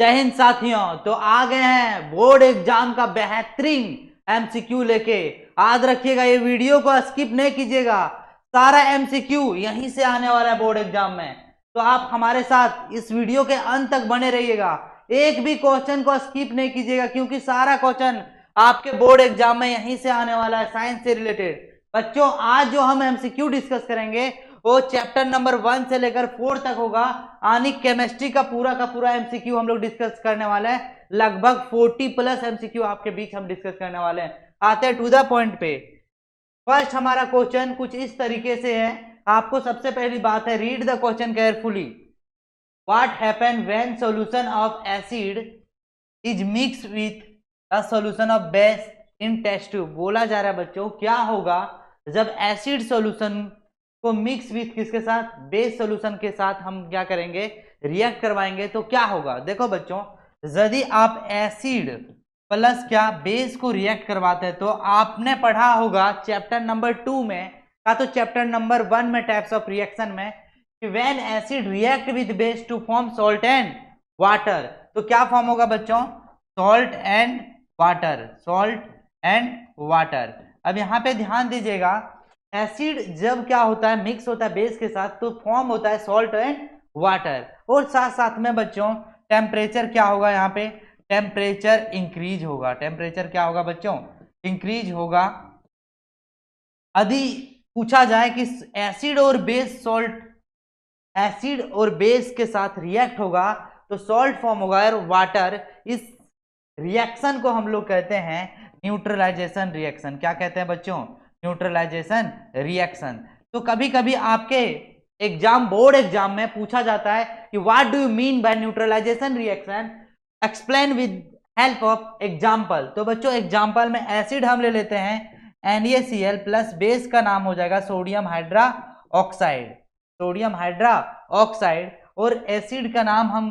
जय हिंद साथियों। तो आ गए हैं बोर्ड एग्जाम का बेहतरीन एमसीक्यू लेके। याद रखिएगा, ये वीडियो को स्किप नहीं कीजिएगा, सारा एमसीक्यू यहीं से आने वाला है बोर्ड एग्जाम में। तो आप हमारे साथ इस वीडियो के अंत तक बने रहिएगा, एक भी क्वेश्चन को स्किप नहीं कीजिएगा, क्योंकि सारा क्वेश्चन आपके बोर्ड एग्जाम में यहीं से आने वाला है, साइंस से रिलेटेड। बच्चों, आज जो हम एमसीक्यू डिस्कस करेंगे वो चैप्टर नंबर 1 से लेकर 4 तक होगा। आनिक केमिस्ट्री का पूरा एमसीक्यू हम लोग डिस्कस करने वाले हैं। लगभग 40 प्लस एमसीक्यू आपके बीच हम डिस्कस करने वाले हैं। आते हैं टू द पॉइंट पे। फर्स्ट हमारा क्वेश्चन कुछ इस तरीके से है। आपको सबसे पहली बात है, read the question carefully. What happen when solution of acid is mix with a solution of base in test tube. बोला जा रहा है बच्चों, क्या होगा जब एसिड सॉल्यूशन को मिक्स विथ किसके साथ, बेस सॉल्यूशन के साथ हम क्या करेंगे, रिएक्ट करवाएंगे तो क्या होगा। देखो बच्चों, यदि आप एसिड प्लस क्या बेस को रिएक्ट करवाते हैं तो आपने पढ़ा होगा चैप्टर नंबर 2 में या तो चैप्टर नंबर 1 में टाइप्स ऑफ रिएक्शन में, when acid react with base to form salt and water, तो क्या फॉर्म होगा बच्चों, salt and water, salt and water. अब यहाँ पे ध्यान दीजिएगा, एसिड जब क्या होता है, मिक्स होता है बेस के साथ तो फॉर्म होता है सॉल्ट एंड वाटर। और साथ साथ में बच्चों टेम्परेचर क्या होगा, यहाँ पे टेम्परेचर इंक्रीज होगा। टेम्परेचर क्या होगा बच्चों, इंक्रीज होगा। यदि पूछा जाए कि एसिड और बेस सॉल्ट, एसिड और बेस के साथ रिएक्ट होगा तो सॉल्ट फॉर्म होगा और वाटर। इस रिएक्शन को हम लोग कहते हैं न्यूट्रलाइजेशन रिएक्शन। क्या कहते हैं बच्चों, न्यूट्रलाइजेशन रिएक्शन। तो कभी कभी आपके एग्जाम, बोर्ड एग्जाम में पूछा जाता है कि what do you mean by neutralisation reaction, explain with help of example. तो बच्चों एग्जाम्पल में एसिड हम ले लेते हैं NaCl प्लस बेस का नाम हो जाएगा sodium hydra oxide, sodium hydra oxide, और एसिड का नाम हम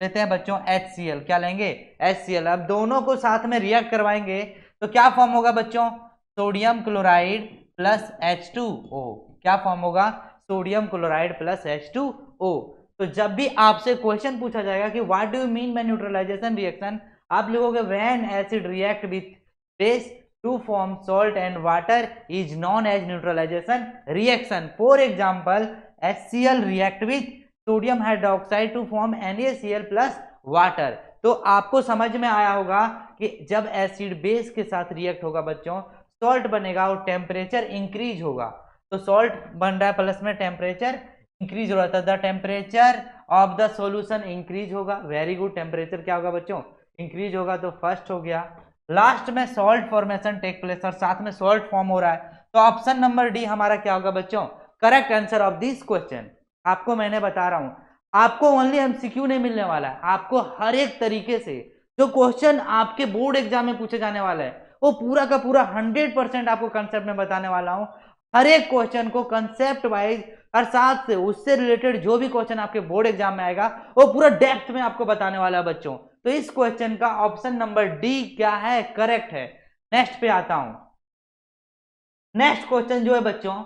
लेते हैं बच्चों HCl। क्या लेंगे, HCl। अब दोनों को साथ में रिएक्ट करवाएंगे तो क्या फॉर्म होगा बच्चों, सोडियम क्लोराइड प्लस H2O। क्या फॉर्म होगा, सोडियम क्लोराइड प्लस H2O। तो जब भी आपसे क्वेश्चन पूछा जाएगा कि what do you mean by neutralisation reaction, आप लिखोगे when acid react with base to form salt and water is known as neutralisation reaction. For example HCl react with sodium hydroxide to form NaCl plus water. तो आपको समझ में आया होगा कि जब एसिड बेस के साथ रिएक्ट होगा बच्चों, सॉल्ट बनेगा और टेम्परेचर इंक्रीज होगा। तो सॉल्ट बन रहा है प्लस में टेम्परेचर इंक्रीज हो रहा था, the temperature of the solution increase होगा। वेरी गुड, टेम्परेचर क्या होगा बच्चों, इंक्रीज होगा। तो फर्स्ट हो गया। लास्ट में सॉल्ट फॉर्मेशन टेक प्लेस और साथ में सॉल्ट फॉर्म हो रहा है। तो ऑप्शन नंबर डी हमारा क्या होगा बच्चों, correct answer of this question. आपको मैंने बता रहा हूं, आपको ओनली एमसीक्यू नहीं मिलने वाला है, आपको हर एक तरीके से जो क्वेश्चन आपके बोर्ड एग्जाम में पूछे जाने वाला है वो पूरा का पूरा 100% आपको कंसेप्ट में बताने वाला हूं। हर एक क्वेश्चन को कंसेप्ट वाइज और साथ से उससे रिलेटेड जो भी क्वेश्चन आपके बोर्ड एग्जाम में आएगा वो पूरा डेप्थ में आपको बताने वाला है बच्चों। तो इस क्वेश्चन का ऑप्शन नंबर डी क्या है, करेक्ट है। नेक्स्ट पे आता हूं। नेक्स्ट क्वेश्चन जो है बच्चों,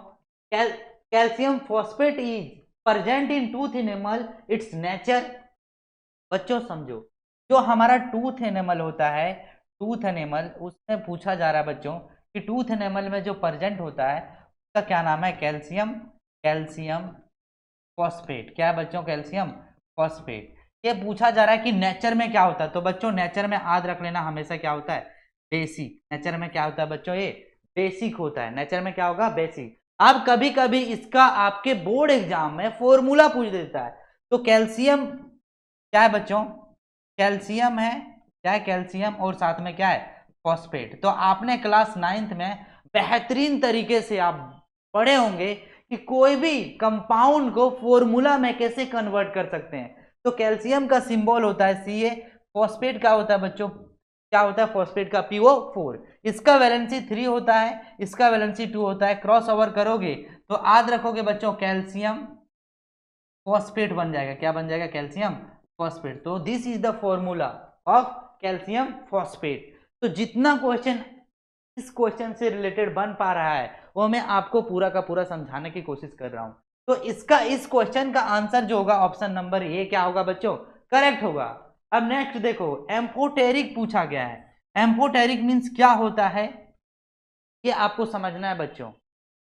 calcium phosphate is present in tooth animal, it's nature. बच्चों समझो, जो हमारा टूथ एनिमल होता है, टूथ एनिमल, उसमें पूछा जा रहा है बच्चों कि टूथ एनिमल में जो प्रेजेंट होता है उसका क्या नाम है, कैल्शियम, कैल्शियम फॉस्फेट। क्या है बच्चों, कैल्शियम फॉस्फेट। ये पूछा जा रहा है कि नेचर में क्या होता है। तो बच्चों नेचर में याद रख लेना हमेशा क्या होता है, बेसिक। नेचर में क्या होता है बच्चों, ये बेसिक होता है। नेचर में क्या होगा, बेसिक। अब कभी कभी इसका आपके बोर्ड एग्जाम में फॉर्मूला पूछ देता है। तो कैल्शियम क्या है बच्चों, कैल्शियम है, क्या है, कैल्शियम, और साथ में क्या है, फॉस्फेट। तो आपने क्लास 9th में बेहतरीन तरीके से आप पढ़े होंगे कि कोई भी कंपाउंड को फॉर्मूला में कैसे कन्वर्ट कर सकते हैं। तो कैल्शियम का सिंबल होता है Ca, फॉस्फेट का होता है बच्चों, क्या होता है, फॉस्फेट का PO4। इसका वैलेंसी 3 होता है, इसका वैलेंसी 2 होता है। क्रॉस ओवर करोगे तो याद रखोगे बच्चों कैल्शियम फॉस्फेट बन जाएगा। क्या बन जाएगा, कैल्शियम फॉस्फेट। तो this is the formula of calcium phosphate. तो जितना क्वेश्चन इस क्वेश्चन से रिलेटेड बन पा रहा है वो मैं आपको पूरा का पूरा समझाने की कोशिश कर रहा हूं। तो इसका, इस क्वेश्चन का आंसर जो होगा ऑप्शन नंबर ए क्या होगा बच्चों, करेक्ट होगा। अब नेक्स्ट देखो, एम्फोटेरिक पूछा गया है। एम्फोटेरिक मीन्स क्या होता है, ये आपको समझना है बच्चों।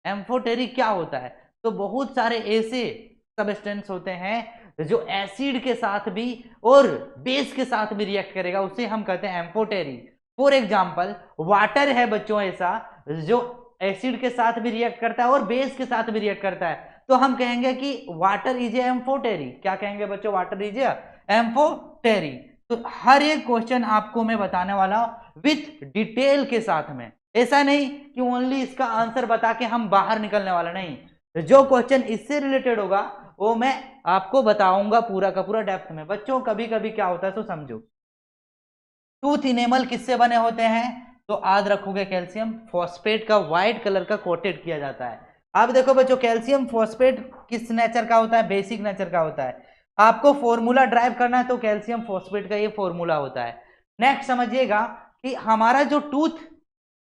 एम्फोटेरिक क्या होता है, तो बहुत सारे ऐसे सबस्टेंस होते हैं जो एसिड के साथ भी और बेस के साथ भी रिएक्ट करेगा, उसे हम कहते हैं एम्फोटेरिक। फॉर एग्जाम्पल वाटर है बच्चों ऐसा जो एसिड के साथ भी रिएक्ट करता है और बेस के साथ भी रिएक्ट करता है, तो हम कहेंगे कि वाटर इज एम्फोटेरिक। क्या कहेंगे बच्चों, वाटर इज एम्फोटेरिक। तो हर एक क्वेश्चन आपको मैं बताने वाला हूं विथ डिटेल के साथ में, ऐसा नहीं कि ओनली इसका आंसर बता के हम बाहर निकलने वाला नहीं। जो क्वेश्चन इससे रिलेटेड होगा वो मैं आपको बताऊंगा पूरा का पूरा डेप्थ में। बच्चों कभी कभी क्या होता है तो समझो, टूथ इनेमल किससे बने होते हैं, तो याद रखोगे कैल्शियम फॉस्फेट का व्हाइट कलर का कोटेड किया जाता है। अब देखो बच्चों, कैल्शियम फॉस्फेट किस नेचर का होता है, बेसिक नेचर का होता है। आपको फॉर्मूला ड्राइव करना है तो कैल्शियम फॉस्फेट का ये फॉर्मूला होता है। नेक्स्ट समझिएगा कि हमारा जो टूथ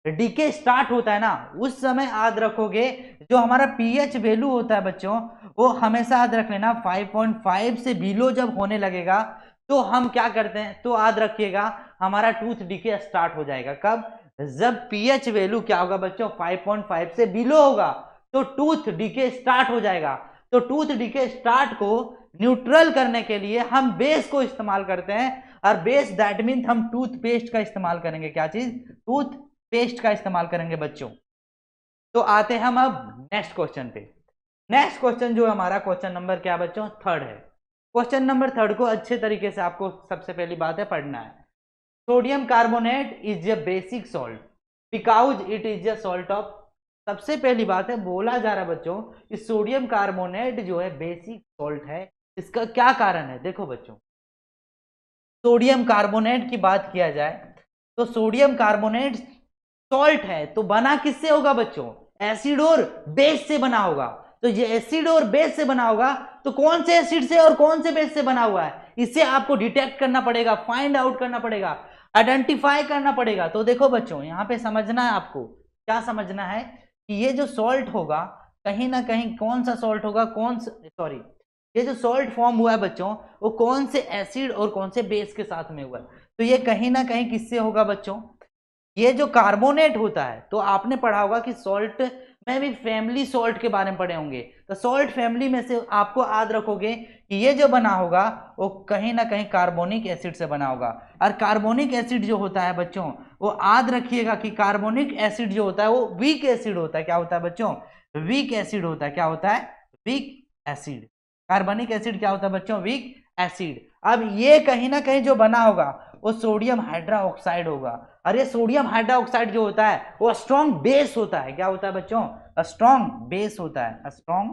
डीके स्टार्ट होता है ना, उस समय याद रखोगे जो हमारा पीएच वैल्यू होता है बच्चों, वो हमेशा याद रख लेना 5.5 से बिलो जब होने लगेगा तो हम क्या करते हैं, तो याद रखिएगा हमारा टूथ डीके स्टार्ट हो जाएगा। कब, जब पीएच वैल्यू क्या होगा बच्चों, 5.5 से बिलो होगा तो टूथ डीके स्टार्ट हो जाएगा। तो टूथ डीके स्टार्ट को न्यूट्रल करने के लिए हम बेस को इस्तेमाल करते हैं, और बेस दैट मीन हम टूथपेस्ट का इस्तेमाल करेंगे। क्या चीज, टूथ पेस्ट का इस्तेमाल करेंगे बच्चों। तो आते हैं हम अब नेक्स्ट क्वेश्चन पे। नेक्स्ट क्वेश्चन जो हमारा क्वेश्चन नंबर क्या बच्चों, थर्ड है। क्वेश्चन नंबर थर्ड को अच्छे तरीके से आपको सबसे पहली बात है पढ़ना है। Sodium carbonate is a basic salt because it is a salt of, सबसे पहली बात है बोला जा रहा है बच्चों कि सोडियम कार्बोनेट जो है बेसिक सॉल्ट है, इसका क्या कारण है। देखो बच्चों, सोडियम कार्बोनेट की बात किया जाए तो सोडियम कार्बोनेट सॉल्ट है, तो बना किससे होगा बच्चों, एसिड और बेस से बना होगा। तो ये एसिड और बेस से बना होगा, तो कौन से एसिड से और कौन से बेस से बना हुआ है, इसे आपको डिटेक्ट करना पड़ेगा, फाइंड आउट करना पड़ेगा, आइडेंटिफाई करना पड़ेगा। तो देखो बच्चों, यहां पे समझना है आपको, क्या समझना है कि ये जो सॉल्ट होगा कहीं ना कहीं कौन सा सॉल्ट होगा, ये जो सॉल्ट फॉर्म हुआ है बच्चों वो कौन से एसिड और कौन से बेस के साथ में हुआ है। तो ये कहीं ना कहीं किससे होगा बच्चों, ये जो कार्बोनेट होता है, तो आपने पढ़ा होगा कि सॉल्ट में भी फैमिली सॉल्ट के बारे में पढ़े होंगे, तो सॉल्ट फैमिली में से आपको याद रखोगे कि ये जो बना होगा वो कहीं ना कहीं कार्बोनिक एसिड से बना होगा। और कार्बोनिक एसिड जो होता है बच्चों, वो याद रखिएगा कि कार्बोनिक एसिड जो होता है वो वीक एसिड होता है। क्या होता है बच्चों, वीक एसिड होता है। क्या होता है, वीक एसिड। कार्बोनिक एसिड क्या होता है बच्चों, वीक एसिड। अब ये कहीं ना कहीं जो बना होगा वो सोडियम हाइड्रोक्साइड होगा, और ये सोडियम हाइड्रोक्साइड जो होता है वो स्ट्रॉन्ग बेस होता है। क्या होता है बच्चों, स्ट्रॉन्ग बेस होता है, स्ट्रॉन्ग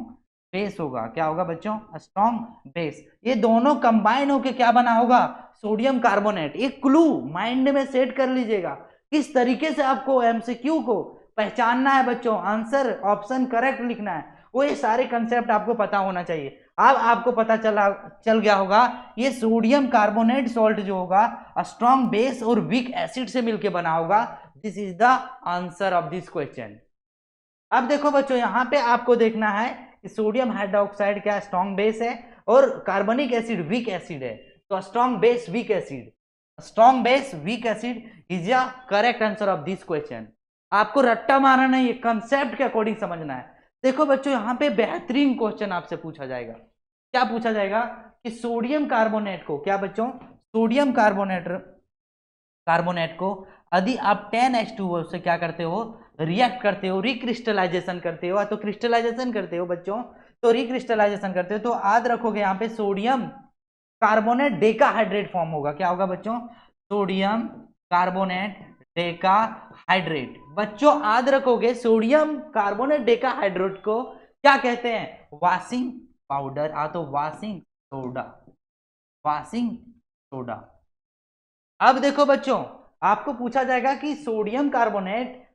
बेस होगा। क्या होगा बच्चों, स्ट्रॉन्ग बेस। ये दोनों कंबाइन होके क्या बना होगा, सोडियम कार्बोनेट। एक क्लू माइंड में सेट कर लीजिएगा, किस तरीके से आपको एमसीक्यू को पहचानना है बच्चों, आंसर ऑप्शन करेक्ट लिखना है, वो ये सारे कंसेप्ट आपको पता होना चाहिए। अब आपको पता चल गया होगा ये सोडियम कार्बोनेट सॉल्ट जो होगा स्ट्रॉन्ग बेस और वीक एसिड से मिलकर बना होगा। This is the answer of this question. अब देखो बच्चों, यहां पे आपको देखना है कि सोडियम हाइड्रोक्साइड क्या स्ट्रॉन्ग बेस है और कार्बनिक एसिड वीक एसिड है। तो strong base weak acid, strong base weak acid is the correct answer of this question. आपको रट्टा मारना नहीं है, कंसेप्ट के अकॉर्डिंग समझना है। देखो बच्चों, यहां पे बेहतरीन क्वेश्चन आपसे पूछा जाएगा। क्या पूछा जाएगा कि सोडियम कार्बोनेट को, क्या बच्चों, सोडियम कार्बोनेट को यदि आप 10H2O से क्या करते हो, रिएक्ट करते हो, रिक्रिस्टलाइजेशन करते हो, तो क्रिस्टलाइजेशन करते हो बच्चों, तो रिक्रिस्टलाइजेशन करते हो, तो याद रखोगे यहां पे सोडियम कार्बोनेट डेकाहाइड्रेट फॉर्म होगा। क्या होगा बच्चों, सोडियम कार्बोनेट डेकाहाइड्रेट। बच्चों याद रखोगे सोडियम कार्बोनेट डेकाहाइड्रेट को क्या कहते हैं, वॉशिंग पाउडर, तो वॉशिंग सोडा, वॉशिंग सोडा। अब देखो बच्चों, आपको पूछा जाएगा कि सोडियम कार्बोनेट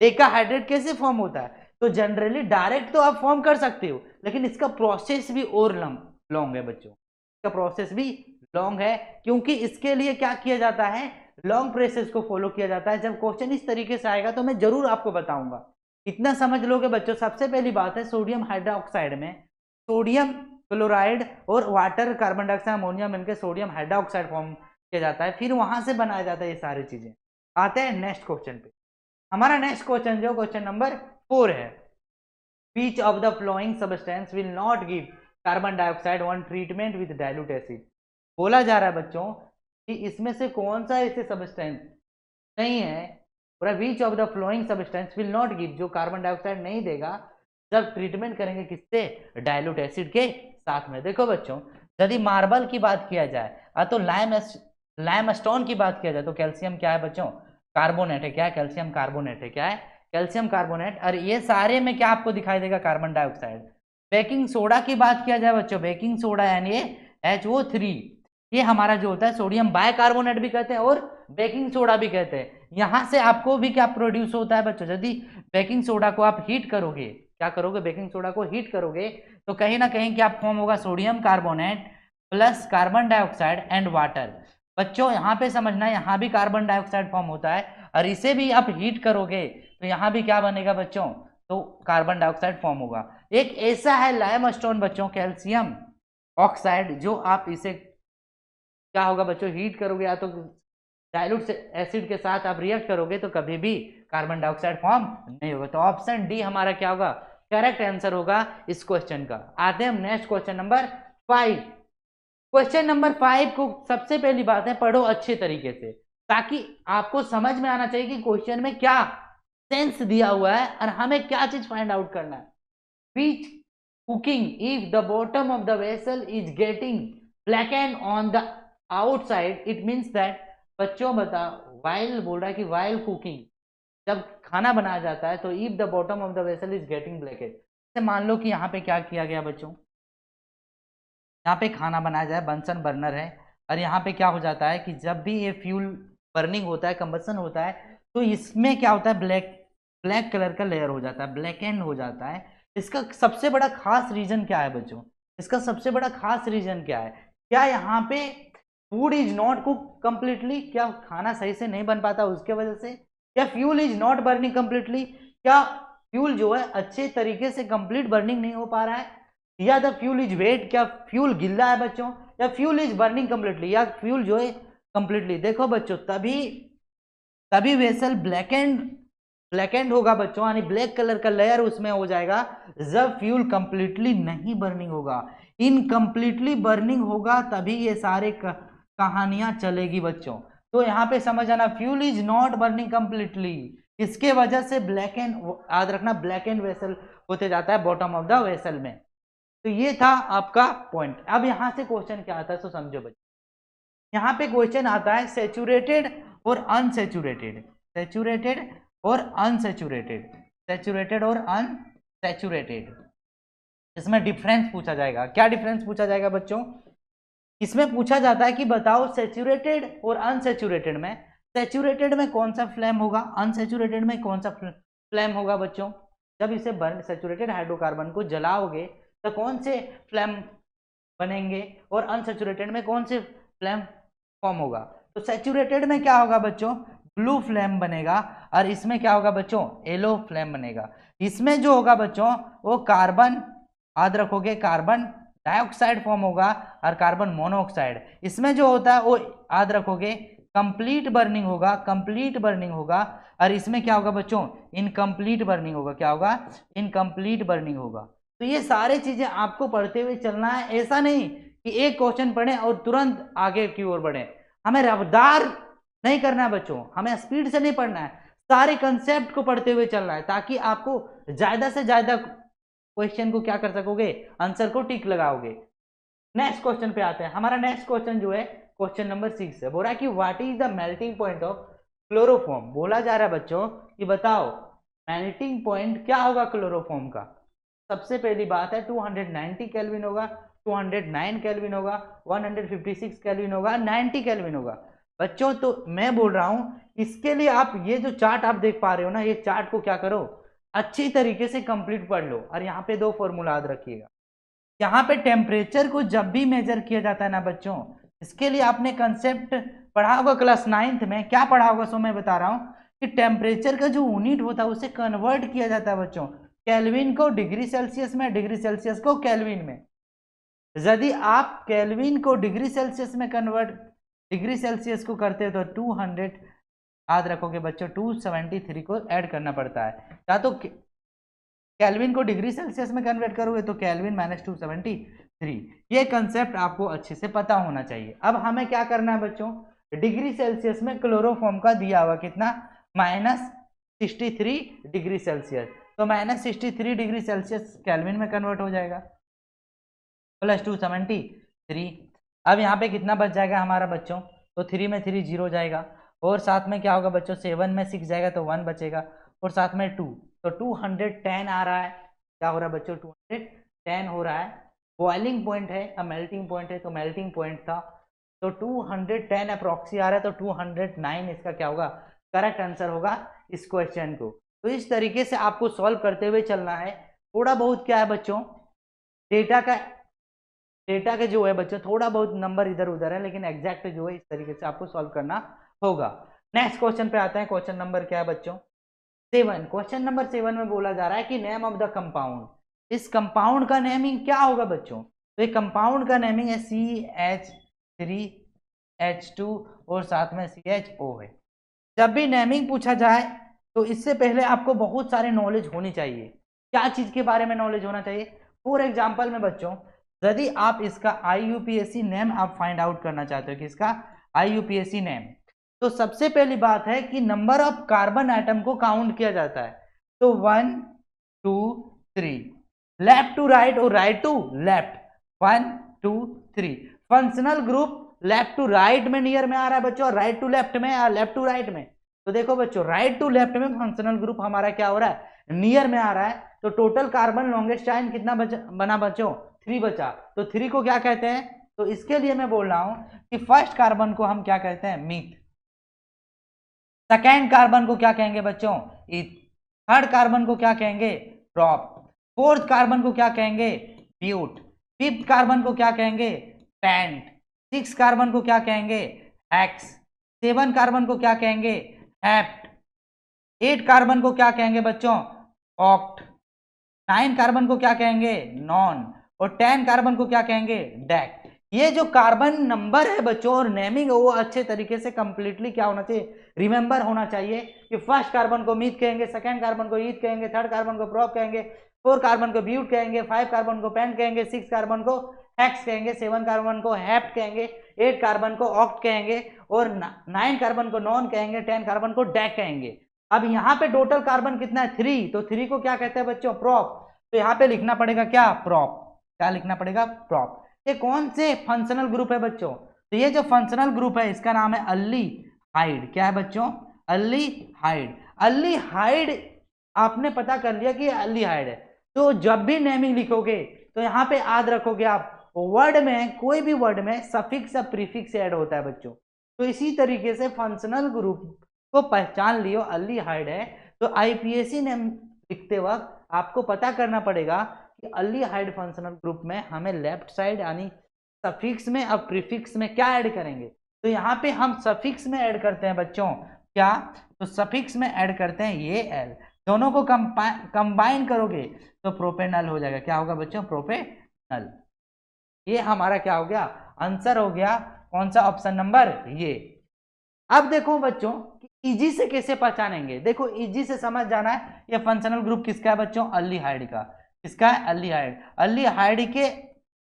डेकाहाइड्रेट कैसे फॉर्म होता है। तो जनरली डायरेक्ट तो आप फॉर्म कर सकते हो, लेकिन इसका प्रोसेस भी और लॉन्ग है बच्चों, इसका प्रोसेस भी लॉन्ग है, क्योंकि इसके लिए क्या किया जाता है, लॉन्ग प्रोसेस को फॉलो किया जाता है। जब क्वेश्चन इस तरीके से आएगा तो मैं जरूर आपको बताऊंगा, इतना समझ लोगे बच्चों। सबसे पहली बात है, सोडियम हाइड्रोक्साइड में सोडियम क्लोराइड और वाटर, कार्बन डाइऑक्साइड, अमोनिया मिलकर सोडियम हाइड्रोक्साइड फॉर्म किया जाता है, फिर वहां से बनाया जाता है ये सारी चीजें। आते हैं नेक्स्ट क्वेश्चन पे। हमारा नेक्स्ट क्वेश्चन जो क्वेश्चन नंबर 4 है, Which of the following substance will not give carbon dioxide on treatment with dilute acid. बोला जा रहा है बच्चों कि इसमें से कौन सा ऐसे सब्सटेंस नहीं है, पूरा विच of the flowing substance will not give, जो कार्बन डाइऑक्साइड नहीं देगा जब ट्रीटमेंट करेंगे किससे, डाइल्यूट एसिड के साथ में। देखो बच्चों, यदि मार्बल की बात किया जाए तो लाइमस्टोन की बात किया जाए तो कैल्शियम क्या है बच्चों, कार्बोनेट है। क्या है, कैल्शियम कार्बोनेट है। क्या है, कैल्शियम कार्बोनेट। और ये सारे में क्या आपको दिखाई देगा, कार्बन डाइऑक्साइड। बेकिंग सोडा की बात किया जाए बच्चों, बेकिंग सोडा यानी HO3, ये हमारा जो होता है सोडियम बाइकार्बोनेट भी कहते हैं और बेकिंग सोडा भी कहते हैं। यहां से आपको भी क्या प्रोड्यूस होता है बच्चों, यदि बेकिंग सोडा को आप हीट करोगे, क्या करोगे, बेकिंग सोडा को हीट करोगे तो कहीं ना कहीं क्या फॉर्म होगा, sodium carbonate plus carbon dioxide and water. बच्चों यहाँ पे समझना, यहाँ भी कार्बन डाइऑक्साइड फॉर्म होता है और इसे भी आप हीट करोगे तो यहाँ भी क्या बनेगा बच्चों, तो कार्बन डाइऑक्साइड फॉर्म होगा। एक ऐसा है लाइमस्टोन बच्चों, कैल्शियम ऑक्साइड, जो आप इसे क्या होगा बच्चों, हीट करोगे या तो डाइल्यूट एसिड के साथ आप रिएक्ट करोगे तो कभी भी कार्बन डाइऑक्साइड फॉर्म नहीं होगा। तो ऑप्शन डी हमारा क्या होगा, करेक्ट आंसर होगा इस क्वेश्चन का। आते हैं हम next question number 5। Question number 5 को सबसे पहली बात है पढ़ो अच्छे तरीके से, ताकि आपको समझ में आना चाहिए कि क्वेश्चन में क्या सेंस दिया हुआ है और हमें क्या चीज फाइंड आउट करना है। Which cooking if the bottom of the vessel is getting blackened on the outside, it means that, बच्चों बता, while बोल रहा है कि while cooking, जब खाना बनाया जाता है तो if the bottom of the vessel is getting blackened, जैसे मान लो कि यहाँ पे क्या किया गया बच्चों, यहाँ पे खाना बनाया जाए, बंसन बर्नर है और यहाँ पे क्या हो जाता है कि जब भी ये फ्यूल बर्निंग होता है, कंबसन होता है, तो इसमें क्या होता है, ब्लैक कलर का लेयर हो जाता है, ब्लैक एंड हो जाता है। इसका सबसे बड़ा खास रीजन क्या है बच्चों, इसका सबसे बड़ा खास रीजन क्या है, क्या यहाँ पे food is not cook completely, क्या खाना सही से नहीं बन पाता उसके वजह से, क्या fuel is not burning completely, क्या फ्यूल जो है अच्छे तरीके से कंप्लीट बर्निंग नहीं हो पा रहा है, या द फ्यूल इज वेट, क्या फ्यूल गिल्ला है बच्चों, या फ्यूल इज बर्निंग कंप्लीटली, या फ्यूल जो है कंप्लीटली। देखो बच्चों, तभी वेसल ब्लैक एंड होगा बच्चों, यानी ब्लैक कलर का लेयर उसमें हो जाएगा जब फ्यूल कंप्लीटली नहीं बर्निंग होगा। इनकम्प्लीटली बर्निंग होगा तभी ये सारे कहानियां चलेगी बच्चों। तो यहाँ पे समझ आना, fuel is not burning completely, इसके वजह से ब्लैक एंड, याद रखना ब्लैक एंड वेसल होते जाता है बॉटम ऑफ द वेसल में। तो ये था आपका पॉइंट। अब यहाँ से क्वेश्चन क्या आता है तो समझो बच्चों, यहाँ पे क्वेश्चन आता है सैचुरेटेड और अनसैचुरेटेड, सैचुरेटेड और अनसैचुरेटेड, सैचुरेटेड और अनसैचुरेटेड, इसमें डिफरेंस पूछा जाएगा। क्या डिफरेंस पूछा जाएगा बच्चों, इसमें पूछा जाता है कि बताओ सैचुरेटेड और अनसैचुरेटेड में, सैचुरेटेड में कौन सा फ्लेम होगा, अनसैचुरेटेड में कौन सा फ्लेम होगा बच्चों। जब इसे बर्न, सैचुरेटेड हाइड्रोकार्बन को जलाओगे तो कौन से फ्लेम बनेंगे और अनसैचुरेटेड में कौन से फ्लेम फॉर्म होगा। तो सैचुरेटेड में क्या होगा बच्चों, ब्लू फ्लेम बनेगा और इसमें क्या होगा बच्चों, येलो फ्लेम बनेगा। इसमें जो होगा बच्चों वो कार्बन, याद रखोगे, कार्बन डाइऑक्साइड फॉर्म होगा और कार्बन मोनोऑक्साइड। इसमें जो होता है वो याद रखोगे कंप्लीट बर्निंग होगा, कंप्लीट बर्निंग होगा। और इसमें क्या होगा बच्चों, इनकम्प्लीट बर्निंग होगा। क्या होगा, इनकम्प्लीट बर्निंग होगा। तो ये सारी चीजें आपको पढ़ते हुए चलना है, ऐसा नहीं कि एक क्वेश्चन पढ़ें और तुरंत आगे की ओर बढ़े। हमें रफ्तार नहीं करना है बच्चों, हमें स्पीड से नहीं पढ़ना है, सारे कंसेप्ट को पढ़ते हुए चलना है, ताकि आपको ज्यादा से ज्यादा क्वेश्चन को क्या कर सकोगे, आंसर को टिक लगाओगे। नेक्स्ट क्वेश्चन पे आते हैं। हमारा नेक्स्ट क्वेश्चन जो है क्वेश्चन नंबर 6 है। बोल रहा है कि what is the melting point of chloroform. बोला जा रहा है बच्चों कि बताओ मेल्टिंग पॉइंट क्या होगा क्लोरोफॉर्म का। सबसे पहली बात है 290 केल्विन होगा, 209 केल्विन होगा, 156 केल्विन होगा, 90 केल्विन होगा। बच्चों तो मैं बोल रहा हूं इसके लिए आप ये जो चार्ट आप देख पा रहे हो ना, ये चार्ट को क्या करो, अच्छी तरीके से कंप्लीट पढ़ लो। और यहाँ पे 2 फॉर्मूला याद रखिएगा। यहाँ पे टेम्परेचर को जब भी मेजर किया जाता है ना बच्चों, इसके लिए आपने कंसेप्ट पढ़ा होगा क्लास 9th में। क्या पढ़ा होगा सो मैं बता रहा हूँ कि टेम्परेचर का जो यूनिट होता है उसे कन्वर्ट किया जाता है बच्चों, केल्विन को डिग्री सेल्सियस में, डिग्री सेल्सियस को केल्विन में। यदि आप केल्विन को डिग्री सेल्सियस में कन्वर्ट, डिग्री सेल्सियस को करते हो तो 200, याद रखोगे बच्चों 273 को ऐड करना पड़ता है। या तो केल्विन को डिग्री सेल्सियस में कन्वर्ट करोगे तो केल्विन माइनस 273। ये कंसेप्ट आपको अच्छे से पता होना चाहिए। अब हमें क्या करना है बच्चों, डिग्री सेल्सियस में क्लोरोफॉर्म का दिया हुआ कितना, -63 डिग्री सेल्सियस, तो -63 डिग्री सेल्सियस केल्विन में कन्वर्ट हो जाएगा प्लस 273। अब यहाँ पे कितना बच जाएगा हमारा बच्चों, तो 3 में 3 0 जाएगा, और साथ में क्या होगा बच्चों, 7 में 6 जाएगा तो 1 बचेगा, और साथ में 2, तो 210 आ रहा है। क्या हो रहा है बच्चों, 210 हो रहा है। बॉइलिंग पॉइंट है, अब मेल्टिंग पॉइंट है, तो मेल्टिंग पॉइंट था, तो 210 अप्रॉक्सी आ रहा है, तो 209 इसका क्या होगा, करेक्ट आंसर होगा इस क्वेश्चन को। तो इस तरीके से आपको सॉल्व करते हुए चलना है। थोड़ा बहुत क्या है बच्चों, डेटा के जो है बच्चों थोड़ा बहुत नंबर इधर उधर है, लेकिन एग्जैक्ट जो है इस तरीके से आपको सॉल्व करना होगा। नेक्स्ट क्वेश्चन पे आते हैं। क्वेश्चन नंबर क्या है बच्चों, 7। क्वेश्चन नंबर 7 में बोला जा रहा है कि नेम ऑफ द कंपाउंड, इस कंपाउंड का नेमिंग क्या होगा बच्चों, तो ये कंपाउंड का नेमिंग है CH3H2 और साथ में CHO है। जब भी नेमिंग पूछा जाए तो इससे पहले आपको बहुत सारे नॉलेज होनी चाहिए। क्या चीज के बारे में नॉलेज होना चाहिए, फॉर एग्जाम्पल में बच्चों, यदि आप इसका IUPAC नेम आप फाइंड आउट करना चाहते हो कि इसका IUPAC नेम, तो सबसे पहली बात है कि नंबर ऑफ कार्बन आइटम को काउंट किया जाता है। तो 1 2 3, लेफ्ट टू राइट और right to left, 1 2 3। Functional group left to right में नियर में आ रहा है बच्चों, और राइट टू लेफ्ट में या लेफ्ट टू राइट में, तो देखो बच्चों राइट टू लेफ्ट में फंक्शनल ग्रुप हमारा क्या हो रहा है, नियर में आ रहा है। तो टोटल कार्बन लॉन्गेस्ट चेन कितना बना बच्चों, 3 बचा, तो 3 को क्या कहते हैं, तो इसके लिए मैं बोल रहा हूं कि फर्स्ट कार्बन को हम क्या कहते हैं, मीथ, सेकेंड कार्बन को क्या कहेंगे बच्चों, ईथ, थर्ड कार्बन को क्या कहेंगे, प्रॉप, फोर्थ कार्बन को क्या कहेंगे, ब्यूट, फिफ्थ कार्बन को क्या कहेंगे, पेंट, सिक्स कार्बन को क्या कहेंगे, हेक्स, 7 कार्बन को क्या कहेंगे, हेप्ट, 8 कार्बन को क्या कहेंगे बच्चों, ऑक्ट, 9 कार्बन को क्या कहेंगे, नॉन, और 10 कार्बन को क्या कहेंगे, डेक। ये जो कार्बन नंबर है बच्चों और नेमिंग है वो अच्छे तरीके से कंप्लीटली क्या होना चाहिए, रिमेंबर होना चाहिए कि फर्स्ट कार्बन को मीथ कहेंगे, सेकंड कार्बन को ईथ कहेंगे, थर्ड कार्बन को प्रोप कहेंगे, 4 कार्बन को ब्यूट कहेंगे, 5 कार्बन को पेंट कहेंगे, 6 कार्बन को हेक्स कहेंगे, 7 कार्बन को हेप्ट कहेंगे, 8 कार्बन को ऑक्ट कहेंगे, और 9 कार्बन को नॉन कहेंगे, 10 कार्बन को डेक कहेंगे। अब यहाँ पे टोटल कार्बन कितना है, 3, तो 3 को क्या कहते हैं बच्चों, प्रॉप, तो यहाँ पे लिखना पड़ेगा क्या, प्रॉप, क्या लिखना पड़ेगा, प्रॉप। ये कौन से फंक्शनल ग्रुप है बच्चों, तो ये जो फंक्शनल ग्रुप है इसका नाम है अल्डिहाइड। क्या है बच्चों, अल्डिहाइड। अल्डिहाइड आपने पता कर लिया कि अल्डिहाइड है, तो जब भी नेमिंग लिखोगे तो यहाँ पे याद रखोगे आप, वर्ड में कोई भी वर्ड में सफिक्स या प्रीफिक्स ऐड होता है बच्चों। तो इसी तरीके से फंक्शनल ग्रुप को पहचान लियो, अल्डिहाइड है, तो IUPAC नेम लिखते वक्त आपको पता करना पड़ेगा कि अल्डिहाइड फंक्शनल ग्रुप में हमें लेफ्ट साइड यानी सफिक्स में और प्रीफिक्स में क्या ऐड करेंगे, तो यहाँ पे हम सफिक्स में ऐड करते हैं बच्चों क्या, तो सफिक्स में ऐड करते हैं ये एल, दोनों को कंबाइन करोगे तो प्रोपेनल हो जाएगा। क्या होगा बच्चों, प्रोपेनल। ये हमारा क्या हो गया, आंसर हो गया, कौन सा, ऑप्शन नंबर ये। अब देखो बच्चों इजी से कैसे पहचानेंगे, देखो इजी से समझ जाना है, ये फंक्शनल ग्रुप किसका है बच्चों, अल्डिहाइड का, किसका है, अल्डिहाइड। अल्डिहाइड के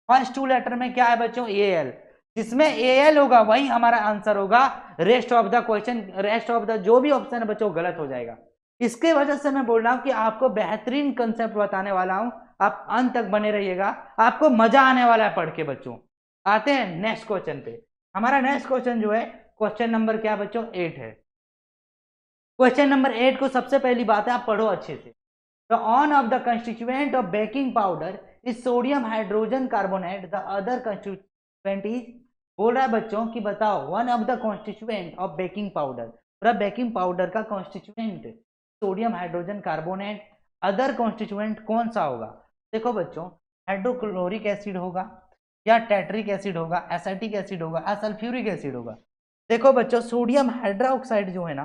फर्स्ट 2 लेटर में क्या है बच्चों, AL, जिसमें AL होगा वही हमारा आंसर होगा। Rest of the question, rest of the जो भी ऑप्शन है बच्चों गलत हो जाएगा। इसके वजह से मैं बोल रहा हूं कि आपको बेहतरीन कंसेप्ट बताने वाला हूं, आप अंत तक बने रहिएगा, आपको मजा आने वाला है पढ़ के बच्चों। आते हैं नेक्स्ट क्वेश्चन पे। हमारा नेक्स्ट क्वेश्चन जो है, क्वेश्चन नंबर क्या बच्चों, 8 है। क्वेश्चन नंबर 8 को सबसे पहली बात है आप पढ़ो अच्छे से। The on of the constituent of baking powder is sodium hydrogen carbonate, the other constituent is, बोल रहा है बच्चों कि बताओ one of the constituent of baking powder, पूरा बेकिंग पाउडर का constituent sodium hydrogen carbonate, other constituent कौन सा होगा। देखो बच्चों हाइड्रोक्लोरिक एसिड होगा, या टेट्रिक एसिड होगा, एसिटिक एसिड होगा, या सल्फ्यूरिक एसिड होगा। देखो बच्चों सोडियम हाइड्रोक्साइड जो है ना,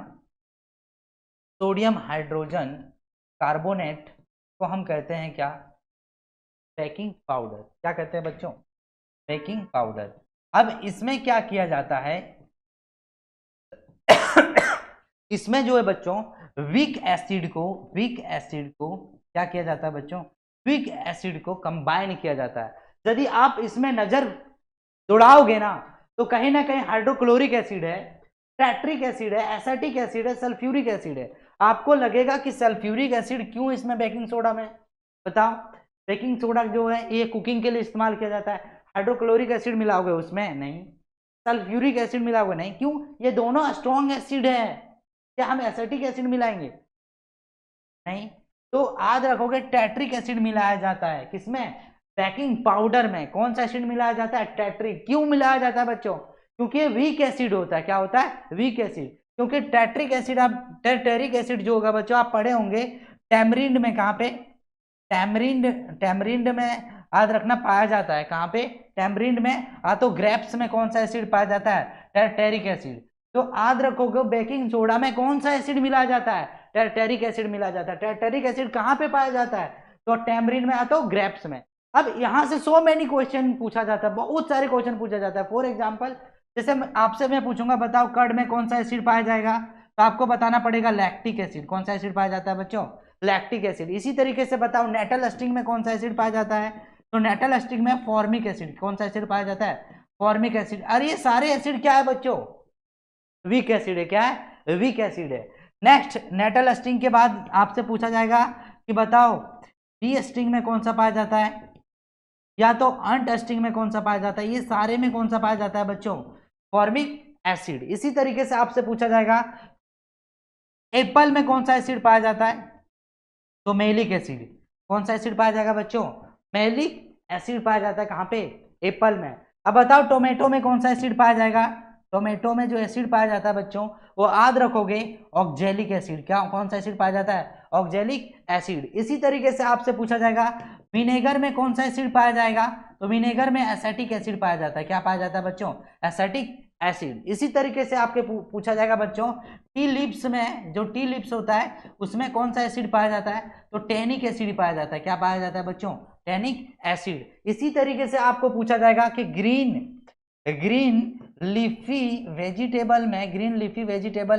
सोडियम हाइड्रोजन कार्बोनेट को हम कहते हैं क्या, बेकिंग पाउडर। क्या कहते हैं बच्चों, बेकिंग पाउडर। अब इसमें क्या किया जाता है, इसमें जो है बच्चों वीक एसिड को क्या किया जाता है बच्चों, वीक एसिड को कंबाइन किया जाता है। यदि आप इसमें नजर दौड़ाओगे ना तो कहीं ना कहीं हाइड्रोक्लोरिक एसिड है, टैट्रिक एसिड है, एसिटिक एसिड है, सल्फ्यूरिक एसिड है। आपको लगेगा कि सल्फ्यूरिक एसिड क्यों इसमें बेकिंग सोडा में, बताओ। बेकिंग सोडा जो है ये कुकिंग के लिए इस्तेमाल किया जाता है, हाइड्रोक्लोरिक एसिड मिलाओगे उसमें नहीं, सल्फ्यूरिक एसिड मिलाओगे नहीं, क्यों, ये दोनों स्ट्रॉन्ग एसिड है। क्या हम एसिटिक एसिड मिलाएंगे, नहीं। तो याद रखोगे टैट्रिक एसिड मिलाया जाता है किसमें, बेकिंग पाउडर में। कौन सा एसिड मिलाया जाता है, टैट्रिक। क्यों मिलाया जाता है बच्चों, क्योंकि ये वीक एसिड होता है। क्या होता है, वीक एसिड। क्योंकि टैट्रिक एसिड, आप टैटेरिक एसिड जो होगा बच्चों आप पढ़े होंगे टैमरिंड में, कहाँ पे, टैमरिंड में याद रखना पाया जाता है, कहाँ पे, टैमरिंड में। तो ग्रेप्स में कौन सा एसिड पाया जाता है, टैटेरिक एसिड। तो याद रखोगे बेकिंग सोडा में कौन सा एसिड मिलाया जाता है, टैटेरिक एसिड मिलाया जाता है। टैटेरिक एसिड कहाँ पे पाया जाता है, तो टैमरिंड में, तो ग्रेप्स में। अब यहां से सो मेनी क्वेश्चन पूछा जाता है, बहुत सारे क्वेश्चन पूछा जाता है। फॉर एग्जाम्पल जैसे आपसे मैं पूछूंगा बताओ कर्ड में कौन सा एसिड पाया जाएगा, तो आपको बताना पड़ेगा लैक्टिक एसिड। कौन सा एसिड पाया जाता है बच्चों, लैक्टिक एसिड। इसी तरीके से बताओ नेटल स्टिंग में कौन सा एसिड पाया जाता है, तो नेटल स्टिंग में फॉर्मिक एसिड। कौन सा एसिड पाया जाता है, फॉर्मिक एसिड। अरे ये सारे एसिड क्या है बच्चों, वीक एसिड है। क्या है, वीक एसिड है। नेक्स्ट नेटल स्टिंग के बाद आपसे पूछा जाएगा कि बताओ डी स्टिंग में कौन सा पाया जाता है, या तो अंट स्टिंग में कौन सा पाया जाता है। ये सारे में कौन सा पाया जाता है बच्चों, फॉर्मिक एसिड। इसी तरीके से आपसे पूछा जाएगा एप्पल में कौन सा एसिड पाया जाता है, तो मेलिक एसिड। कौन सा एसिड पाया जाएगा बच्चों, मेलिक एसिड पाया जाता है। कहाँ पे, एप्पल में। अब बताओ टोमेटो में कौन सा एसिड पाया जाएगा, टोमेटो में जो एसिड पाया जाता है बच्चों वो याद रखोगे ऑक्जेलिक एसिड। क्या, कौन सा एसिड पाया जाता है, ऑक्जेलिक एसिड। इसी तरीके से आपसे पूछा जाएगा विनेगर में कौन सा एसिड पाया जाएगा, तो विनेगर में एसिटिक एसिड पाया जाता है। क्या पाया जाता है बच्चों, एसिटिक एसिड। इसी तरीके से आपके पूछा जाएगा बच्चों टी लिप्स में, जो टी लिप्स होता है उसमें कौन सा एसिड पाया जाता है, तो टैनिक एसिड पाया जाता है। क्या पाया जाता है बच्चों, टैनिक एसिड। इसी तरीके से आपको पूछा जाएगा कि ग्रीन लीफी वेजिटेबल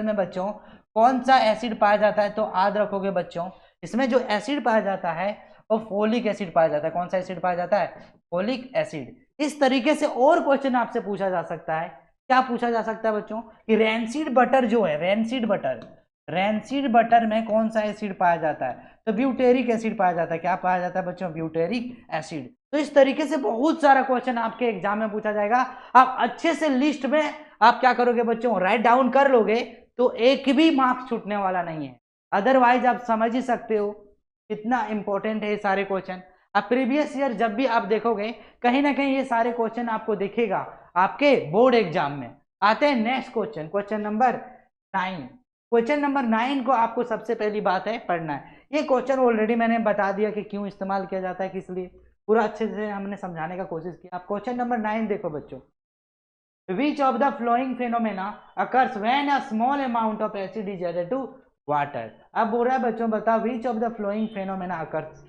में बच्चों कौन सा एसिड पाया जाता है, तो याद रखोगे बच्चों इसमें जो एसिड पाया जाता है वो फोलिक एसिड पाया जाता है। कौन सा एसिड पाया जाता है, फोलिक एसिड। इस तरीके से और क्वेश्चन आपसे पूछा जा सकता है। क्या पूछा जा सकता है बच्चों कि रेंसीड बटर जो है, रेंसीड बटर में कौन सा एसिड पाया जाता है, तो ब्यूटेरिक एसिड पाया जाता है। क्या पाया जाता है बच्चों, ब्यूटेरिक एसिड। तो इस तरीके से बहुत सारा क्वेश्चन आपके एग्जाम में पूछा जाएगा। आप अच्छे से लिस्ट में आप क्या करोगे बच्चों, राइट डाउन कर लोगे तो एक भी मार्क्स छूटने वाला नहीं है। अदरवाइज आप समझ ही सकते हो कितना इंपॉर्टेंट है ये सारे क्वेश्चन। अब प्रीवियस ईयर जब भी आप देखोगे कहीं ना कहीं ये सारे क्वेश्चन आपको दिखेगा आपके बोर्ड एग्जाम में। आते हैं next question, question number 9। Question number 9 को आपको सबसे पहली बात है पढ़ना है। ये क्वेश्चन ऑलरेडी मैंने बता दिया कि क्यों इस्तेमाल किया जाता है, किस लिए, पूरा अच्छे से हमने समझाने का कोशिश किया। आप क्वेश्चन नंबर 9 देखो बच्चों, which of the following phenomena occurs when a small amount of acid is added to water। अब बोल रहा है बच्चों बताओ which of the following phenomena occurs,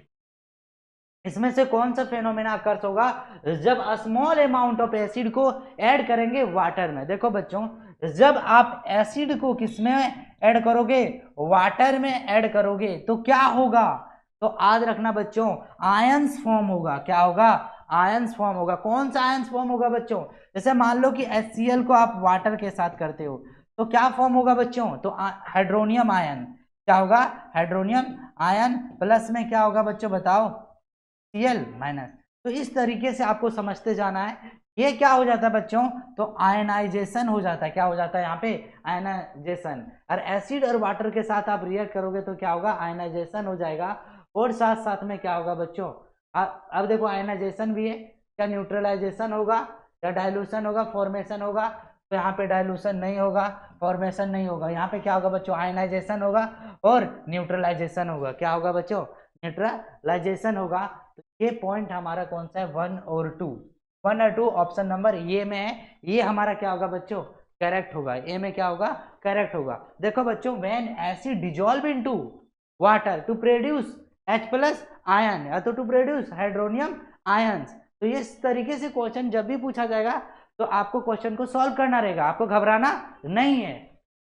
इसमें से कौन सा फेनोमेना अकर्स होगा जब स्मॉल अमाउंट ऑफ एसिड को ऐड करेंगे वाटर में। देखो बच्चों जब आप एसिड को किसमें ऐड करोगे, वाटर में ऐड करोगे तो क्या होगा, तो याद रखना बच्चों आयंस फॉर्म होगा। क्या होगा, आयंस फॉर्म होगा। कौन सा आयंस फॉर्म होगा बच्चों, जैसे मान लो कि HCl को आप वाटर के साथ करते हो तो क्या फॉर्म होगा बच्चों, तो हाइड्रोनियम आयन। क्या होगा, हाइड्रोनियम आयन प्लस में क्या होगा बच्चों बताओ, Cl माइनस। तो इस तरीके से आपको समझते जाना है। ये क्या हो जाता है बच्चों, तो आयनाइजेशन हो जाता है। क्या हो जाता है यहाँ पे, आयनाइजेशन। और एसिड और वाटर के साथ आप रिएक्ट करोगे तो क्या होगा, आयनाइजेशन हो जाएगा। और साथ साथ में क्या होगा बच्चों, अब देखो आयनाइजेशन भी है, क्या न्यूट्रलाइजेशन होगा या डाइल्यूशन होगा, फॉर्मेशन होगा, तो यहाँ पे डाइल्यूशन नहीं होगा, फॉर्मेशन नहीं होगा। यहाँ पे क्या होगा बच्चों, आयनाइजेशन होगा और न्यूट्रलाइजेशन होगा। क्या होगा बच्चों, न्यूट्रलाइजेशन होगा। तो ये पॉइंट हमारा कौन सा है, 1 और 2, 1 और 2 ऑप्शन नंबर ए में है। ये हमारा क्या होगा बच्चों, करेक्ट होगा। ए में क्या होगा, करेक्ट होगा। देखो बच्चों when acid dissolve into water to produce H+ ion या तो टू प्रोड्यूस हाइड्रोनियम आयंस, तो इस तरीके से क्वेश्चन जब भी पूछा जाएगा तो आपको क्वेश्चन को सॉल्व करना रहेगा, आपको घबराना नहीं है।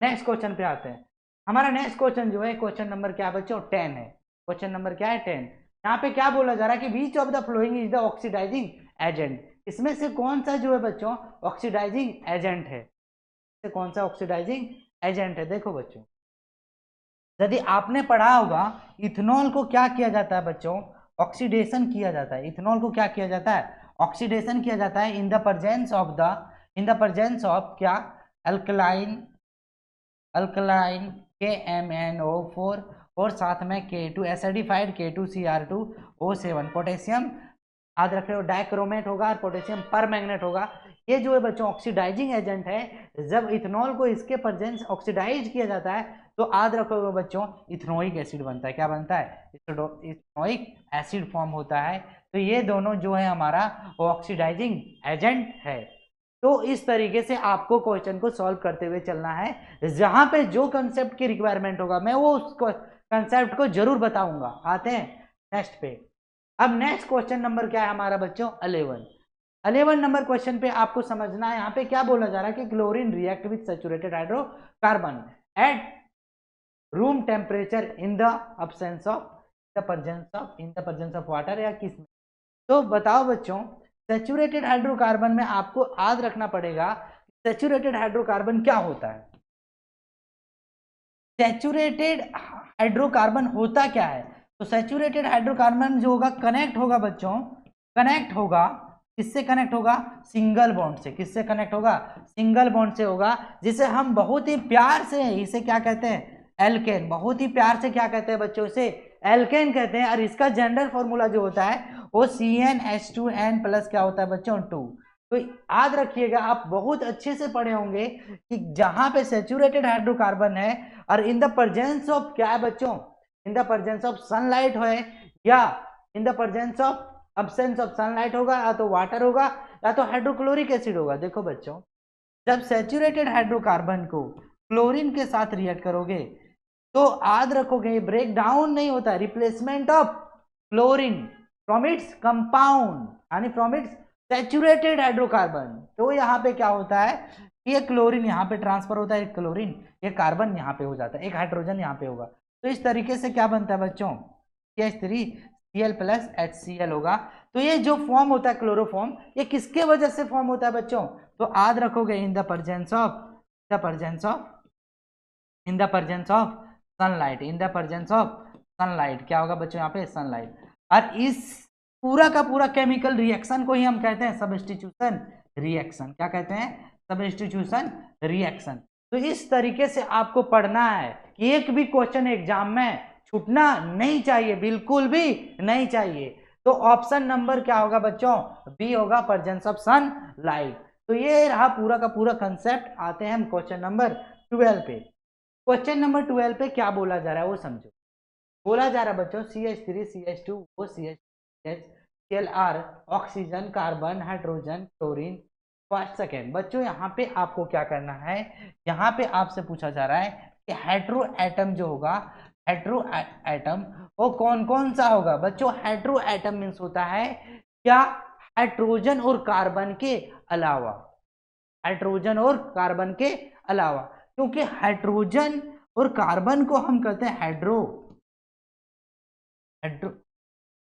नेक्स्ट क्वेश्चन पे आते हैं। हमारा नेक्स्ट क्वेश्चन जो है क्वेश्चन नंबर क्या बच्चों 10 है। क्वेश्चन नंबर क्या है 10। यहाँ पे क्या बोला जा रहा है कि which of the following is the oxidising agent. इसमें से कौन सा जो है बच्चों ऑक्सीडाइजिंग एजेंट है, कौन सा ऑक्सीडाइजिंग एजेंट है। देखो बच्चों, यदि आपने पढ़ा होगा इथेनॉल को क्या किया जाता है बच्चों, ऑक्सीडेशन किया जाता है। इथेनॉल को क्या किया जाता है, ऑक्सीडेशन किया जाता है इन द प्रेजेंस ऑफ क्या, अल्कलाइन KMnO4 और साथ में K2 एसिडिफाइड K2Cr2O7 पोटेशियम, याद रख रहे हो डाइक्रोमेट होगा और पोटेशियम परमैंगनेट होगा। ये जो है बच्चों ऑक्सीडाइजिंग एजेंट है। जब इथेनॉल को इसके प्रेजेंस ऑक्सीडाइज किया जाता है तो याद रखोगे बच्चों इथेनोइक एसिड बनता है। क्या बनता है, इथेनोइक एसिड फॉर्म होता है। तो ये दोनों जो है हमारा ऑक्सीडाइजिंग एजेंट है। तो इस तरीके से आपको क्वेश्चन को सॉल्व करते हुए चलना है। जहां पे जो कंसेप्ट की रिक्वायरमेंट होगा मैं वो उस कंसेप्ट को जरूर बताऊंगा। आते हैं नेक्स्ट पे। अब नेक्स्ट क्वेश्चन नंबर क्या है हमारा बच्चों 11 नंबर क्वेश्चन पे आपको समझना है। यहाँ पे क्या बोला जा रहा है कि chlorine react with saturated hydrocarbon at room temperature in the absence of in the presence of water या किस में। तो बताओ बच्चों सैचुरेटेड हाइड्रोकार्बन में आपको याद रखना पड़ेगा सैचुरेटेड हाइड्रोकार्बन क्या होता है। सैचुरेटेड हाइड्रोकार्बन होता क्या है, तो सैचुरेटेड हाइड्रोकार्बन जो होगा कनेक्ट होगा बच्चों, कनेक्ट होगा किससे, कनेक्ट होगा सिंगल बॉन्ड से। किससे कनेक्ट होगा, सिंगल बॉन्ड से होगा, जिसे हम बहुत ही प्यार से इसे क्या कहते हैं एल्केन। बहुत ही प्यार से क्या कहते हैं बच्चों, इसे एल्केन कहते हैं। और इसका जनरल फॉर्मूला जो होता है वो CnH2n प्लस क्या होता है बच्चों 2। तो याद रखिएगा आप बहुत अच्छे से पढ़े होंगे कि जहां पे सैचुरेटेड हाइड्रोकार्बन है और इन द प्रेजेंस ऑफ क्या है बच्चों, in the presence of sunlight है या in the presence of absence of sunlight होगा, या तो वाटर होगा या तो हाइड्रोक्लोरिक एसिड होगा। देखो बच्चों जब सैचुरेटेड हाइड्रोकार्बन को क्लोरीन के साथ रिएक्ट करोगे तो याद रखोगे ब्रेक डाउन नहीं होता, replacement of chlorine from its compound यानी फ्रॉम इट्स सैचुरेटेड हाइड्रोकार्बन। तो यहाँ पे क्या होता है कि ये क्लोरीन यहाँ पे ट्रांसफर होता है, एक क्लोरीन ये कार्बन यहाँ पे हो जाता है, एक हाइड्रोजन यहाँ पे होगा। तो इस तरीके से क्या बनता है बच्चों CH3Cl प्लस HCl होगा। तो ये जो फॉर्म होता है क्लोरोफॉर्म ये किसके वजह से फॉर्म होता है बच्चों, तो याद रखोगे in the presence of sunlight, in the presence of sunlight क्या होगा बच्चों यहाँ पे सनलाइट। और इस पूरा का पूरा केमिकल रिएक्शन को ही हम कहते हैं सब्स्टिट्यूशन रिएक्शन। क्या कहते हैं, सब्स्टिट्यूशन रिएक्शन। तो इस तरीके से आपको पढ़ना है कि एक भी क्वेश्चन एग्जाम में छूटना नहीं चाहिए, बिल्कुल भी नहीं चाहिए। तो ऑप्शन नंबर क्या होगा बच्चों, बी होगा, प्रेजेंस ऑफ सनलाइट। तो ये रहा पूरा का पूरा कंसेप्ट। आते हैं हम क्वेश्चन नंबर 12 पे। क्वेश्चन नंबर 12 पे क्या बोला जा रहा है वो समझो। बोला जा रहा है बच्चों CH3 CH2 वो CH Cl oxygen carbon hydrogen chlorine. First second बच्चों यहाँ पे आपको क्या करना है, यहाँ पे आपसे पूछा जा रहा है कि हेट्रो एटम जो होगा, हेट्रो एटम वो कौन कौन सा होगा बच्चों। हेट्रो एटम मीन्स होता है क्या, हाइड्रोजन और कार्बन के अलावा, हाइड्रोजन और कार्बन के अलावा। क्योंकि हाइड्रोजन और कार्बन को हम कहते हैं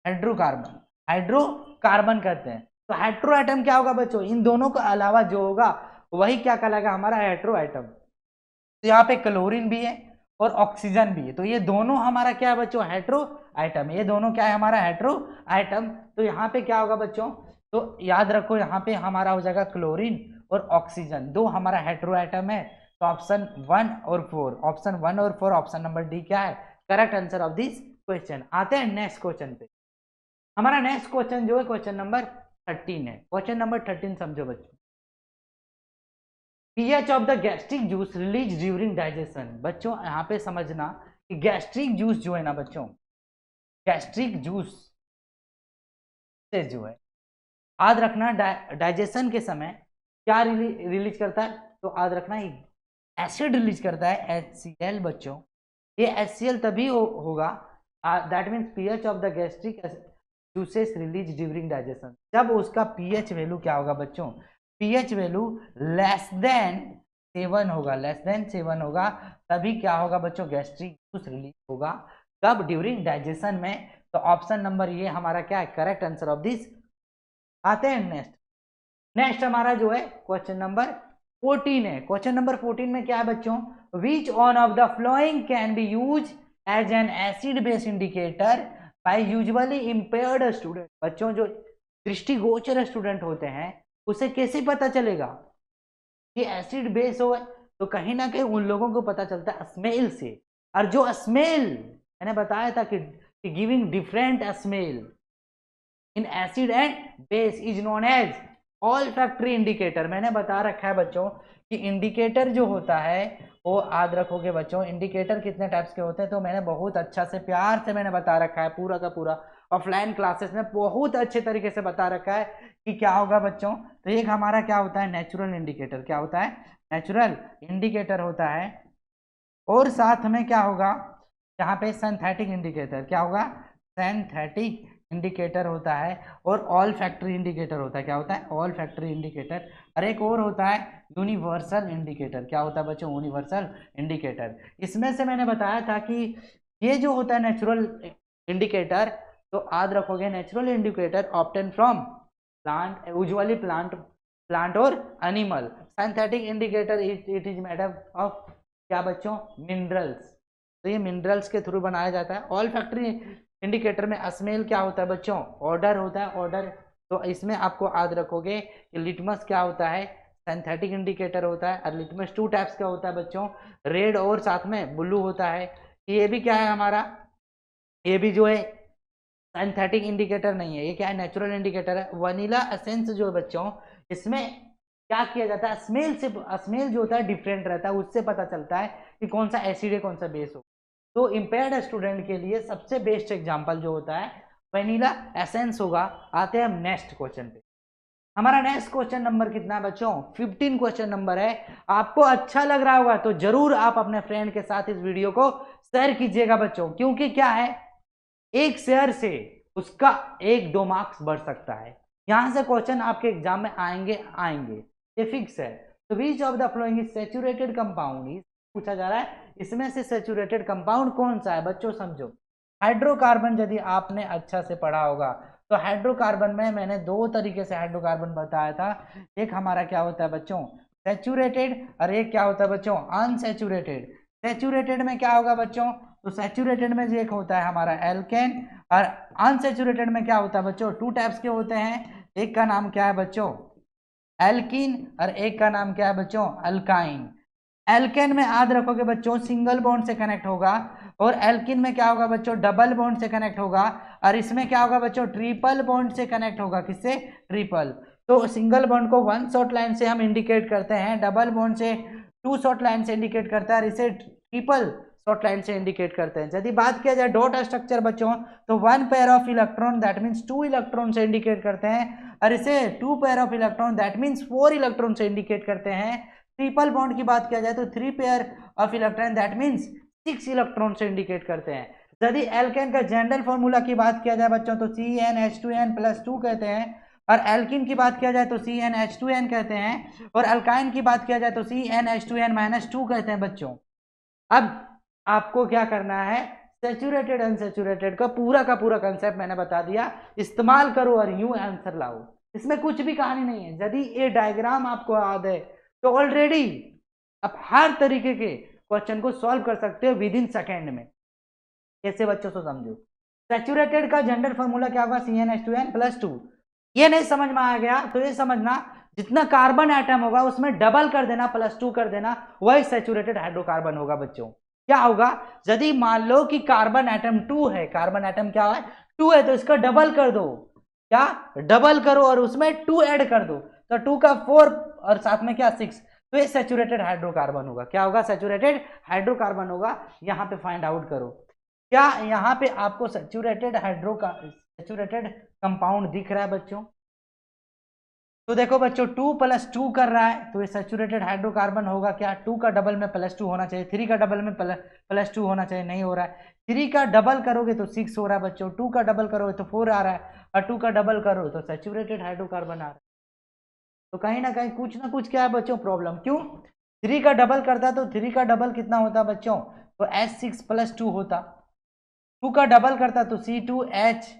हाइड्रोकार्बन कहते हैं। तो हेट्रो एटम क्या होगा बच्चों, इन दोनों के अलावा जो होगा वही क्या कहलाएगा हमारा हेट्रो एटम। तो यहाँ पे क्लोरीन भी है और ऑक्सीजन भी है, तो ये दोनों हमारा क्या है बच्चों हेट्रो आइटम। ये दोनों क्या है हमारा हेट्रो आइटम। तो यहाँ पे क्या होगा बच्चों, तो याद रखो यहाँ पे हमारा हो जाएगा क्लोरीन और ऑक्सीजन, दो हमारा हेट्रो आइटम है। तो ऑप्शन 1 और 4, ऑप्शन 1 और 4 ऑप्शन नंबर डी क्या है correct answer of this question. आते हैं नेक्स्ट क्वेश्चन पे। हमारा नेक्स्ट क्वेश्चन जो है क्वेश्चन नंबर 13 है। क्वेश्चन नंबर 13 समझो बच्चों। pH of the gastric juice release during digestion. बच्चों यहाँ पे समझना कि गैस्ट्रिक जूस जो है ना बच्चों, गैस्ट्रिक जूस से जो है याद रखना डाइजेशन के समय क्या रिलीज करता है, तो याद रखना एसिड रिलीज करता है HCl बच्चों। ये HCl तभी होगा that means pH of the gastric juices release during digestion. जब उसका पीएच वैल्यू क्या होगा बच्चों, पीएच वैल्यू लेस देन 7 होगा, लेस देन 7 होगा, तभी क्या होगा बच्चों, गैस्ट्रिक जूस रिलीज होगा। कब, ड्यूरिंग डाइजेशन में। तो ऑप्शन नंबर ये हमारा क्या है, करेक्ट आंसर ऑफ दिस। आते हैं नेक्स्ट। नेक्स्ट हमारा जो है क्वेश्चन नंबर 14 है। क्वेश्चन नंबर 14 में क्या है बच्चों, which one of the following can be use as an acid base indicator by visually impaired student. बच्चों जो दृष्टिगोचर स्टूडेंट होते हैं उसे कैसे पता चलेगा कि एसिड बेस हो, तो कहीं ना कहीं उन लोगों को पता चलता है स्मेल से। और जो स्मेल मैंने बताया था कि giving different smell in acid and base is known as olfactory indicator. मैंने बता रखा है बच्चों कि इंडिकेटर जो होता है वो याद रखोगे बच्चों, इंडिकेटर कितने टाइप्स के होते हैं, तो मैंने बहुत अच्छा से प्यार से मैंने बता रखा है, पूरा का पूरा ऑफलाइन क्लासेस में बहुत अच्छे तरीके से बता रखा है कि क्या होगा बच्चों। तो एक हमारा क्या होता है, नेचुरल इंडिकेटर। क्या होता है, नेचुरल इंडिकेटर होता है। और साथ में क्या होगा यहाँ पे, सिंथेटिक इंडिकेटर। क्या होगा, सिंथेटिक इंडिकेटर होता है। और ऑल फैक्ट्री इंडिकेटर होता है। क्या होता है, ऑल फैक्ट्री इंडिकेटर। और एक और होता है यूनिवर्सल इंडिकेटर। क्या होता है बच्चों, यूनिवर्सल इंडिकेटर। इसमें से मैंने बताया था कि ये जो होता है नेचुरल इंडिकेटर, तो याद रखोगे natural indicator obtain from plant, usually plant और animal. Synthetic indicator it is made up of क्या बच्चों, मिनरल्स। तो ये मिनरल्स के थ्रू बनाया जाता है। ऑल फैक्ट्री इंडिकेटर में स्मेल क्या होता है बच्चों, ऑर्डर होता है, ऑर्डर। तो इसमें आपको याद रखोगे कि लिटमस क्या होता है, सिंथेटिक इंडिकेटर होता है। और लिटमस 2 टाइप्स का होता है बच्चों, रेड और साथ में ब्लू होता है। ये भी क्या है हमारा, ये भी जो है सिंथेटिक इंडिकेटर नहीं है, ये क्या है, नेचुरल इंडिकेटर है। वनीला एसेंस जो है बच्चों, इसमें क्या किया जाता है, स्मेल से, स्मेल जो होता है डिफरेंट रहता है, उससे पता चलता है कि कौन सा एसिड है कौन सा बेस हो। तो इम्पेयर्ड स्टूडेंट के लिए सबसे बेस्ट एग्जांपल जो होता है वनीला एसेंस होगा। आते हैं हम नेक्स्ट क्वेश्चन पे। हमारा नेक्स्ट क्वेश्चन नंबर कितना है बच्चों, 15 क्वेश्चन नंबर है। आपको अच्छा लग रहा होगा तो जरूर आप अपने फ्रेंड के साथ इस वीडियो को शेयर कीजिएगा बच्चों, क्योंकि क्या है, एक शेयर से उसका 1-2 मार्क्स बढ़ सकता है। यहां से क्वेश्चन आपके एग्जाम में आएंगे आएंगे, ये फिक्स है। तो विच of the following is saturated compound is, पूछा जा रहा है इसमें से सैचुरेटेड कंपाउंड कौन सा है बच्चों, समझो। हाइड्रोकार्बन यदि आपने अच्छा से पढ़ा होगा तो हाइड्रोकार्बन में मैंने 2 तरीके से हाइड्रोकार्बन बताया था। एक हमारा क्या होता है बच्चों, सैचुरेटेड, और एक क्या होता है बच्चों, अनसैचुरेटेड। सैचुरेटेड में क्या होगा बच्चों, तो सैचुरेटेड में एक होता है हमारा एल्केन, और अनसैचुरेटेड में क्या होता है बच्चों, 2 टाइप्स के होते हैं। एक का नाम क्या है बच्चों, एल्कीन, और एक का नाम क्या है बच्चों, अल्काइन। एल्केन में याद रखोगे बच्चों सिंगल बॉन्ड से कनेक्ट होगा, और एल्किन में क्या होगा बच्चों, डबल बॉन्ड से कनेक्ट होगा। और इसमें क्या होगा बच्चों, ट्रिपल बॉन्ड से कनेक्ट होगा। किससे, ट्रिपल। तो सिंगल बॉन्ड को 1 शॉर्ट लाइन से हम इंडिकेट करते हैं, डबल बॉन्ड से 2 शॉर्ट लाइन से इंडिकेट करता है, और इसे ट्रिपल शॉर्ट लाइन से इंडिकेट करते हैं। यदि बात किया जाए डॉट स्ट्रक्चर बच्चों, तो 1 pair of electron that means 2 electron से इंडिकेट करते हैं, और इसे 2 pair of electron that means 4 electron से इंडिकेट करते हैं। ट्रिपल बॉन्ड की बात किया जाए तो 3 pair of electron that means 6 electron से इंडिकेट करते हैं। यदि एल्केन का जनरल फॉर्मूला की बात किया जाए बच्चों तो CnH2n+2 कहते हैं, और एल्किन की बात किया जाए तो CnH2n कहते हैं, और अल्काइन की बात किया जाए तो CnH2n-2 कहते हैं बच्चों। अब आपको क्या करना है, सैचुरेटेड अनसैचुरेटेड का पूरा कंसेप्ट मैंने बता दिया, इस्तेमाल करो और यूं आंसर लाओ। इसमें कुछ भी कहानी नहीं है। यदि ये डायग्राम आपको याद है तो ऑलरेडी आप हर तरीके के क्वेश्चन को सॉल्व कर सकते हो विद इन सेकेंड में। कैसे बच्चों से समझो, सैचुरेटेड का जनरल फॉर्मूला क्या होगा, CnH2n+2। ये नहीं समझ में आ गया तो ये समझना, जितना कार्बन एटम होगा उसमें डबल कर देना, +2 कर देना, वही सैचुरेटेड हाइड्रोकार्बन होगा बच्चों। क्या होगा, यदि मान लो कि कार्बन एटम 2 है, कार्बन एटम क्या है, 2 है, तो इसका डबल कर दो, क्या डबल करो और उसमें 2 ऐड कर दो, तो 2 का 4 और साथ में क्या 6, तो ये सैचुरेटेड हाइड्रोकार्बन होगा। क्या होगा, सैचुरेटेड हाइड्रोकार्बन होगा। यहां पे फाइंड आउट करो, क्या यहां पे आपको सैचुरेटेड कंपाउंड दिख रहा है बच्चों, तो देखो बच्चों 2+2 कर रहा है, तो ये सैचुरेटेड हाइड्रोकार्बन होगा क्या, 2 का डबल में +2 होना चाहिए, 3 का डबल में +2 होना चाहिए, नहीं हो रहा है। 3 का डबल करोगे तो 6 हो रहा है बच्चों, 2 का डबल करोगे तो 4 आ रहा है, और 2 का डबल करो तो सैचुरेटेड हाइड्रोकार्बन आ रहा है। तो कहीं ना कुछ क्या है बच्चों प्रॉब्लम, क्यों? 3 का डबल करता तो 3 का डबल कितना होता बच्चों, तो H6+2 होता। 2 का डबल करता तो C2H4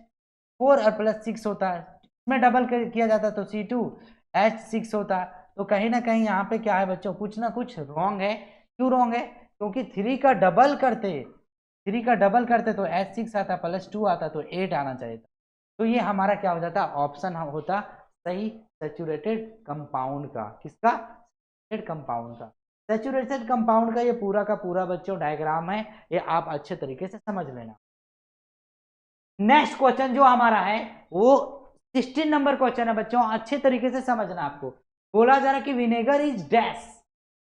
और +6 होता है, इसमें डबल किया जाता तो C2H6 होता है। तो कहीं ना कहीं यहाँ पे क्या है बच्चों, कुछ ना कुछ रॉन्ग है। क्यों रॉन्ग है? क्योंकि 3 का डबल करते तो H6 आता, +2 आता तो 8 आना चाहिए था। तो ये हमारा क्या हो जाता, ऑप्शन होता सही सैचुरेटेड कंपाउंड का। किसका? सैचुरेटेड कंपाउंड का। सैचुरेटेड कंपाउंड का ये पूरा का पूरा बच्चों डायग्राम है, ये आप अच्छे तरीके से समझ लेना। नेक्स्ट क्वेश्चन जो हमारा है वो 16 नंबर क्वेश्चन है बच्चों, अच्छे तरीके से समझना। आपको बोला जा रहा कि vinegar is dash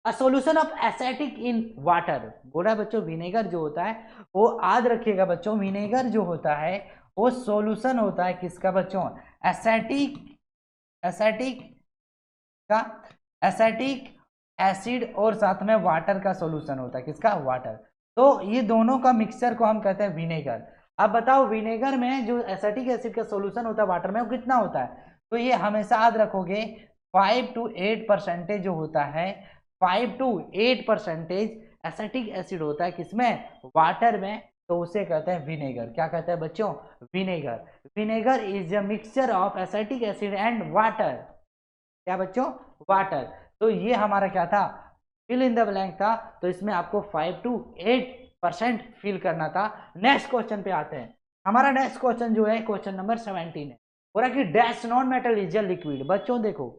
a solution of acetic in water. बोला बच्चों विनेगर जो होता है वो याद रखिएगा बच्चों, विनेगर जो होता है वो सॉल्यूशन होता है किसका बच्चों, एसिटिक का, एसिटिक एसिड और साथ में वाटर का सॉल्यूशन होता है। किसका? वाटर। तो ये दोनों का मिक्सचर को हम कहते हैं विनेगर। अब बताओ विनेगर में जो एसिटिक एसिड का सॉल्यूशन होता है वाटर में वो कितना होता है, तो ये हमेशा याद रखोगे 5 to 8% जो होता है, 5 to 8% एसिटिक एसिड होता है किसमें? वाटर में। तो उसे कहते हैं विनेगर। क्या कहते हैं बच्चों? Vinegar. Vinegar is a mixture of acetic acid and water. क्या बच्चों? वाटर। तो ये हमारा क्या था, फिल इन द ब्लैंक था। तो इसमें आपको 5 to 8% फिल करना था। नेक्स्ट क्वेश्चन पे आते हैं। हमारा नेक्स्ट क्वेश्चन जो है क्वेश्चन नंबर 17 है, बोला कि dash non metal is a liquid. बच्चों देखो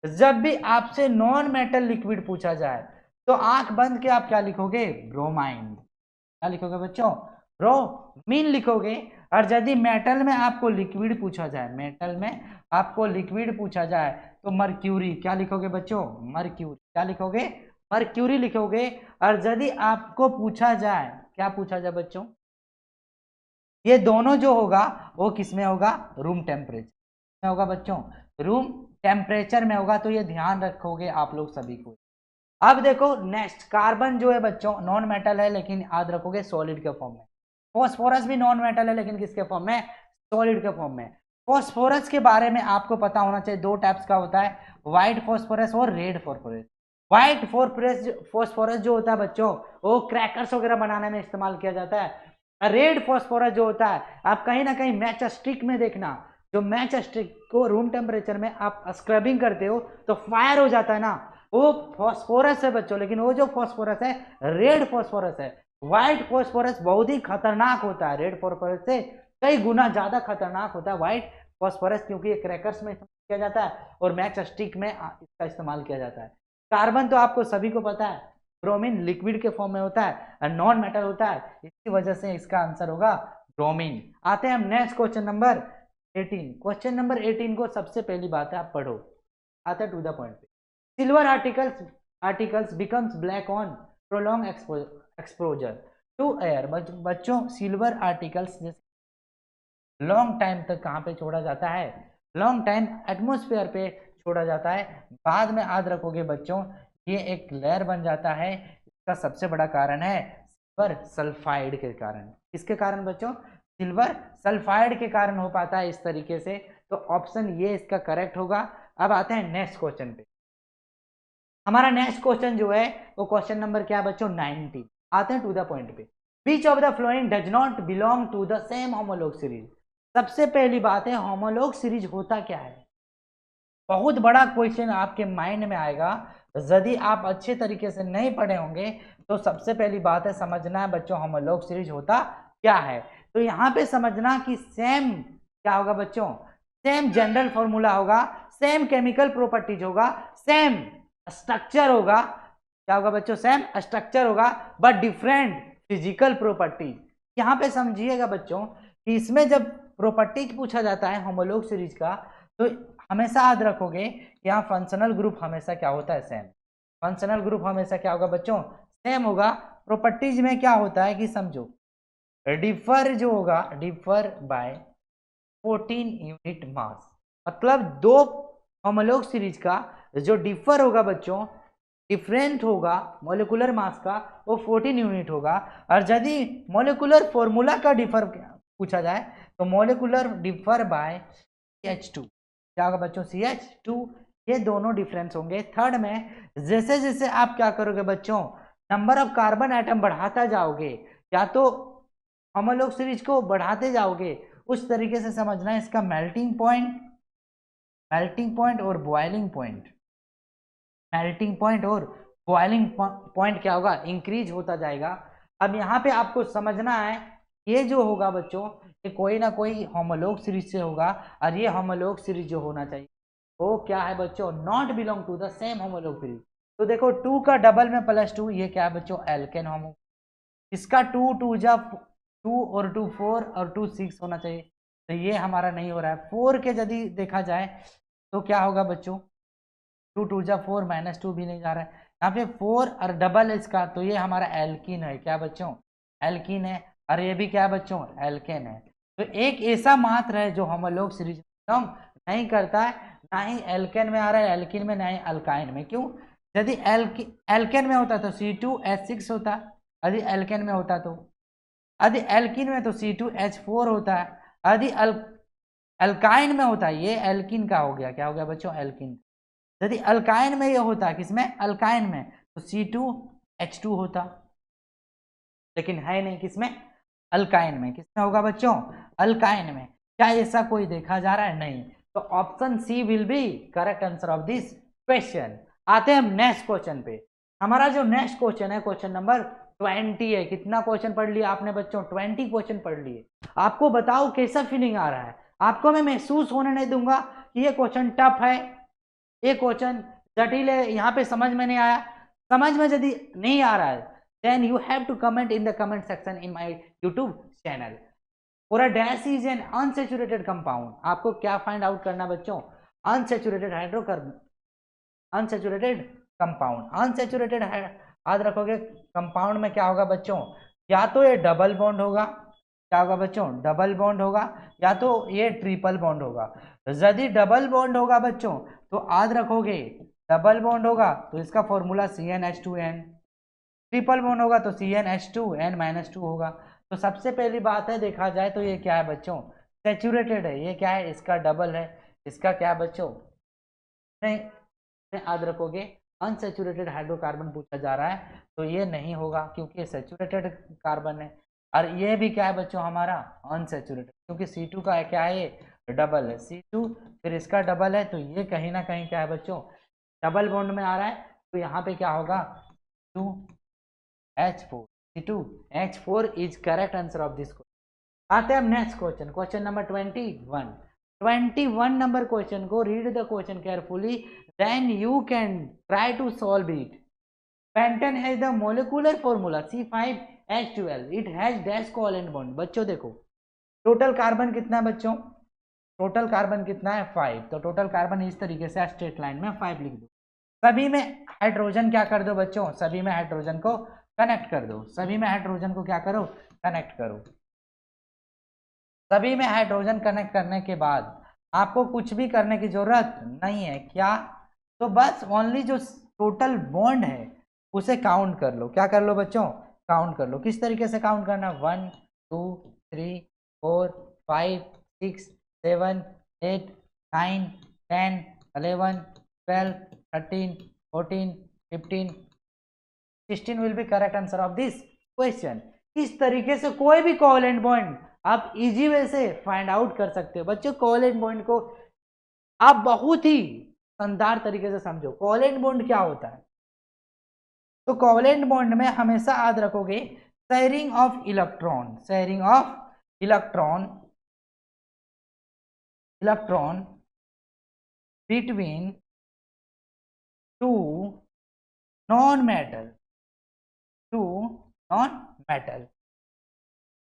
जब भी आपसे नॉन मेटल लिक्विड पूछा जाए तो आंख बंद के आप क्या लिखोगे? ब्रोमाइन। क्या लिखोगे बच्चों? ब्रोमीन लिखोगे। और यदि मेटल में आपको लिक्विड पूछा जाए, मेटल में आपको लिक्विड पूछा जाए तो मर्क्यूरी। क्या लिखोगे बच्चों? मर्क्यूरी। क्या लिखोगे? मर्क्यूरी लिखोगे। और यदि आपको पूछा जाए, क्या पूछा जाए बच्चों, ये दोनों जो होगा वो किस में होगा? रूम टेम्परेचर में होगा बच्चों, रूम टेम्परेचर में होगा। तो ये ध्यान रखोगे आप लोग सभी को। अब देखो नेक्स्ट, कार्बन जो है बच्चों नॉन मेटल है लेकिन याद रखोगे सॉलिड के फॉर्म में। फॉस्फोरस भी नॉन मेटल है लेकिन किसके फॉर्म में? सॉलिड के फॉर्म में। फॉस्फोरस के बारे में आपको पता होना चाहिए, दो टाइप्स का होता है, व्हाइट फॉस्फोरस और रेड फॉस्फोरस। व्हाइट फॉस्फोरस जो होता है बच्चों वो क्रैकर्स वगैरह बनाने में इस्तेमाल किया जाता है। रेड फॉस्फोरस जो होता है, आप कहीं ना कहीं मैच स्टिक में देखना, जो मैच स्टिक को रूम टेम्परेचर में आप स्क्रबिंग करते हो तो फायर हो जाता है ना, वो फॉस्फोरस है बच्चों। लेकिन वो जो फॉस्फोरस है रेड फॉस्फोरस है। व्हाइट फॉस्फोरस बहुत ही खतरनाक होता है, रेड फॉस्फोरस से कई गुना ज्यादा खतरनाक होता है व्हाइट फॉस्फोरस, क्योंकि ये क्रैकर्स में इस्तेमाल किया जाता है और मैच स्टिक में इसका इस्तेमाल किया जाता है। कार्बन तो आपको सभी को पता है, ब्रोमीन लिक्विड के फॉर्म में होता है और नॉन मेटल होता है, इसकी वजह से इसका आंसर होगा ब्रोमीन। आते हैं हम next question number 18। Question number 18 को सबसे पहली बात है आप पढ़ो, आते हैं टू द पॉइंट पे। Silver articles becomes black on prolong exposure to air. बच्चों सिल्वर आर्टिकल्स लॉन्ग टाइम तक कहाँ पे छोड़ा जाता है? लॉन्ग टाइम एटमोस्फेयर पे छोड़ा जाता है। बाद में याद रखोगे बच्चों ये एक लेयर बन जाता है। इसका सबसे बड़ा कारण है सिल्वर सल्फाइड के कारण। किसके कारण बच्चों? सिल्वर सल्फाइड के कारण हो पाता है इस तरीके से। तो ऑप्शन ये इसका करेक्ट होगा। अब आते हैं नेक्स्ट क्वेश्चन पे। हमारा नेक्स्ट क्वेश्चन जो है वो क्वेश्चन नंबर क्या है बच्चों? 19। आते हैं टू द पॉइंट पे। Which of the flowing does not belong to the same homolog series. सबसे पहली बात है होमोलॉग सीरीज होता क्या है? बहुत बड़ा क्वेश्चन आपके माइंड में आएगा यदि आप अच्छे तरीके से नहीं पढ़े होंगे। तो सबसे पहली बात है समझना है बच्चों होमोलॉग सीरीज होता क्या है। तो यहाँ पे समझना कि सेम क्या होगा बच्चों? सेम जनरल फॉर्मूला होगा, सेम केमिकल प्रॉपर्टीज होगा, सेम स्ट्रक्चर होगा। क्या होगा बच्चों? सेम स्ट्रक्चर होगा बट डिफरेंट फिजिकल प्रॉपर्टीज। यहाँ पे समझिएगा बच्चों कि इसमें जब प्रॉपर्टीज पूछा जाता है होमोलॉग सीरीज का तो हमेशा याद रखोगे कि यहाँ फंक्शनल ग्रुप हमेशा क्या होता है? सेम। फंक्शनल ग्रुप हमेशा क्या होगा बच्चों? सेम होगा। प्रॉपर्टीज में क्या होता है कि समझो डिफर जो होगा डिफर बाय 14 यूनिट मास, मतलब दो होमोलॉग सीरीज का जो डिफर होगा बच्चों, डिफरेंट होगा मोलिकुलर मास का, वो 14 यूनिट होगा। और यदि मोलिकुलर फॉर्मूला का डिफर पूछा जाए तो मोलिकुलर डिफर बाय CH2, क्या होगा बच्चों, CH2। ये दोनों डिफरेंस होंगे। थर्ड में जैसे जैसे आप क्या करोगे बच्चों, नंबर ऑफ कार्बन आइटम बढ़ाता जाओगे, या तो होमोलॉग सीरीज को बढ़ाते जाओगे, उस तरीके से समझना है इसका मेल्टिंग पॉइंट और बॉइलिंग पॉइंट, मेल्टिंग पॉइंट और बॉइलिंग पॉइंट क्या होगा, इंक्रीज होता जाएगा। अब यहाँ पे आपको समझना है, ये जो होगा बच्चों, ये कोई ना कोई होमोलॉग सीरीज से होगा, और ये होमोलॉग सीरीज जो होना चाहिए वो क्या है बच्चों, not belong to the same homolog series. तो देखो 2 का डबल में +2, ये क्या है बच्चों, एल्केन होमो। इसका 2 2 जा 2 और 2 4 और 2 6 होना चाहिए, तो ये हमारा नहीं हो रहा है। 4 के यदि देखा जाए तो क्या होगा बच्चों, 2 2 जा 4 -2 भी नहीं जा रहा है, यहाँ पे 4 और डबल इसका, तो ये हमारा एल्कीन है, क्या बच्चों, एल्कीन है। और ये भी क्या है बच्चों, एल्केन है। तो एक ऐसा मात्र है जो होमोलॉग सीरीज बिलोंग नहीं करता है, ना ही एल्केन में आ रहा है, एल्कीन में, ना ही अल्काइन में। क्यों, यदि एल्केन में होता तो C2H6 होता, यदि एल्केन में होता तो, यदि एल्कीन में तो C2H4 होता है, यदि अल्काइन में होता, ये एल्कीन का हो गया, क्या हो गया बच्चों, एल्कीन। यदि अल्काइन में ये होता, किसमें, अल्काइन में, तो C2H2 होता, लेकिन है नहीं, किसमें, अल्काइन में। किसमें होगा बच्चों, अल्काइन में। क्या ऐसा कोई देखा जा रहा है, नहीं। तो option C will be correct answer of this question. आते हैं हम नेक्स्ट क्वेश्चन पे। हमारा जो नेक्स्ट क्वेश्चन है, क्वेश्चन नंबर 20 है। कितना क्वेश्चन पढ़ लिया आपने बच्चों, 20 क्वेश्चन पढ़ लिए। आपको बताओ कैसा फीलिंग आ रहा है। आपको मैं महसूस होने नहीं दूंगा कि ये क्वेश्चन टफ है, ये क्वेश्चन जटिल है, यहाँ पे समझ में नहीं आया। समझ में यदि नहीं आ रहा है, then you have to comment in the comment section in my YouTube channel. For a dash is an unsaturated compound. आपको क्या फाइंड आउट करना बच्चों, unsaturated hydrocarbon, unsaturated compound. Unsaturated याद रखोगे, कंपाउंड में क्या होगा बच्चों, या तो ये डबल बॉन्ड होगा, क्या होगा बच्चों, डबल बॉन्ड होगा, या तो ये ट्रिपल बॉन्ड होगा। यदि डबल बॉन्ड होगा बच्चों, तो याद रखोगे, डबल बॉन्ड होगा तो इसका फॉर्मूला CnH2n, ट्रिपल बॉन्ड होगा तो CnH2n-2 होगा। तो सबसे पहली बात है, देखा जाए तो ये क्या है बच्चों, सेचुरेटेड है। ये क्या है, इसका डबल है, इसका क्या है बच्चों, नहीं याद रखोगे, अनसेचुरेटेड हाइड्रोकार्बन पूछा जा रहा है, तो ये नहीं होगा क्योंकि ये सेचुरेटेड कार्बन है। और ये भी क्या है बच्चों, हमारा अनसेचुरेटेड, क्योंकि C2 का क्या है, ये डबल है, C2 फिर इसका डबल है, तो ये कहीं ना कहीं क्या है बच्चों, डबल बॉन्ड में आ रहा है। तो यहाँ पे क्या होगा, 2H4, C2H4 is correct answer of this question. आते हैं हम next question, question number 21 number question को read the question carefully, then you can try to solve it. Pentane has the molecular formula C5H12, it has dash covalent bond. बच्चों देखो, total carbon कितना है बच्चों, total carbon कितना है, 5। तो total carbon इस तरीके से स्ट्रेट लाइन में 5 लिख दो। सभी में हाइड्रोजन क्या कर दो बच्चों, सभी में हाइड्रोजन को कनेक्ट कर दो, सभी में हाइड्रोजन को क्या करो, कनेक्ट करो। सभी में हाइड्रोजन कनेक्ट करने के बाद आपको कुछ भी करने की जरूरत नहीं है, क्या, तो बस ओनली जो टोटल बॉन्ड है उसे काउंट कर लो। क्या कर लो बच्चों, काउंट कर लो। किस तरीके से काउंट करना, 1 2 3 4 5 6 7 8 9 10 11 12 13 14 15 16 will be correct answer of this question. इस तरीके से कोई भी कोवेलेंट बॉन्ड आप इजी वे से फाइंड आउट कर सकते हो। बच्चों कोवेलेंट बॉन्ड को आप बहुत ही शानदार तरीके से समझो। कोवेलेंट बॉन्ड क्या होता है, तो कोवेलेंट बॉन्ड में हमेशा याद रखोगे, sharing of electron, sharing of electron between two non metal.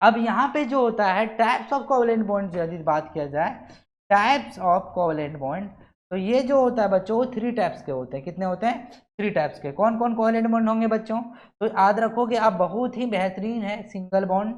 अब यहाँ पे जो होता है टाइप्स ऑफ कोवेलेंट बॉन्ड, यदि बात किया जाए टाइप्स ऑफ कोवेलेंट बॉन्ड, तो ये जो होता है बच्चों 3 टाइप्स के होते हैं। कितने होते हैं, 3 टाइप्स के। कौन कौन कोवेलेंट बॉन्ड होंगे बच्चों, तो याद रखोगे आप, बहुत ही बेहतरीन है, सिंगल बॉन्ड,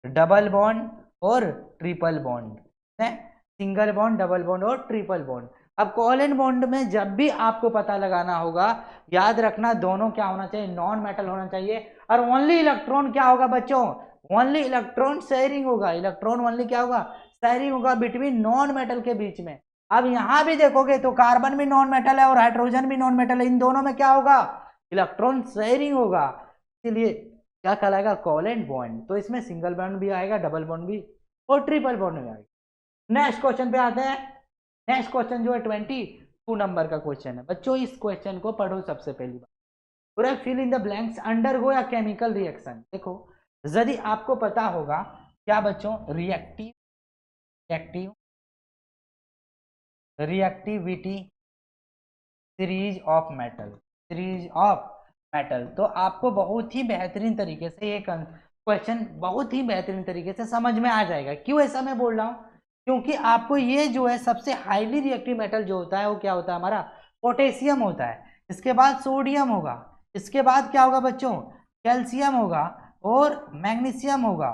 डबल बॉन्ड और ट्रिपल बॉन्ड है। सिंगल बॉन्ड, डबल बॉन्ड और ट्रिपल बॉन्ड। अब कोवेलेंट बॉन्ड में जब भी आपको पता लगाना होगा, याद रखना दोनों क्या होना चाहिए, नॉन मेटल होना चाहिए, और ओनली इलेक्ट्रॉन क्या होगा बच्चों, ओनली इलेक्ट्रॉन शेयरिंग होगा, इलेक्ट्रॉन ओनली क्या होगा, शेयरिंग होगा बिटवीन नॉन मेटल के बीच में। अब यहां भी देखोगे तो कार्बन भी नॉन मेटल है और हाइड्रोजन भी नॉन मेटल है, इन दोनों में क्या होगा, इलेक्ट्रॉन शेयरिंग होगा, इसलिए क्या कहलाएगा, कोवेलेंट बॉन्ड। तो इसमें सिंगल बॉन्ड भी आएगा, डबल बॉन्ड भी और ट्रिपल बॉन्ड भी आएगा। नेक्स्ट क्वेश्चन पे आते हैं। नेक्स्ट क्वेश्चन जो है 22 नंबर का क्वेश्चन है बच्चों। इस क्वेश्चन को पढ़ो सबसे पहली बार, पूरा fill in the blanks, undergo या केमिकल रिएक्शन। देखो यदि आपको पता होगा क्या बच्चों, रिएक्टिविटी सीरीज ऑफ मेटल, तो आपको बहुत ही बेहतरीन तरीके से ये क्वेश्चन बहुत ही बेहतरीन तरीके से समझ में आ जाएगा। क्यों ऐसा मैं बोल रहा हूं, क्योंकि आपको ये जो है सबसे हाईली रिएक्टिव मेटल जो होता है वो क्या होता है, हमारा पोटेशियम होता है, इसके बाद सोडियम होगा, इसके बाद क्या होगा बच्चों, कैल्शियम होगा और मैग्नीशियम होगा,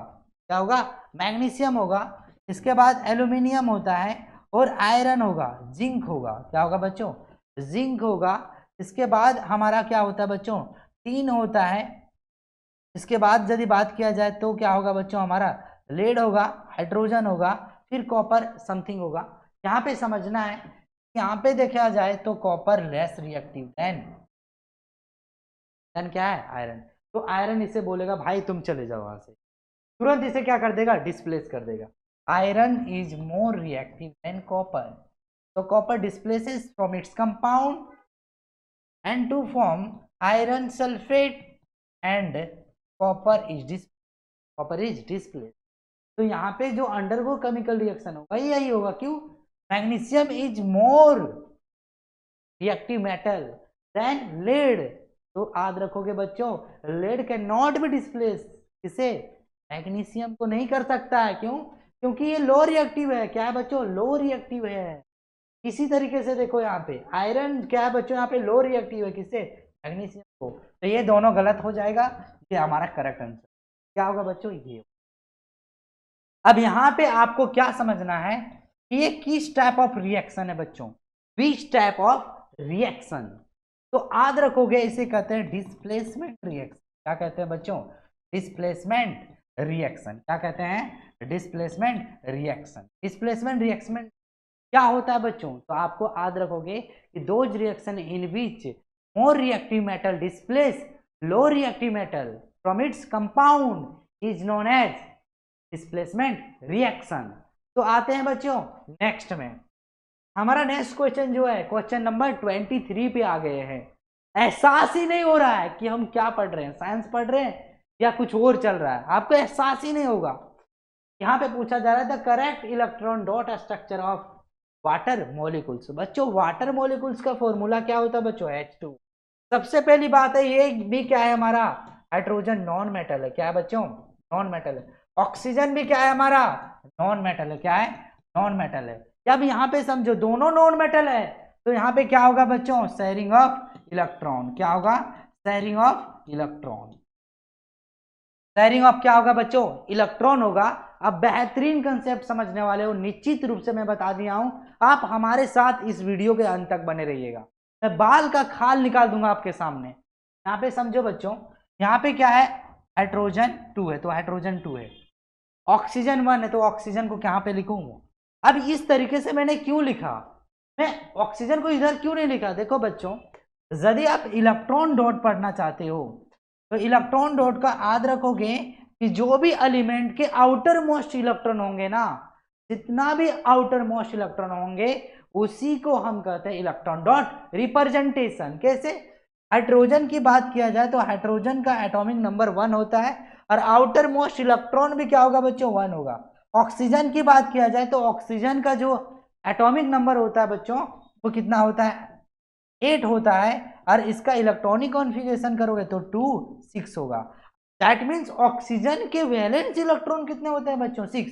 क्या होगा, मैग्नीशियम होगा, इसके बाद एल्यूमिनियम होता है और आयरन होगा, जिंक होगा, क्या होगा बच्चों, जिंक होगा, इसके बाद हमारा क्या होता है बच्चों, टीन होता है, इसके बाद यदि बात किया जाए तो क्या होगा बच्चों, हमारा लेड होगा, हाइड्रोजन होगा, फिर कॉपर समथिंग होगा। यहाँ पे समझना है, यहाँ पे देखा जाए तो कॉपर लेस रिएक्टिव देन क्या है, आयरन। तो आयरन इसे बोलेगा भाई तुम चले जाओ वहां से, तुरंत इसे क्या कर देगा, डिस्प्लेस कर देगा। Iron is more reactive than copper, तो copper displaces from its compound and to form iron sulphate and copper is displace. तो यहाँ पे जो अंडरगो केमिकल रिएक्शन होगा यही होगा, क्यों, magnesium is more reactive metal than lead. तो याद रखोगे बच्चों, lead can not be displace, इसे मैग्नीशियम को नहीं कर सकता है, क्यों, क्योंकि ये लो रिएक्टिव है, क्या है बच्चों, लो रिएक्टिव है। इसी तरीके से देखो यहाँ पे आयरन क्या है बच्चों, यहाँ पे लो रिएक्टिव है, किससे, मैग्नीशियम को। तो ये दोनों गलत हो जाएगा, ये हमारा करेक्ट आंसर क्या होगा बच्चों, ये। अब यहाँ पे आपको क्या समझना है कि ये किस टाइप ऑफ रिएक्शन है बच्चों, विच टाइप ऑफ रिएक्शन। तो याद रखोगे इसे कहते हैं डिस्प्लेसमेंट रिएक्शन। क्या कहते हैं बच्चों, डिस्प्लेसमेंट रिएक्शन। क्या कहते हैं, डिस्प्लेसमेंट रिएक्शन। डिस्प्लेसमेंट रिएक्शन क्या होता है बच्चों, तो आपको याद रखोगे कि those reaction in which more reactive metal displace low reactive metal from its compound is known as displacement reaction. तो आते हैं बच्चों नेक्स्ट में, हमारा नेक्स्ट क्वेश्चन जो है क्वेश्चन नंबर 23 पे आ गए हैं। एहसास ही नहीं हो रहा है कि हम क्या पढ़ रहे हैं, साइंस पढ़ रहे हैं या कुछ और चल रहा है, आपको एहसास ही नहीं होगा। यहाँ पे पूछा जा रहा है the correct electron dot structure of water molecules. बच्चों वाटर मॉलिक्यूल्स का फॉर्मूला क्या होता है बच्चों, H2। सबसे पहली बात है ये भी क्या है हमारा, हाइड्रोजन नॉन मेटल है, क्या है बच्चों, नॉन मेटल है। ऑक्सीजन भी क्या है हमारा, नॉन मेटल है, क्या है, नॉन मेटल है। जब यहाँ पे समझो दोनों नॉन मेटल है तो यहाँ पे क्या होगा बच्चों, शेयरिंग ऑफ इलेक्ट्रॉन। क्या होगा, sharing of electron. Sharing of क्या होगा बच्चों, इलेक्ट्रॉन होगा। अब बेहतरीन कंसेप्ट समझने वाले हो, निश्चित रूप से मैं बता दिया हूं, आप हमारे साथ इस वीडियो के अंत तक बने रहिएगा, मैं बाल का खाल निकाल दूंगा आपके सामने। यहाँ पे समझो बच्चों, यहाँ पे क्या है, हाइड्रोजन 2 है तो हाइड्रोजन 2 है, ऑक्सीजन 1 है तो ऑक्सीजन को यहाँ पे लिखूंगा। अब इस तरीके से मैंने क्यों लिखा, मैं ऑक्सीजन को इधर क्यों नहीं लिखा, देखो बच्चों यदि आप इलेक्ट्रॉन डॉट पढ़ना चाहते हो तो इलेक्ट्रॉन डॉट का याद रखोगे कि जो भी एलिमेंट के आउटर मोस्ट इलेक्ट्रॉन होंगे ना, जितना भी आउटर मोस्ट इलेक्ट्रॉन होंगे उसी को हम कहते हैं इलेक्ट्रॉन डॉट रिप्रेजेंटेशन। कैसे, हाइड्रोजन की बात किया जाए तो हाइड्रोजन का एटॉमिक नंबर 1 होता है और आउटर मोस्ट इलेक्ट्रॉन भी क्या होगा बच्चों, 1 होगा। ऑक्सीजन की बात किया जाए तो ऑक्सीजन का जो एटॉमिक नंबर होता है बच्चों वो कितना होता है, 8 होता है, और इसका इलेक्ट्रॉनिक कॉन्फ़िगरेशन करोगे तो 2 6 होगा। दैट मीन्स ऑक्सीजन के वैलेंस इलेक्ट्रॉन कितने होते हैं बच्चों, 6।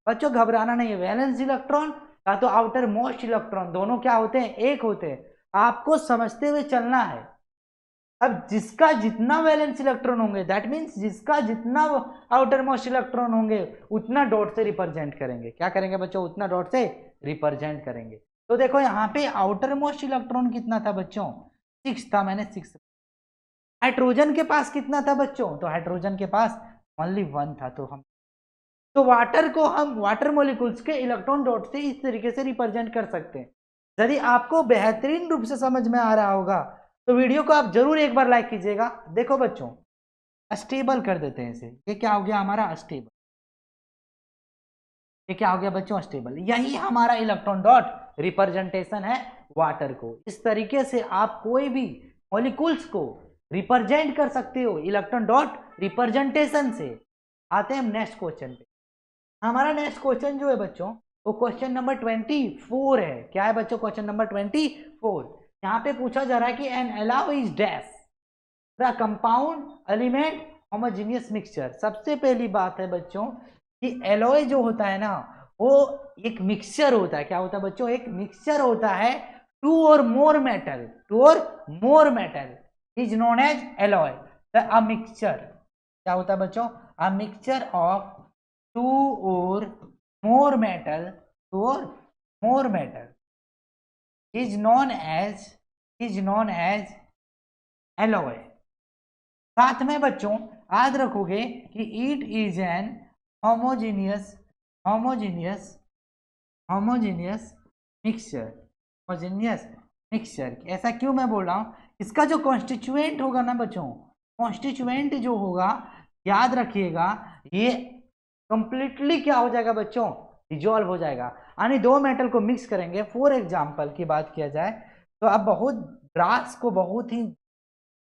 बच्चों घबराना नहीं है, वैलेंस इलेक्ट्रॉन या तो आउटर मोस्ट इलेक्ट्रॉन दोनों क्या होते हैं, एक होते हैं, आपको समझते हुए चलना है। अब जिसका जितना वैलेंस इलेक्ट्रॉन होंगे दैट मीन्स जिसका जितना आउटर मोस्ट इलेक्ट्रॉन होंगे उतना डॉट से रिप्रेजेंट करेंगे। क्या करेंगे बच्चों, उतना डॉट से रिप्रेजेंट करेंगे। तो देखो यहाँ पे आउटर मोस्ट इलेक्ट्रॉन कितना था बच्चों, 6 था, मैंने 6। हाइड्रोजन के पास कितना था बच्चों, तो हाइड्रोजन के पास ओनली 1 था। तो वाटर को हम वाटर मॉलिक्यूल्स के इलेक्ट्रॉन डॉट से इस तरीके से रिप्रेजेंट कर सकते हैं। यदि आपको बेहतरीन रूप से समझ में आ रहा होगा तो वीडियो को आप जरूर एक बार लाइक कीजिएगा। देखो बच्चों, अस्टेबल कर देते हैं इसे। ये क्या हो गया हमारा अस्टेबल, ये क्या हो गया बच्चों अस्टेबल। यही हमारा इलेक्ट्रॉन डॉट रिप्रेजेंटेशन है वाटर को। इस तरीके से आप कोई भी मॉलिक्यूल्स को रिप्रेजेंट कर सकते हो इलेक्ट्रॉन डॉट रिप्रेजेंटेशन से। आते हैं हम नेक्स्ट क्वेश्चन पे। हमारा नेक्स्ट क्वेश्चन जो है बच्चों वो क्वेश्चन नंबर 24 है। क्या है बच्चों, क्वेश्चन नंबर 24। यहाँ पे पूछा जा रहा है कि N alloy is dash the compound element homogeneous mixture. सबसे पहली बात है बच्चों कि एलॉय जो होता है ना वो एक मिक्सचर होता है। क्या होता है बच्चों, एक मिक्सचर होता है। टू और more metal is known as alloy. A mixture क्या होता है बच्चों, a mixture of two or more metal is known as alloy। साथ में बच्चों याद रखोगे कि it is an homogeneous mixture। ऐसा क्यों मैं बोल रहा हूं, इसका जो कॉन्स्टिट्यूएंट होगा ना बच्चों, कॉन्स्टिट्यूएंट जो होगा याद रखिएगा ये कंप्लीटली क्या हो जाएगा बच्चों, डिजॉल्व हो जाएगा। यानी दो मेटल को मिक्स करेंगे। फॉर एग्जांपल की बात किया जाए तो अब बहुत ब्रास को बहुत ही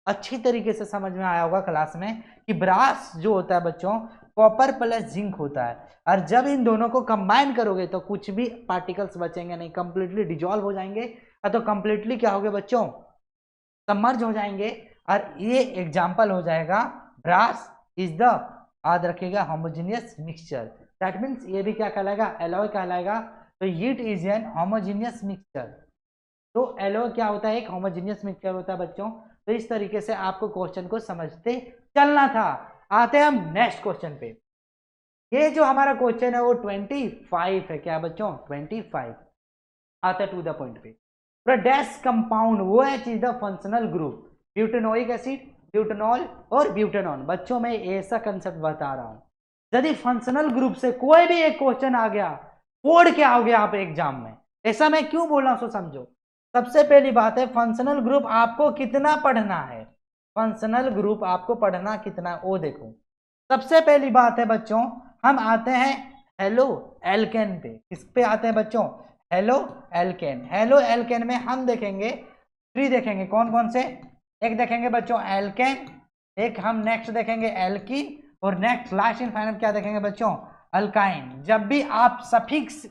अच्छी तरीके से समझ में आया होगा क्लास में कि ब्रास जो होता है बच्चों कॉपर प्लस जिंक होता है। और जब इन दोनों को कंबाइन करोगे तो कुछ भी पार्टिकल्स बचेंगे नहीं, कंप्लीटली डिजॉल्व हो जाएंगे। तो कंप्लीटली क्या हो गया बच्चों, सबमर्ज हो जाएंगे। और ये एग्जाम्पल हो जाएगा ब्रास इज द, याद रखिएगा, होमोजेनियस मिक्सचर। दैट मीन्स ये भी क्या कहलाएगा, एलॉय कहलाएगा। तो it is an homogeneous mixture. तो एलॉय क्या होता है, एक होमोजेनियस मिक्सचर होता है बच्चों। तो इस तरीके से आपको क्वेश्चन को समझते चलना था। आते हैं हम नेक्स्ट क्वेश्चन पे। ये जो हमारा क्वेश्चन है वो 25 है। क्या बच्चों, 25। आते हैं टू द पॉइंट पे। डैश कंपाउंड वो is the functional group butanoic acid, butanol और ब्यूटेनॉन। बच्चों में ऐसा कंसेप्ट बता रहा हूं, यदि फंक्शनल ग्रुप से कोई भी एक क्वेश्चन आ गया कोड क्या हो गया आप एग्जाम में, ऐसा मैं क्यों बोल रहा हूं सो समझो। सबसे पहली बात है फंक्शनल ग्रुप आपको कितना पढ़ना है, फंक्शनल ग्रुप आपको पढ़ना कितना वो देखो। सबसे पहली बात है बच्चों हम आते हैं हेलो एल्केन पे। किस पे आते हैं बच्चों, हेलो एल्केन। हेलो एल्केन में हम देखेंगे 3 देखेंगे। कौन कौन से, एक देखेंगे बच्चों एल्केन, एक हम नेक्स्ट देखेंगे एल्कीन, और नेक्स्ट लास्ट एंड फाइनल क्या देखेंगे बच्चों, अल्काइन। जब भी आप सफिक्स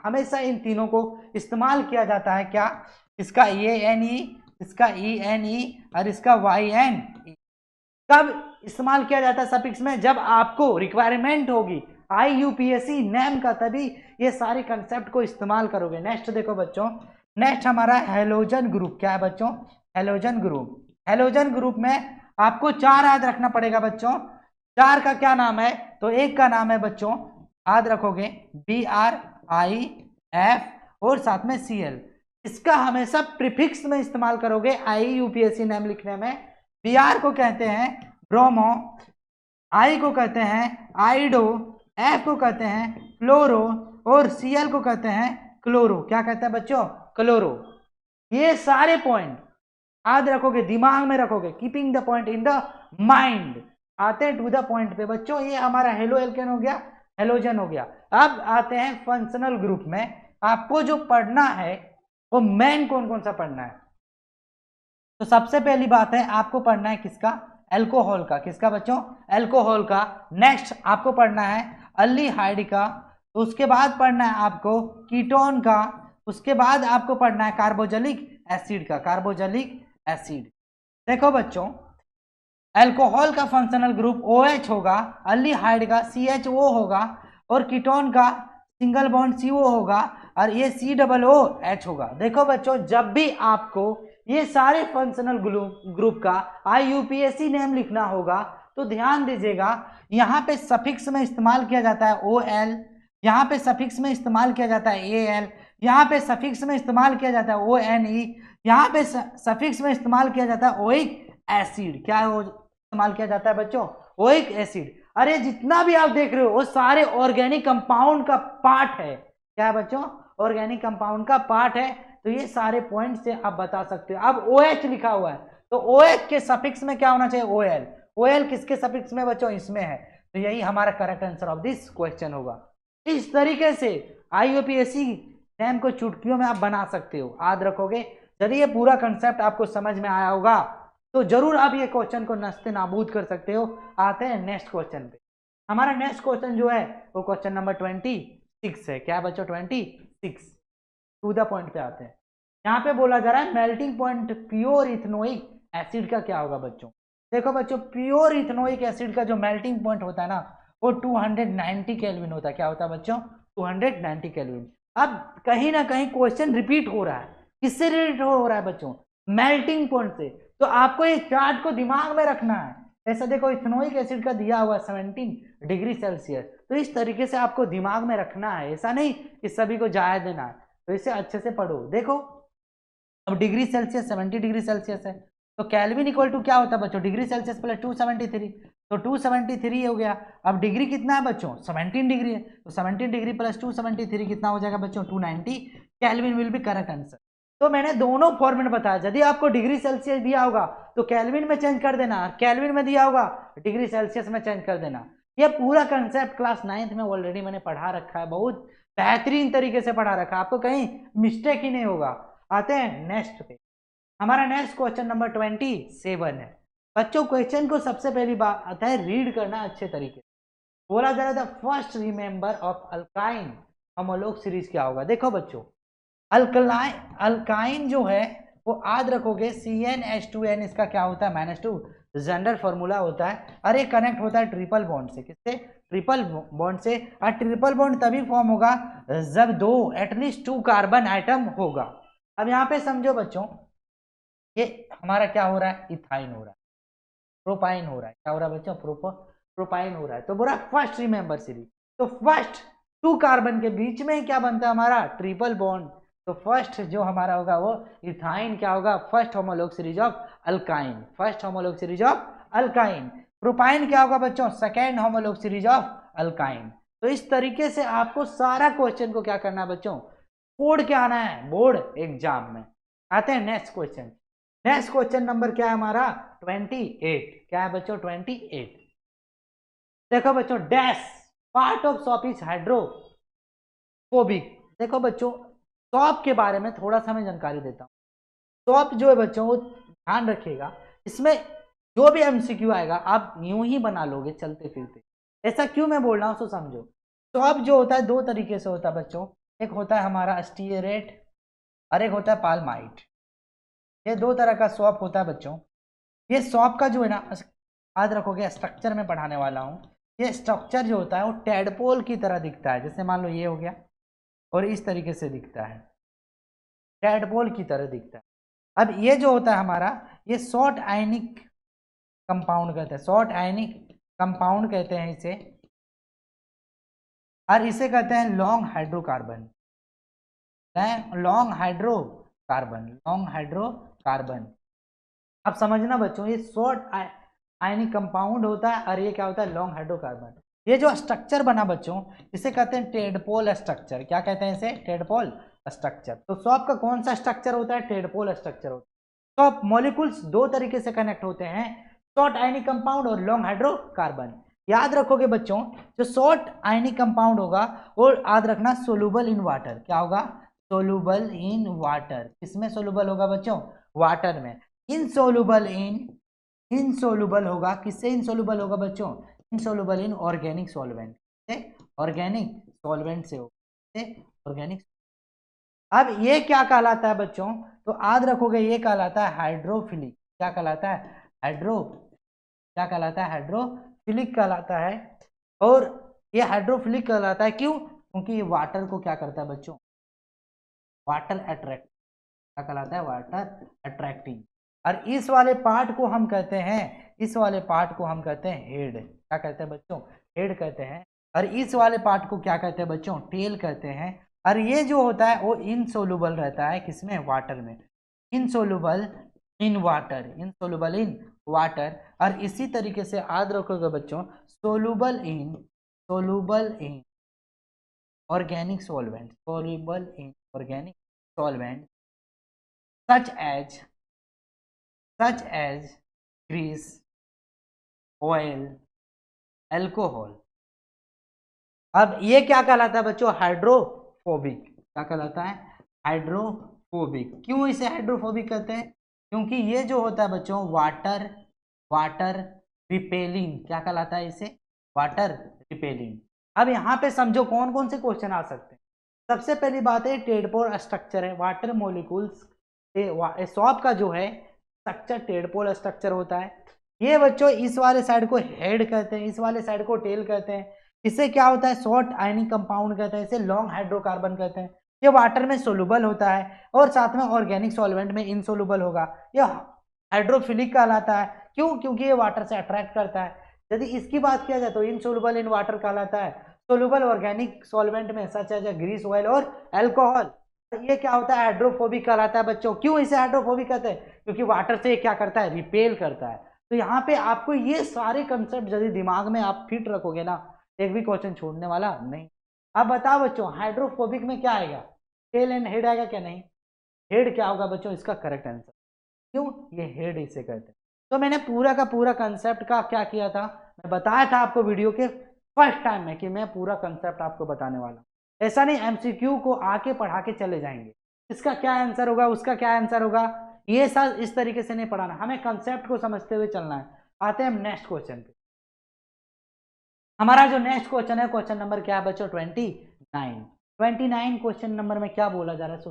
हमेशा इन तीनों को इस्तेमाल किया जाता है। क्या, इसका ENE, इसका ENE और इसका YNE। कब इस्तेमाल किया जाता है सफिक्स में, जब आपको रिक्वायरमेंट होगी IUPAC नेम का, तभी ये सारे कंसेप्ट को इस्तेमाल करोगे। नेक्स्ट देखो बच्चों, नेक्स्ट हमारा हेलोजन ग्रुप। क्या है बच्चों, हेलोजन ग्रुप। हेलोजन ग्रुप में आपको 4 याद रखना पड़ेगा बच्चों। 4 का क्या नाम है, तो एक का नाम है बच्चों याद रखोगे BRIF और साथ में Cl। इसका हमेशा प्रीफिक्स में इस्तेमाल करोगे IUPAC नेम लिखने में। Br को कहते हैं ब्रोमो, I को कहते हैं आइडो, F को कहते हैं फ्लोरो और Cl को कहते हैं क्लोरो। क्या कहते हैं बच्चों, क्लोरो। ये सारे पॉइंट याद रखोगे, दिमाग में रखोगे, keeping the point in the mind. आते हैं टू द पॉइंट पे बच्चों। ये हमारा हेलो एल्केन हो गया, हेलोजन हो गया। अब आते हैं फंक्शनल ग्रुप में। आपको जो पढ़ना है वो मेन कौन कौन सा पढ़ना है, तो सबसे पहली बात है आपको पढ़ना है किसका, एल्कोहल का। किसका बच्चों, एल्कोहल का। नेक्स्ट आपको पढ़ना है अल्डिहाइड का। उसके बाद पढ़ना है आपको कीटोन का। उसके बाद आपको पढ़ना है कार्बोक्सिलिक एसिड का, कार्बोक्सिलिक एसिड। देखो बच्चों अल्कोहल का फंक्शनल ग्रुप OH होगा, अल्डिहाइड का CHO होगा और कीटोन का सिंगल बॉन्ड CO होगा और ये COOH होगा। देखो बच्चों जब भी आपको ये सारे फंक्शनल ग्रुप का IUPAC नेम लिखना होगा तो ध्यान दीजिएगा यहाँ पे सफिक्स में इस्तेमाल किया जाता है OL, यहाँ पे सफिक्स में इस्तेमाल किया जाता है AL, यहाँ पे सफिक्स में इस्तेमाल किया जाता है ONE, यहाँ पे सफिक्स में इस्तेमाल किया जाता है ओइक एसिड। क्या इस्तेमाल किया जाता है बच्चों? Oic acid. अरे जितना भी आप देख रहे हो वो सारे ऑर्गेनिक कंपाउंड का पार्ट है। क्या है बच्चों? ऑर्गेनिक कंपाउंड का पार्ट है। तो ये सारे पॉइंट से आप बता सकते हो। अब OH लिखा हुआ है तो OH के सफिक्स में क्या होना चाहिए? OL। OL किसके सफिक्स में बच्चों? इसमें है। तो यही हमारा correct answer of this question होगा। इस तरीके से IUPAC एग्जाम को चुटकियों में आप बना सकते हो। याद रखोगे। यदि ये पूरा कंसेप्ट आपको समझ में आया होगा तो जरूर आप ये क्वेश्चन को नस्ते नाबूद कर सकते हो। आते हैं नेक्स्ट क्वेश्चन पे। हमारा नेक्स्ट क्वेश्चन जो है वो क्वेश्चन नंबर 26 है। क्या बच्चों? 26। टू द पॉइंट पे आते हैं। यहाँ पे बोला जा रहा है melting point pure ethanoic acid का क्या होगा बच्चों? देखो बच्चों, प्योर इथेनोइक एसिड का जो मेल्टिंग पॉइंट होता है ना वो 290 केल्विन होता है। क्या होता है बच्चों? 290 केल्विन। अब कहीं ना कहीं क्वेश्चन रिपीट हो रहा है। किससे रिलेटेड हो रहा है बच्चों? मेल्टिंग पॉइंट से। तो आपको ये चार्ट को दिमाग में रखना है। ऐसा देखो, इथेनोइक एसिड का दिया हुआ 17 डिग्री सेल्सियस। तो इस तरीके से आपको दिमाग में रखना है, ऐसा नहीं कि सभी को जाया देना है। तो इसे अच्छे से पढ़ो। देखो अब डिग्री सेल्सियस 70 डिग्री सेल्सियस है तो केल्विन इक्वल टू क्या होता है बच्चों? Degree Celsius plus 273। तो 273 हो गया। अब डिग्री कितना है बच्चों? 17 डिग्री है। तो 17 डिग्री प्लस 273 कितना हो जाएगा बच्चों? 290 kelvin will be correct answer. तो मैंने दोनों फॉर्मेट बताया। यदि आपको डिग्री सेल्सियस दिया होगा तो केल्विन में चेंज कर देना, केल्विन में दिया होगा डिग्री सेल्सियस में चेंज कर देना। ये पूरा कंसेप्ट क्लास 9th में ऑलरेडी मैंने पढ़ा रखा है। बहुत बेहतरीन तरीके से पढ़ा रखा है, आपको कहीं मिस्टेक ही नहीं होगा। आते हैं नेक्स्ट पे। हमारा नेक्स्ट क्वेश्चन नंबर 27 है। बच्चों क्वेश्चन को सबसे पहली बात आता है रीड करना अच्छे तरीके से। बोला जा रहा था first remember of alkyne homologue series क्या होगा? देखो बच्चों, अल्काइन जो है वो याद रखोगे CnH2n, इसका क्या होता है? -2 जनरल फॉर्मूला होता है। और ये कनेक्ट होता है ट्रिपल बॉन्ड से। किससे? ट्रिपल बॉन्ड से। और ट्रिपल बॉन्ड तभी फॉर्म होगा जब दो एटलीस्ट 2 कार्बन आइटम होगा। अब यहाँ पे समझो बच्चों, ये हमारा क्या हो रहा है? इथाइन हो रहा है, प्रोपाइन हो रहा है। क्या हो रहा है बच्चों? प्रोपाइन हो रहा है। तो बोला फर्स्ट रिमेंबर सीरीज। तो फर्स्ट 2 कार्बन के बीच में ही क्या बनता है हमारा? Triple bond. तो फर्स्ट जो हमारा होगा वो इथाइन क्या होगा? First homologue series of alkyne. First homologue series of alkyne. Propyne क्या होगा बच्चों? Second homologue series of alkyne. तो इस तरीके से आपको सारा क्वेश्चन को क्या करना है बच्चों? कोड क्या आना है बोर्ड एग्जाम में। आते हैं next question. Next question number क्या है हमारा? 28। क्या है बच्चों? 28। देखो बच्चों, dash part of shop is hydrophobic. देखो बच्चों, सॉप के बारे में थोड़ा सा मैं जानकारी देता हूँ। सॉप जो है बच्चों वो ध्यान रखिएगा, इसमें जो भी MCQ आएगा आप यूं ही बना लोगे चलते फिरते। ऐसा क्यों मैं बोल रहा हूँ सो समझो। सॉप जो होता है 2 तरीके से होता है बच्चों। एक होता है हमारा स्टीयरेट और एक होता है पालमाइट। ये 2 तरह का सॉप होता है बच्चों। ये सॉप का जो है ना, याद रखोगे स्ट्रक्चर में पढ़ाने वाला हूँ। ये स्ट्रक्चर जो होता है वो टेडपोल की तरह दिखता है। जैसे मान लो ये हो गया और इस तरीके से दिखता है, टेडपोल की तरह दिखता है। अब ये जो होता है हमारा, ये शॉर्ट आयनिक कंपाउंड कहते हैं। शॉर्ट आयनिक कंपाउंड कहते हैं इसे। और इसे कहते हैं लॉन्ग हाइड्रोकार्बन। Long hydrocarbon. अब समझना बच्चों, ये शॉर्ट आयनिक कंपाउंड होता है और ये क्या होता है? Long hydrocarbon. ये जो स्ट्रक्चर बना बच्चों इसे कहते हैं टेडपोल स्ट्रक्चर। क्या कहते हैं इसे? Tadpole structure. तो सॉप का कौन सा स्ट्रक्चर होता है? टेडपोल स्ट्रक्चर होता है। सॉप मॉलिक्यूल्स 2 तरीके से कनेक्ट होते हैं, शॉर्ट आयनिक कंपाउंड और लॉन्ग हाइड्रोकार्बन। याद रखोगे बच्चों, जो शॉर्ट आयनिक कंपाउंड होगा वो याद रखना सोलुबल इन वाटर। क्या होगा? Soluble in water. किसमें सोलुबल होगा बच्चों? वाटर में। इनसोलुबल होगा। किससे इनसोलुबल होगा बच्चों? इनसोलुबल इन ऑर्गेनिक सॉल्वेंट से। ऑर्गेनिक सॉल्वेंट से होगा ऑर्गेनिक। अब ये क्या कहलाता है बच्चों? तो याद रखोगे ये कहलाता है हाइड्रोफिलिक। क्या कहलाता है? क्या कहलाता है? हाइड्रोफिलिक कहलाता है। और ये हाइड्रोफिलिक कहलाता है क्यों? क्योंकि ये वाटर को क्या करता है बच्चों? Water attract. क्या कहलाता है? Water attracting. और इस वाले पार्ट को हम कहते हैं, हेड। क्या कहते हैं बच्चों? हेड कहते हैं। और इस वाले पार्ट को क्या कहते हैं बच्चों? टेल कहते हैं। और ये जो होता है वो इनसोल्यूबल रहता है किसमें, वाटर में, insoluble in water, insoluble in water. और इसी तरीके से याद रखोगे बच्चों, soluble in organic solvent, soluble in organic solvent such as grease, oil, alcohol. अब ये क्या कहलाता है बच्चों, हाइड्रोफोबिक। क्या कहलाता है, हाइड्रोफोबिक। क्यों इसे हाइड्रोफोबिक कहते हैं, क्योंकि ये जो होता है बच्चों वाटर रिपेलिंग, क्या कहलाता है इसे, वाटर रिपेलिंग। अब यहाँ पे समझो कौन कौन से क्वेश्चन आ सकते हैं। सबसे पहली बात है टेडपोल स्ट्रक्चर है, वाटर मोलिकुल्स सॉप का जो है स्ट्रक्चर टेडपोल स्ट्रक्चर होता है। ये बच्चों इस वाले साइड को हेड कहते हैं, इस वाले साइड को टेल कहते हैं। इससे क्या होता है, शॉर्ट आयनिक कंपाउंड कहते हैं, इसे लॉन्ग हाइड्रोकार्बन कहते हैं। ये वाटर में सोलुबल होता है और साथ में ऑर्गेनिक सॉल्वेंट में इनसोलुबल होगा। यह हाइड्रोफिलिक कहलाता है, क्यों, क्योंकि ये वाटर से अट्रैक्ट करता है। यदि इसकी बात किया जाए तो इनसोलुबल इन वाटर कहलाता है, सोलुबल ऑर्गेनिक सॉल्वेंट में सच एज ग्रीस, ऑयल और अल्कोहल। ये क्या होता है, हाइड्रोफोबिक कहलाता है बच्चों। क्यों इसे हाइड्रोफोबिक कहते हैं, क्योंकि वाटर से क्या करता है, रिपेल करता है। तो यहाँ पे आपको ये सारे कंसेप्ट यदि दिमाग में आप फिट रखोगे ना, एक भी क्वेश्चन छोड़ने वाला नहीं। अब बताओ बच्चों हाइड्रोफोबिक में क्या आएगा, टेल एंड हेड आएगा क्या, नहीं। हेड क्या होगा बच्चों, इसका करेक्ट आंसर। क्यों, ये हेड इसे कहते हैं। तो मैंने पूरा का पूरा कंसेप्ट का क्या किया था, मैं बताया था आपको वीडियो के फर्स्ट टाइम में कि मैं पूरा कंसेप्ट आपको बताने वाला हूँ। ऐसा नहीं एमसीक्यू को आके पढ़ा के चले जाएंगे, इसका क्या आंसर होगा, उसका क्या आंसर होगा, ये सब इस तरीके से नहीं पढ़ाना, हमें कंसेप्ट को समझते हुए चलना है। आते हैं हम नेक्स्ट क्वेश्चन पे। हमारा जो नेक्स्ट क्वेश्चन है, क्वेश्चन नंबर क्या है बच्चों, 29 क्वेश्चन नंबर में क्या बोला जा रहा है,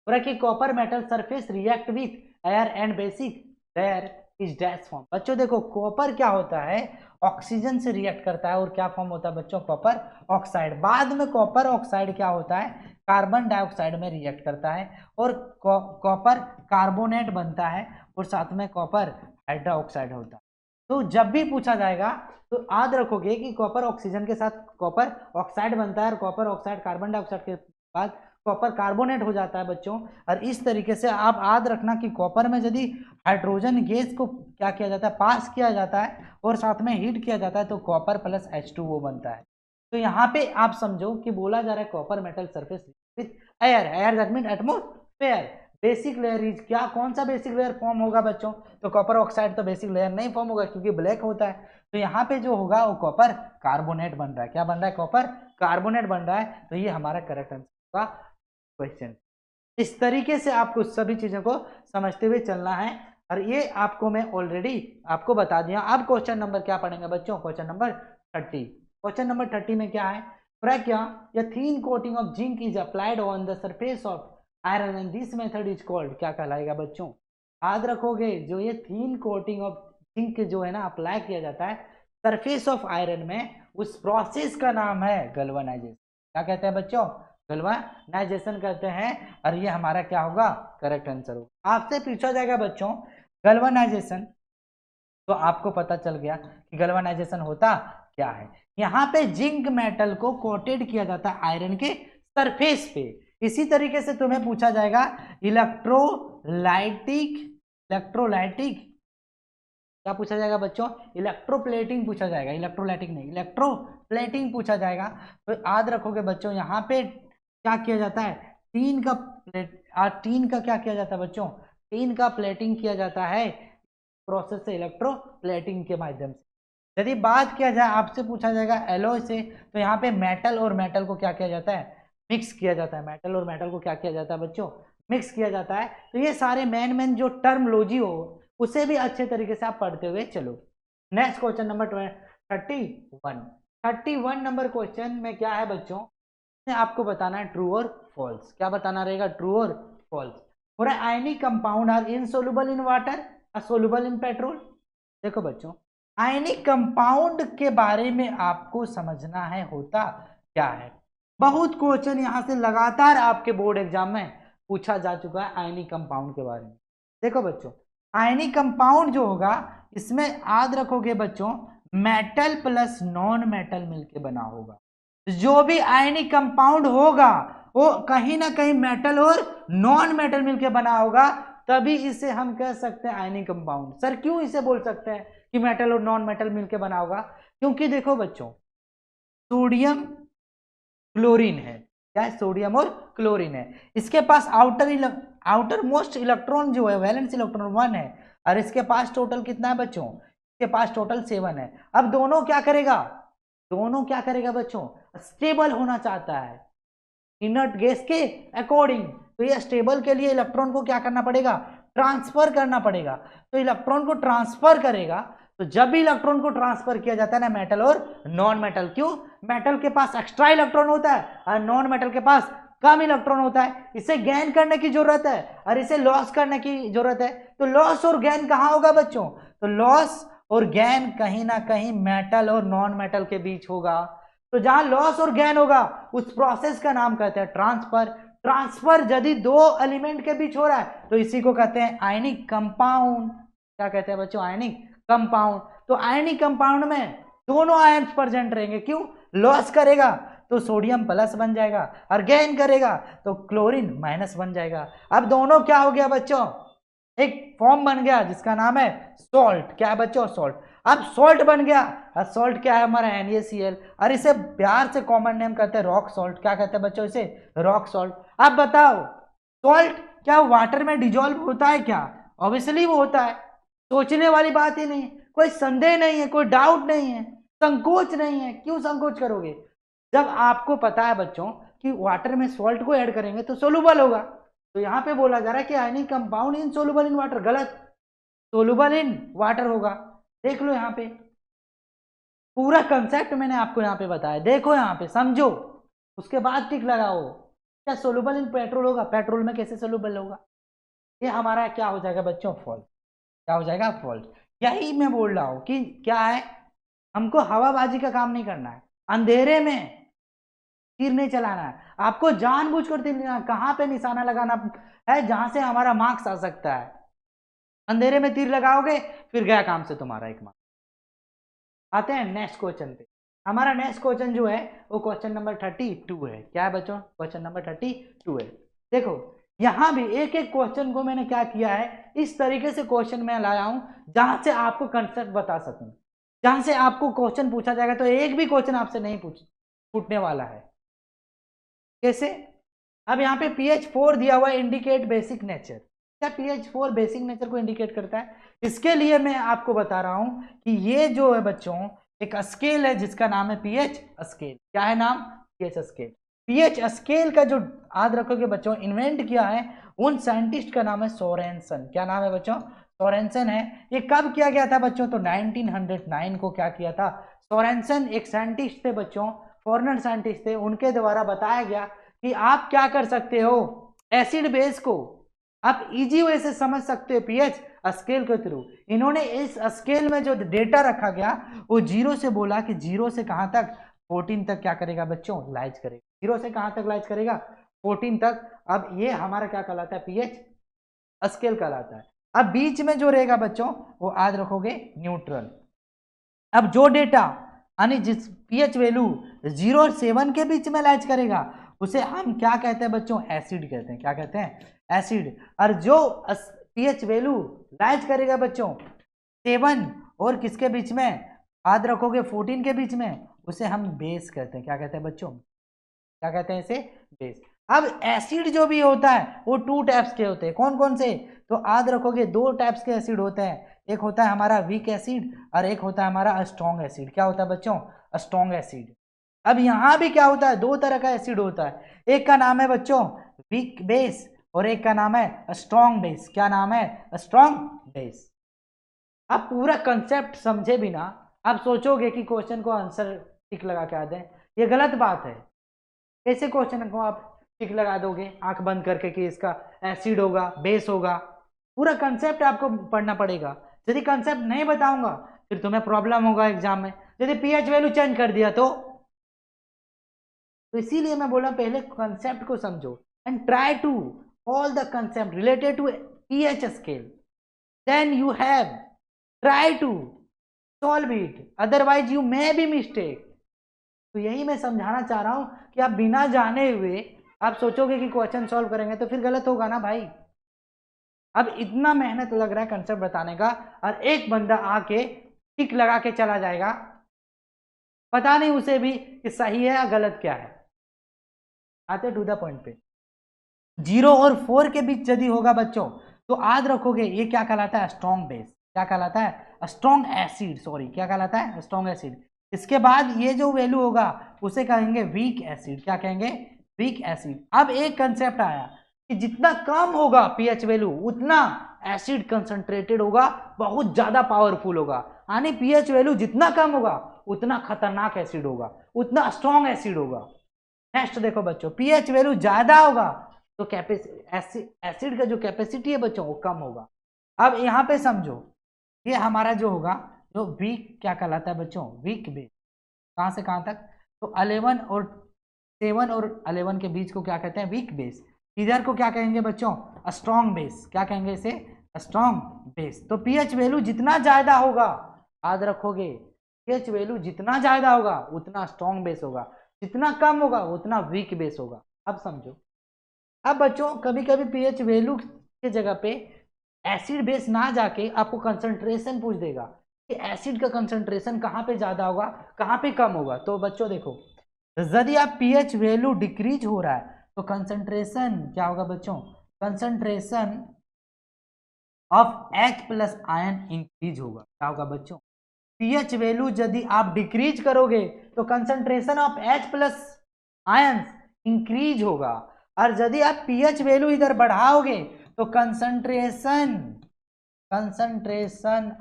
बोला कि copper metal surface react with air and basic there is dash form. बच्चों देखो कॉपर क्या होता है, ऑक्सीजन से रिएक्ट करता है और क्या फॉर्म होता है बच्चों, कॉपर ऑक्साइड। बाद में कॉपर ऑक्साइड क्या होता है, कार्बन डाइऑक्साइड में रिएक्ट करता है और कॉपर कार्बोनेट बनता है और साथ में कॉपर हाइड्रोक्साइड होता है। तो जब भी पूछा जाएगा तो याद रखोगे कि कॉपर ऑक्सीजन के साथ कॉपर ऑक्साइड बनता है और कॉपर ऑक्साइड कार्बन डाइऑक्साइड के बाद कॉपर कार्बोनेट हो जाता है बच्चों। और इस तरीके से आप याद रखना कि कॉपर में यदि हाइड्रोजन गैस को क्या किया जाता है, पास किया जाता है और साथ में हीट किया जाता है तो कॉपर प्लस H2O बनता है। तो यहाँ पे आप समझो कि बोला जा रहा है copper metal surface with air that mean atmosphere, basic layer is, क्या कौन सा बेसिक लेयर फॉर्म होगा बच्चों, तो कॉपर ऑक्साइड तो बेसिक लेयर नहीं फॉर्म होगा क्योंकि ब्लैक होता है। तो यहाँ पे जो होगा वो कॉपर कार्बोनेट बन रहा है, क्या बन रहा है, कॉपर कार्बोनेट बन रहा है। तो ये हमारा करेक्ट आंसर होगा क्वेश्चन। इस तरीके से आपको सभी चीजों को समझते हुए चलना है और ये आपको मैं ऑलरेडी आपको बता दिया। अब क्वेश्चन नंबर क्या पढ़ेंगे बच्चों, क्वेश्चन नंबर 30। क्वेश्चन नंबर 30 में क्या है, क्या thin coating of zinc is applied on the surface of iron and this method is called, क्या कहलाएगा बच्चों। याद रखोगे जो ये थीन कोटिंग ऑफ जिंक जो है ना अप्लाई किया जाता है सरफेस ऑफ आयरन में, उस प्रोसेस का नाम है गैल्वेनाइजेशन। क्या कहते हैं बच्चों, गैल्वेनाइजेशन कहते हैं। और ये हमारा क्या होगा, करेक्ट आंसर होगा। आपसे पूछा जाएगा बच्चों गैल्वेनाइजेशन, तो आपको पता चल गया कि गैल्वेनाइजेशन होता क्या है। यहाँ पे जिंक मेटल को कोटेड किया जाता है आयरन के सरफेस पे। इसी तरीके से तुम्हें पूछा जाएगा इलेक्ट्रोलाइटिक क्या पूछा जाएगा बच्चों, इलेक्ट्रोप्लेटिंग पूछा जाएगा, इलेक्ट्रोलाइटिक नहीं, इलेक्ट्रोप्लेटिंग पूछा जाएगा। तो याद रखोगे बच्चों यहाँ पे क्या किया जाता है, टीन का क्या किया जाता है बच्चों, टीन का प्लेटिंग किया जाता है प्रोसेस से, इलेक्ट्रोप्लेटिंग के माध्यम से। यदि बात किया जाए, आपसे पूछा जाएगा एलॉय से, तो यहाँ पे मेटल और मेटल को क्या किया जाता है, मिक्स किया जाता है। मेटल और मेटल को क्या किया जाता है बच्चों, मिक्स किया जाता है। तो ये सारे मेन जो टर्मोलॉजी हो उसे भी अच्छे तरीके से आप पढ़ते हुए चलो। नेक्स्ट क्वेश्चन नंबर 31 नंबर क्वेश्चन में क्या है बच्चों, आपको बताना है ट्रू और फॉल्स। क्या बताना रहेगा, ट्रू और फॉल्स। और ionic compound are insoluble in water, soluble in petrol. देखो बच्चों आयनिक कंपाउंड के बारे में आपको समझना है होता क्या है। बहुत क्वेश्चन यहाँ से लगातार आपके बोर्ड एग्जाम में पूछा जा चुका है आयनिक कंपाउंड के बारे में। देखो बच्चों आयनिक कंपाउंड जो होगा इसमें याद रखोगे बच्चों मेटल प्लस नॉन मेटल मिलके बना होगा। जो भी आयनिक कंपाउंड होगा वो कहीं ना कहीं मेटल और नॉन मेटल मिलकर बना होगा, तभी इसे हम कह सकते हैं आयनिक कंपाउंड। सर क्यों इसे बोल सकते हैं कि मेटल और नॉन मेटल मिलकर बना होगा? क्योंकि देखो बच्चों, सोडियम क्लोरीन है, क्या है? सोडियम और क्लोरीन है। इसके पास आउटर मोस्ट इलेक्ट्रॉन जो है, वैलेंस इलेक्ट्रॉन 1 है, और इसके पास टोटल कितना है बच्चों? इसके पास टोटल 7 है। अब दोनों क्या करेगा बच्चों? स्टेबल होना चाहता है इनर्ट गैस के अकॉर्डिंग। तो ये स्टेबल के लिए इलेक्ट्रॉन को क्या करना पड़ेगा? ट्रांसफर करना पड़ेगा। तो इलेक्ट्रॉन को ट्रांसफर करेगा। तो जब भी इलेक्ट्रॉन को ट्रांसफर किया जाता है ना, मेटल और नॉन मेटल, क्यों? मेटल के पास एक्स्ट्रा इलेक्ट्रॉन होता है और नॉन मेटल के पास कम इलेक्ट्रॉन होता है। इसे गेन करने की जरूरत है और इसे लॉस करने की जरूरत है। तो लॉस और गेन कहां होगा बच्चों? तो लॉस और गेन कहीं ना कहीं मेटल और नॉन मेटल के बीच होगा। तो जहां लॉस और गेन होगा उस प्रोसेस का नाम कहते हैं ट्रांसफर। ट्रांसफर यदि दो एलिमेंट के बीच हो रहा है तो इसी को कहते हैं आयनिक कंपाउंड। क्या कहते हैं बच्चों? Ionic compound. तो आयनिक कंपाउंड में दोनों आयन्स प्रेजेंट रहेंगे। क्यों? लॉस करेगा तो सोडियम प्लस बन जाएगा और गेन करेगा तो क्लोरीन माइनस बन जाएगा। अब दोनों क्या हो गया बच्चों? एक फॉर्म बन गया जिसका नाम है सॉल्ट। क्या है बच्चों? सॉल्ट। अब सॉल्ट बन गया और सॉल्ट क्या है हमारा? NaCl। और इसे प्यार से कॉमन नेम कहते हैं रॉक सॉल्ट। क्या कहते हैं बच्चों? इसे रॉक सॉल्ट। अब बताओ, सॉल्ट क्या वाटर में डिजोल्व होता है क्या? ऑब्वियसली वो होता है। सोचने वाली बात ही नहीं, कोई संदेह नहीं है, कोई डाउट नहीं है, संकोच नहीं है। क्यों संकोच करोगे? जब आपको पता है बच्चों कि वाटर में सॉल्ट को ऐड करेंगे तो सोलूबल होगा। तो यहां पे बोला जा रहा है कि ionic compound in soluble in water. गलत, सोलूबल इन वाटर होगा। देख लो यहाँ पे पूरा कंसेप्ट मैंने आपको यहाँ पे बताया। देखो यहाँ पे समझो, उसके बाद टिक लगाओ। क्या सोलूबल इन पेट्रोल होगा? पेट्रोल में कैसे सोलूबल होगा? ये हमारा क्या हो जाएगा बच्चों? फॉल्ट। क्या हो जाएगा? फॉल्ट। यही मैं बोल रहा हूं कि क्या है, हमको हवाबाजी का काम नहीं करना है, अंधेरे में तीर नहीं चलाना है। आपको जानबूझकर तीर नहीं, कहां पे निशाना लगाना है जहां से हमारा मार्क्स आ सकता है। अंधेरे में तीर लगाओगे फिर गया काम से तुम्हारा एक मार्क्स। आते हैं नेक्स्ट क्वेश्चन पे। हमारा नेक्स्ट क्वेश्चन जो है वो क्वेश्चन नंबर 32 है। क्या है बच्चों? क्वेश्चन नंबर 32 है। देखो यहां भी एक एक क्वेश्चन को मैंने क्या किया है, इस तरीके से क्वेश्चन मैं लाया हूं जहां से आपको कंसेप्ट बता सकूं, जहां से आपको क्वेश्चन पूछा जाएगा तो एक भी क्वेश्चन आपसे नहीं पूछने वाला है। कैसे? अब यहाँ पे pH 4 दिया हुआ है, इंडिकेट बेसिक नेचर। क्या pH 4 बेसिक नेचर को इंडिकेट करता है? इसके लिए मैं आपको बता रहा हूं कि ये जो है बच्चों एक स्केल है जिसका नाम है pH स्केल। क्या है नाम? pH scale. pH स्केल का जो याद रखोगे बच्चों इन्वेंट किया है उन साइंटिस्ट का नाम है सोरेनसन। क्या नाम है बच्चों? सोरेनसन है। ये कब किया गया था बच्चों? तो 1909 को क्या किया था? सोरेनसन एक साइंटिस्ट थे बच्चों, फॉरेनर साइंटिस्ट थे, उनके द्वारा बताया गया कि आप क्या कर सकते हो, एसिड बेस को आप इजी वे से समझ सकते हो pH स्केल के थ्रू। इन्होंने इस स्केल में जो डेटा रखा गया वो 0 से बोला कि 0 से कहां तक? 14 तक क्या करेगा बच्चों? लाइज करेगा। 0 से कहां तक लाइज करेगा? 14 तक। अब ये हमारा क्या कहलाता है? pH स्केल कहलाता है। अब बीच में जो रहेगा बच्चों वो याद रखोगे न्यूट्रल। अब जो डेटा यानी जिस pH वैल्यू 0 और 7 के बीच में लाइज करेगा उसे हम क्या कहते हैं बच्चों? एसिड कहते हैं। क्या कहते हैं? एसिड। और जो pH वैल्यू लाइज करेगा बच्चों 7 और किसके बीच में? याद रखोगे 14 के बीच में, उसे हम बेस कहते हैं। क्या कहते हैं बच्चों? क्या कहते हैं इसे? बेस। अब एसिड जो भी होता है वो 2 टाइप्स के होते हैं। कौन कौन से? तो याद रखोगे 2 टाइप्स के एसिड होते हैं। एक होता है हमारा वीक एसिड और एक होता है हमारा स्ट्रॉन्ग एसिड। क्या होता है बच्चों? Strong acid. अब यहां भी क्या होता है? 2 तरह का एसिड होता है। एक का नाम है बच्चों वीक बेस और एक का नाम है स्ट्रॉन्ग बेस। क्या नाम है? Strong base. आप पूरा कंसेप्ट समझे बिना आप सोचोगे कि क्वेश्चन को आंसर टिक लगा के आ दें, ये गलत बात है। कैसे क्वेश्चन को आप टिक लगा दोगे आंख बंद करके कि इसका एसिड होगा, बेस होगा? पूरा कंसेप्ट आपको पढ़ना पड़ेगा। यदि कंसेप्ट नहीं बताऊंगा फिर तुम्हें प्रॉब्लम होगा एग्जाम में। यदि pH वैल्यू चेंज कर दिया तो इसीलिए मैं बोला पहले कंसेप्ट को समझो and try to all the concept related to pH scale, then you have try to solve it, otherwise you may be mistake. तो यही मैं समझाना चाह रहा हूं कि आप बिना जाने हुए आप सोचोगे कि क्वेश्चन सॉल्व करेंगे तो फिर गलत होगा ना भाई। अब इतना मेहनत लग रहा है कंसेप्ट बताने का और एक बंदा आके टिक लगा के चला जाएगा, पता नहीं उसे भी कि सही है या गलत क्या है। आते टू द पॉइंट पे, 0 और 4 के बीच यदि होगा बच्चों तो याद रखोगे ये क्या कहलाता है, स्ट्रॉन्ग बेस। क्या कहलाता है, स्ट्रॉन्ग एसिड, सॉरी क्या कहलाता है, स्ट्रॉन्ग एसिड। इसके बाद ये जो वैल्यू होगा उसे कहेंगे वीक एसिड। क्या कहेंगे, वीक एसिड। अब एक कंसेप्ट आया कि जितना कम होगा पीएच वैल्यू उतना एसिड कंसंट्रेटेड होगा, बहुत ज्यादा पावरफुल होगा। यानी पीएच वैल्यू जितना कम होगा उतना खतरनाक एसिड होगा, उतना स्ट्रॉन्ग एसिड होगा। नेक्स्ट देखो बच्चों, पीएच वैल्यू ज्यादा होगा तो एसिड का जो कैपेसिटी है बच्चों वो कम होगा। अब यहाँ पे समझो ये हमारा जो होगा जो वीक क्या कहलाता है बच्चों, वीक बेस। कहाँ से कहाँ तक, तो 11 और 7 और 11 के बीच को क्या कहते हैं, वीक बेस। इधर को क्या कहेंगे बच्चों, स्ट्रॉन्ग बेस। क्या कहेंगे इसे, स्ट्रॉन्ग बेस। तो पीएच वैल्यू जितना ज्यादा होगा, याद रखोगे पीएच वैल्यू जितना ज्यादा होगा उतना स्ट्रॉन्ग बेस होगा, जितना कम होगा उतना वीक बेस होगा। अब समझो, अब बच्चों कभी कभी पीएच वैल्यू के जगह पे एसिड बेस ना जाके आपको कंसंट्रेशन पूछ देगा कि एसिड का कंसंट्रेशन कहाँ पे ज्यादा होगा कहाँ पे कम होगा। तो बच्चों देखो, यदि आप पीएच वैल्यू डिक्रीज हो रहा है तो कंसंट्रेशन क्या होगा बच्चों, concentration of H plus ion increase होगा। क्या होगा बच्चों, पीएच वैल्यू यदि आप डिक्रीज करोगे तो concentration of H plus ion increase होगा, और यदि आप पीएच वैल्यू इधर बढ़ाओगे तो कंसंट्रेशन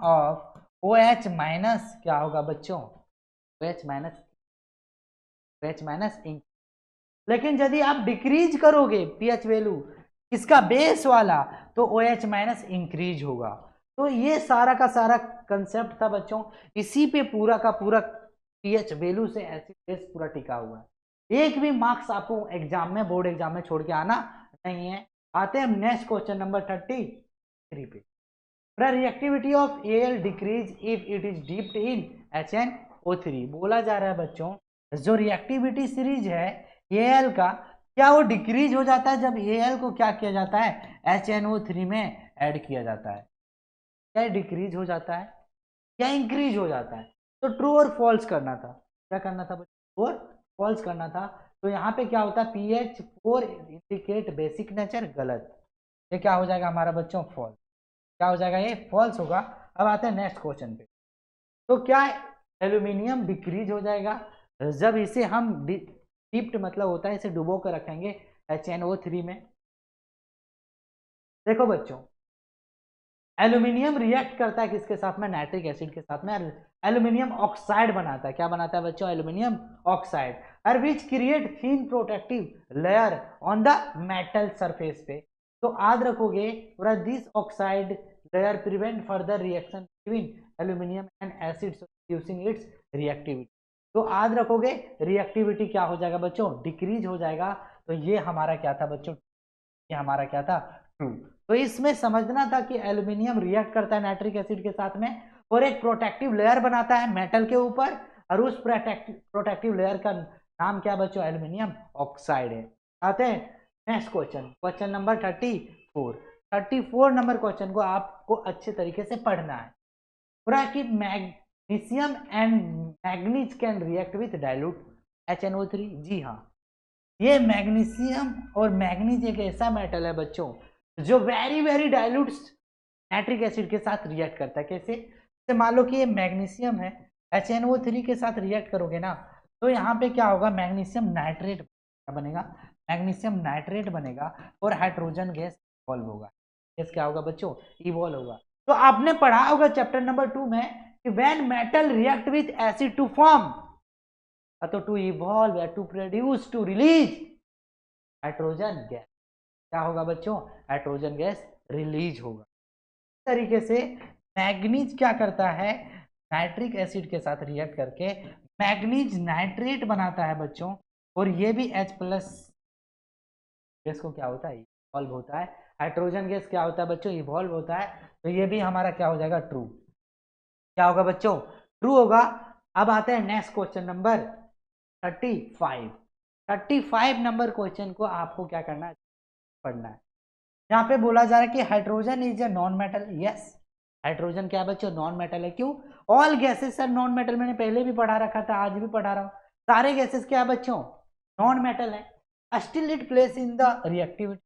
ऑफ OH माइनस क्या होगा बच्चों, OH माइनस। लेकिन यदि आप डिक्रीज करोगे पीएच वैल्यू इसका बेस वाला तो OH माइनस इंक्रीज होगा। तो ये सारा का सारा कंसेप्ट था बच्चों, इसी पे पूरा का पूरा पीएच वैल्यू से एसिड बेस पूरा टिका हुआ है। एक भी मार्क्स आपको एग्जाम में, बोर्ड एग्जाम में छोड़ के आना नहीं है। आते हैं नेक्स्ट क्वेश्चन नंबर 33 पे। The reactivity of Al decrease if it is dipped in HNO3। बोला जा रहा है बच्चों जो रिएक्टिविटी सीरीज है Al का, क्या वो डिक्रीज हो जाता है जब Al को क्या किया जाता है, HNO3 में ऐड किया जाता है। क्या डिक्रीज हो जाता है या इंक्रीज हो जाता है। तो ट्रू और फॉल्स करना था। क्या करना था बच्चों, ट्रू और फॉल्स करना था। तो यहाँ पे क्या होता है, pH 4 इंडिकेट बेसिक नेचर, गलत। ये क्या हो जाएगा हमारा बच्चों, फॉल्स। क्या हो जाएगा, ये फॉल्स होगा। अब आते हैं नेक्स्ट क्वेश्चन पे। तो क्या एल्यूमिनियम डिक्रीज हो जाएगा जब इसे हम डिप्ट मतलब होता है इसे डुबो कर रखेंगे HNO3 में। देखो बच्चों, एल्यूमिनियम रिएक्ट करता है किसके साथ में, नाइट्रिक एसिड के साथ में, एल्यूमिनियम ऑक्साइड बनाता है। क्या बनाता है बच्चों, एल्यूमिनियम ऑक्साइड, और which create thin protective layer on the metal surface पे। तो याद रखोगे पूरा this oxide layer prevent further reaction between aluminium and acid reducing it's reactivity. तो याद रखोगे रिएक्टिविटी क्या हो जाएगा बच्चों, डिक्रीज हो जाएगा। तो ये हमारा क्या था बच्चों, ये हमारा क्या था, ट्रू। तो इसमें समझना था कि एल्यूमिनियम रिएक्ट करता है नाइट्रिक एसिड के साथ में और एक प्रोटेक्टिव लेयर बनाता है मेटल के ऊपर, और उस प्रोटेक्टिव लेयर का नाम क्या बच्चों, एल्यूमिनियम ऑक्साइड है। आते हैं next question, question number 34 number question को आपको अच्छे तरीके से पढ़ना है। पूरा कि magnesium and manganese can react with dilute HNO3। जी हाँ, ये मैग्नीशियम और मैग्नीज एक ऐसा मेटल है बच्चों जो very very dilute nitric acid के साथ रिएक्ट करता है। कैसे, जैसे मान लो कि ये मैग्नीशियम है, HNO3 के साथ रिएक्ट करोगे ना तो यहाँ पे क्या होगा, मैग्नीशियम नाइट्रेट बनेगा, मैग्नीशियम नाइट्रेट बनेगा और हाइड्रोजन गैस इवॉल्व होगा। गैस क्या होगा बच्चों, इवॉल्व होगा। तो आपने पढ़ा होगा चैप्टर नंबर 2 में कि when metal react with acid to form, तो टू इवॉल्व या to produce to release hydrogen gas, क्या होगा बच्चों, हाइड्रोजन गैस रिलीज होगा। इस तरीके से मैग्नीज क्या करता है, नाइट्रिक एसिड के साथ रिएक्ट करके मैग्नीज नाइट्रेट बनाता है बच्चों, और ये भी H प्लस गैस को क्या होता है, इवॉल्व होता है। हाइड्रोजन गैस क्या होता है बच्चों, इवॉल्व होता है। तो ये भी हमारा क्या हो जाएगा, ट्रू। क्या होगा बच्चों, ट्रू होगा। अब आते हैं next question number 35। 35 number question को आपको क्या करना है, पढ़ना है। यहाँ पे बोला जा रहा है कि hydrogen is a non metal. Yes, hydrogen क्या बच्चों, नॉन मेटल है। क्यों? All gases are non metal, मैंने पहले भी पढ़ा रखा था, आज भी पढ़ा रहा हूँ। सारे गैसेस क्या बच्चों, नॉन मेटल है। Still it place in the reactivity,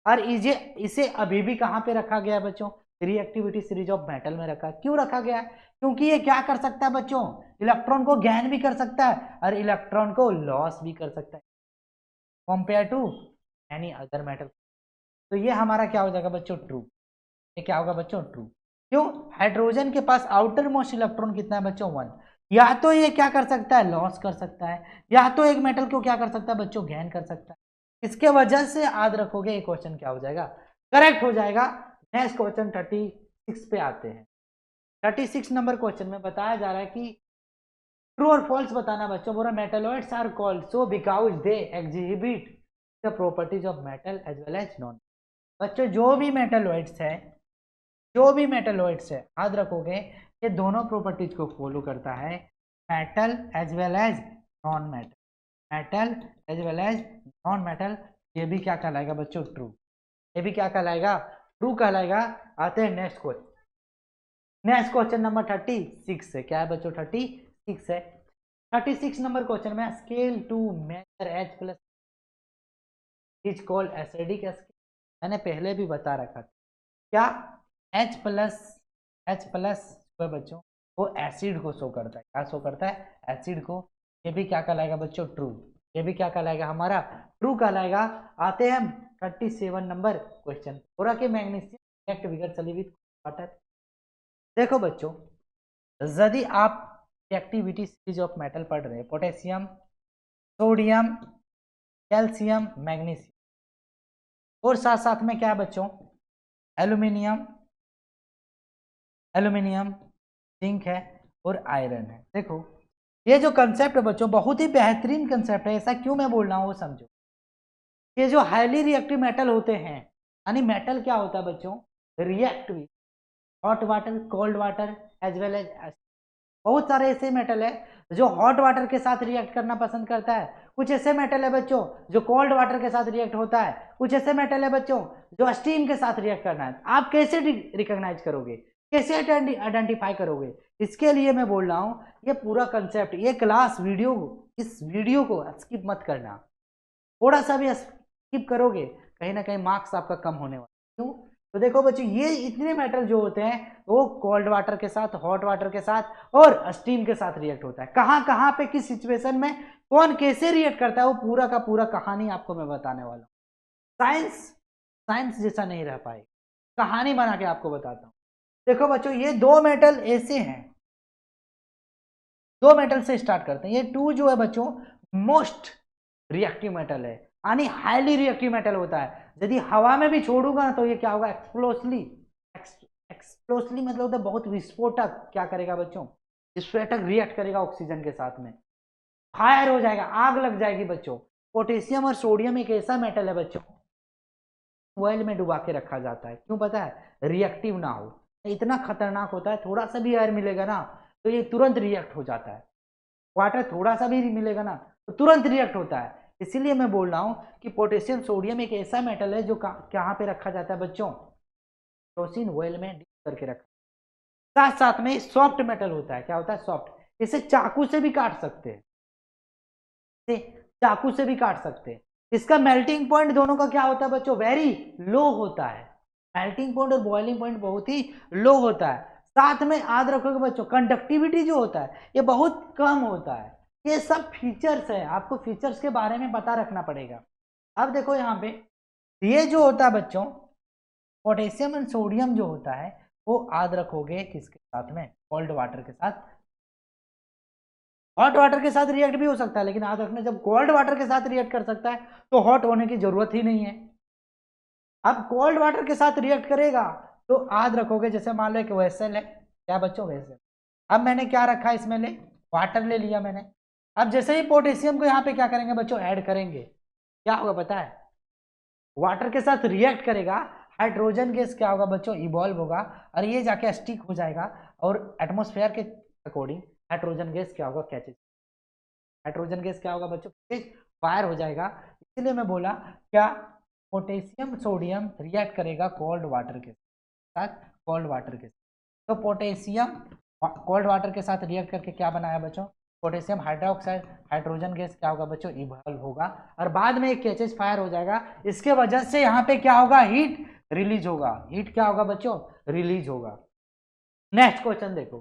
और इसे अभी भी कहाँ पे रखा गया है बच्चों, रिएक्टिविटी सीरीज ऑफ मेटल में रखा। क्यों रखा गया है? क्योंकि ये क्या कर सकता है बच्चों, इलेक्ट्रॉन को गेन भी कर सकता है और इलेक्ट्रॉन को लॉस भी कर सकता है compare to any other metal. तो ये हमारा क्या हो जाएगा बच्चों, ट्रू। ये क्या होगा बच्चों, ट्रू। क्यों? हाइड्रोजन के पास आउटर मोस्ट इलेक्ट्रॉन कितना है बच्चों, 1। या तो ये क्या कर सकता है, लॉस कर सकता है, या तो एक मेटल को क्या कर सकता है बच्चों, गेन कर सकता है। इसके वजह से याद रखोगे ये क्वेश्चन क्या हो जाएगा, करेक्ट हो जाएगा। नेक्स्ट क्वेश्चन 36 पे आते हैं। 36 नंबर क्वेश्चन में बताया जा रहा है कि ट्रू और फॉल्स बताना बच्चों। बोला metalloids are called so because they exhibit the properties of metal as well as non. बच्चों जो भी मेटलॉइड्स है, जो भी मेटलॉइड्स है, याद रखोगे ये दोनों प्रॉपर्टीज को फॉलो करता है, metal as well as non metal, metal as well as non metal. ये भी क्या कहलाएगा बच्चों, ट्रू। ये भी क्या कहलाएगा, ट्रू कहलाएगा। आते हैं next question. Next question number 36 है। क्या है बच्चों, 36 है। 36 नंबर क्वेश्चन में scale to measure H plus is called acidic scale. मैंने पहले भी बता रखा था क्या, H प्लस बच्चों वो एसिड को शो करता है। क्या शो करता है, एसिड को। ये भी क्या कहलाएगा बच्चों, ट्रू। ये भी क्या कहलाएगा हमारा, ट्रू कहलाएगा। आते हैं हम 37 नंबर क्वेश्चन। पूरा के मैग्नीशियम रिएक्ट विगर चली विद वाटर। देखो बच्चों, यदि आप रिएक्टिविटी सीरीज ऑफ मेटल पढ़ रहे हैं, पोटेशियम, सोडियम, कैल्शियम, मैग्नीशियम, और साथ साथ में क्या बच्चों, एल्यूमिनियम, जिंक है और आयरन है। देखो ये जो कंसेप्ट है बच्चों बहुत ही बेहतरीन कंसेप्ट है। ऐसा क्यों मैं बोल रहा हूँ वो समझो। ये जो हाईली रिएक्टिव मेटल होते हैं, यानी मेटल क्या होता है बच्चों, react with hot water, cold water as well as acid. बहुत सारे ऐसे मेटल है जो हॉट वाटर के साथ रिएक्ट करना पसंद करता है। कुछ ऐसे मेटल है बच्चों जो कोल्ड वाटर के साथ रिएक्ट होता है। कुछ ऐसे मेटल है बच्चों जो स्टीम के साथ रिएक्ट करना है। आप कैसे रिकॉग्नाइज करोगे, कैसे आइडेंटिफाई करोगे? इसके लिए मैं बोल रहा हूँ ये पूरा कंसेप्ट, ये क्लास वीडियो, इस वीडियो को स्किप मत करना। थोड़ा सा भी स्किप करोगे कहीं ना कहीं मार्क्स आपका कम होने वाला। क्यों? तो देखो बच्चों ये इतने मेटल जो होते हैं वो कोल्ड वाटर के साथ, हॉट वाटर के साथ और स्टीम के साथ रिएक्ट होता है। कहाँ कहाँ पे किस सिचुएशन में कौन कैसे रिएक्ट करता है वो पूरा का पूरा कहानी आपको मैं बताने वाला हूँ। साइंस जैसा नहीं रह पाएगा, कहानी बना के आपको बताता हूँ। देखो बच्चों ये दो मेटल ऐसे हैं, दो मेटल से स्टार्ट करते हैं। ये टू जो है बच्चों मोस्ट रिएक्टिव मेटल है, यानी हाईली रिएक्टिव मेटल होता है। यदि हवा में भी छोड़ूंगा ना तो ये क्या होगा, एक्सप्लोसली मतलब होता है बहुत विस्फोटक। क्या करेगा बच्चों, विस्फोटक रिएक्ट करेगा ऑक्सीजन के साथ में, फायर हो जाएगा, आग लग जाएगी बच्चों। पोटेशियम और सोडियम एक ऐसा मेटल है बच्चों ऑयल में डुबा के रखा जाता है। क्यों पता है, रिएक्टिव ना हो। इतना खतरनाक होता है, थोड़ा सा भी एयर मिलेगा ना तो ये तुरंत रिएक्ट हो जाता है। वाटर थोड़ा सा भी मिलेगा ना तो तुरंत रिएक्ट होता है। इसीलिए मैं बोल रहा हूं कि पोटेशियम सोडियम एक ऐसा मेटल है जो कहाँ पे रखा जाता है बच्चों, केरोसिन ऑयल में डीप करके रखा। साथ साथ में सॉफ्ट मेटल होता है। क्या होता है, सॉफ्ट। इसे चाकू से भी काट सकते हैं, इसे चाकू से भी काट सकते हैं। इसका मेल्टिंग पॉइंट दोनों का क्या होता है बच्चों, वेरी लो होता है। मेल्टिंग पॉइंट और बॉइलिंग पॉइंट बहुत ही लो होता है। साथ में याद रखोगे बच्चों कंडक्टिविटी जो होता है ये बहुत कम होता है। ये सब फीचर्स है, आपको फीचर्स के बारे में पता रखना पड़ेगा। अब देखो यहाँ पे ये जो होता है बच्चों पोटेशियम एंड सोडियम जो होता है वो याद रखोगे किसके साथ में, कोल्ड वाटर के साथ। हॉट वाटर के साथ रिएक्ट भी हो सकता है, लेकिन याद रखना जब कोल्ड वाटर के साथ रिएक्ट कर सकता है तो हॉट होने की जरूरत ही नहीं है। अब कोल्ड वाटर के साथ रिएक्ट करेगा तो याद रखोगे, जैसे मान लो एक वेसल है। क्या बच्चों, वेसल। अब मैंने क्या रखा इसमें, ले वाटर ले लिया मैंने। अब जैसे ही पोटेशियम को यहाँ पे क्या करेंगे बच्चों, ऐड करेंगे, क्या होगा पता है, वाटर के साथ रिएक्ट करेगा, हाइड्रोजन गैस क्या होगा बच्चों, इवॉल्व होगा और ये जाके स्टिक हो जाएगा और एटमोस्फेयर के अकॉर्डिंग हाइड्रोजन गैस क्या होगा, कैचेज। हाइड्रोजन गैस क्या होगा बच्चों, फायर हो जाएगा। इसलिए मैं बोला क्या पोटेशियम सोडियम रिएक्ट करेगा कोल्ड वाटर के साथ, कोल्ड वाटर के साथ। तो पोटेशियम कोल्ड वाटर के साथ रिएक्ट करके क्या बनाया बच्चों, पोटेशियम हाइड्रोक्साइड, हाइड्रोजन गैस क्या होगा बच्चों, इवॉल्व होगा और बाद में एक कैचेज फायर हो जाएगा। इसके वजह से यहाँ पे क्या होगा, हीट रिलीज होगा। हीट क्या होगा बच्चों, रिलीज होगा। नेक्स्ट क्वेश्चन देखो,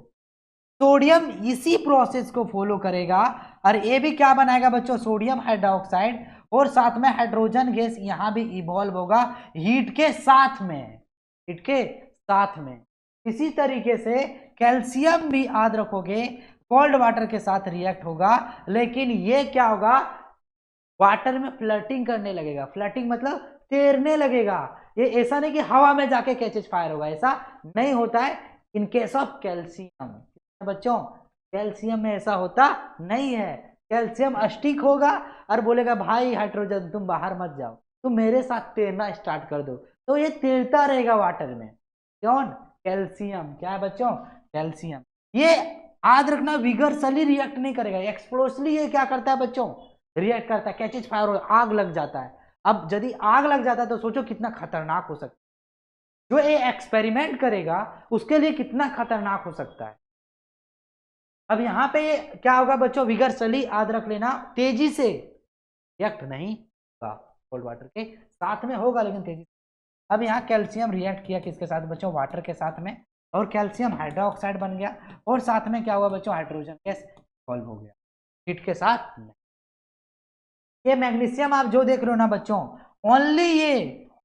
सोडियम इसी प्रोसेस को फॉलो करेगा और ये भी क्या बनाएगा बच्चों, सोडियम हाइड्रोक्साइड और साथ में हाइड्रोजन गैस यहाँ भी इवॉल्व होगा हीट के साथ में, हीट के साथ में। इसी तरीके से कैल्शियम भी याद रखोगे कोल्ड वाटर के साथ रिएक्ट होगा, लेकिन ये क्या होगा, वाटर में फ्लटिंग करने लगेगा। फ्लटिंग मतलब तैरने लगेगा। ये ऐसा नहीं कि हवा में जाके कैचेज फायर होगा, ऐसा नहीं होता है इन केस ऑफ कैल्शियम। बच्चों कैल्शियम में ऐसा होता नहीं है। कैल्शियम अस्टिक होगा और बोलेगा भाई हाइड्रोजन तुम बाहर मत जाओ, तुम मेरे साथ तैरना स्टार्ट कर दो, तो ये तैरता रहेगा वाटर में। कौन, कैल्शियम। क्या है बच्चों, कैल्शियम। ये याद रखना विगरसली रिएक्ट नहीं करेगा, एक्सप्लोसिवली ये क्या करता है बच्चों, रिएक्ट करता है, कैचेज फायर हो, आग लग जाता है। अब यदि आग लग जाता है तो सोचो कितना खतरनाक हो सकता है। जो ये एक्सपेरिमेंट करेगा उसके लिए कितना खतरनाक हो सकता है। अब यहां पे क्या होगा बच्चों, विगरसली याद रख लेना, तेजी से रिएक्ट नहीं होगा, कोल्ड वाटर के साथ में होगा लेकिन तेजी से। अब यहाँ कैल्शियम रिएक्ट किया किसके साथ बच्चों, वाटर के साथ में, और कैल्शियम हाइड्रोक्साइड बन गया और साथ में क्या हुआ बच्चों, हाइड्रोजन गैस सॉल्व हो गया हीट के साथ में। ये मैग्नीशियम आप जो देख रहे हो ना बच्चों, ओनली ये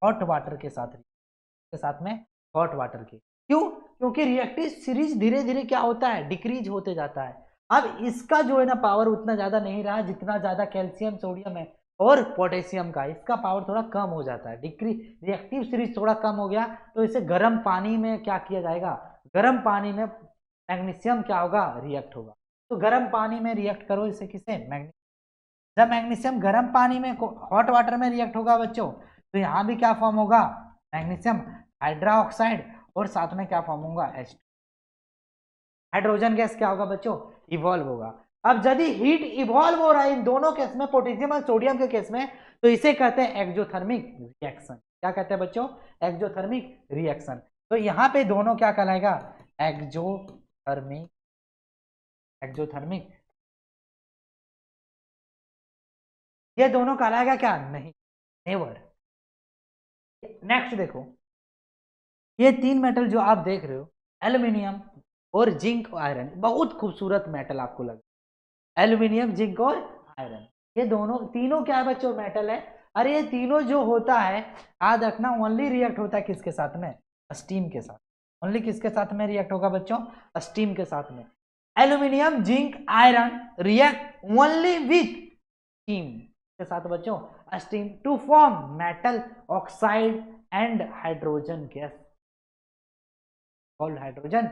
हॉट वाटर के साथ में हॉट वाटर के। क्यों, क्योंकि रिएक्टिव सीरीज धीरे धीरे क्या होता है, डिक्रीज होते जाता है। अब इसका जो है ना पावर उतना ज्यादा नहीं रहा जितना ज्यादा कैल्शियम सोडियम है और पोटेशियम का, इसका पावर थोड़ा कम हो जाता है, रिएक्टिव सीरीज थोड़ा कम हो गया। तो इसे गर्म पानी में क्या किया जाएगा, गर्म पानी में मैग्नीशियम क्या होगा, रिएक्ट होगा। तो गर्म पानी में रिएक्ट करो इसे, किसे, मैग्नीशियम। जब मैग्नीशियम गर्म पानी में हॉट वाटर में रिएक्ट होगा बच्चों, तो यहाँ भी क्या फॉर्म होगा, मैग्नीशियम हाइड्रोक्साइड और साथ में क्या फॉर्म होगा, H2। हाइड्रोजन गैस क्या होगा बच्चों, इवॉल्व होगा। अब यदि हीट इवॉल्व हो रहा है इन दोनों केस में, पोटेशियम और सोडियम के केस में, तो इसे कहते हैं एक्सोथर्मिक रिएक्शन। क्या कहते हैं बच्चों, एक्सोथर्मिक रिएक्शन। तो यहाँ पे दोनों क्या कहलाएगा, एक्सोथर्मिक, एक्सोथर्मिक, ये दोनों कहलाएगा क्या, नहीं, नेवर। नेक्स्ट देखो, ये तीन मेटल जो आप देख रहे हो, एल्यूमिनियम और जिंक और आयरन, बहुत खूबसूरत मेटल आपको लगे, एल्यूमिनियम जिंक और आयरन, ये दोनों तीनों क्या है बच्चों, मेटल है। अरे ये तीनों जो होता है याद रखना, ओनली रिएक्ट होता है किसके साथ में, स्टीम के साथ। ओनली किसके साथ में रिएक्ट होगा बच्चों, स्टीम के साथ में। Aluminium zinc iron react only with steam के साथ बच्चों, steam, to form metal oxide and hydrogen gas called hydrogen.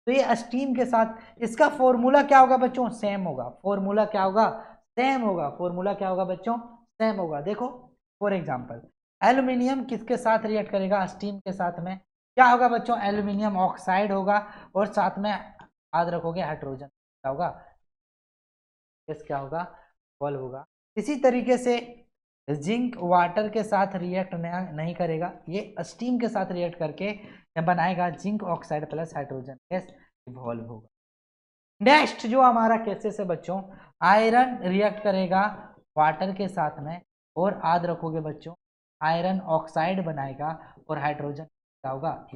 तो ये स्टीम के साथ, इसका फॉर्मूला क्या होगा बच्चों, सेम होगा। फॉर्मूला क्या होगा, सेम होगा। फॉर्मूला क्या होगा बच्चों, सेम होगा। देखो फॉर एग्जांपल, एल्यूमिनियम किसके साथ रिएक्ट करेगा, स्टीम के साथ में, क्या होगा बच्चों, एल्यूमिनियम ऑक्साइड होगा और साथ में याद रखोगे हाइड्रोजन क्या होगा, क्या होगा, बॉल होगा। इसी तरीके से जिंक वाटर के साथ रिएक्ट नहीं करेगा, ये स्टीम के साथ रिएक्ट करके बनाएगा zinc oxide plus hydrogen gas evolve होगा। नेक्स्ट जो हमारा केसेस है बच्चों, आयरन रिएक्ट करेगा वाटर के साथ में और याद रखोगे बच्चों आयरन ऑक्साइड बनाएगा और हाइड्रोजन क्या होगा,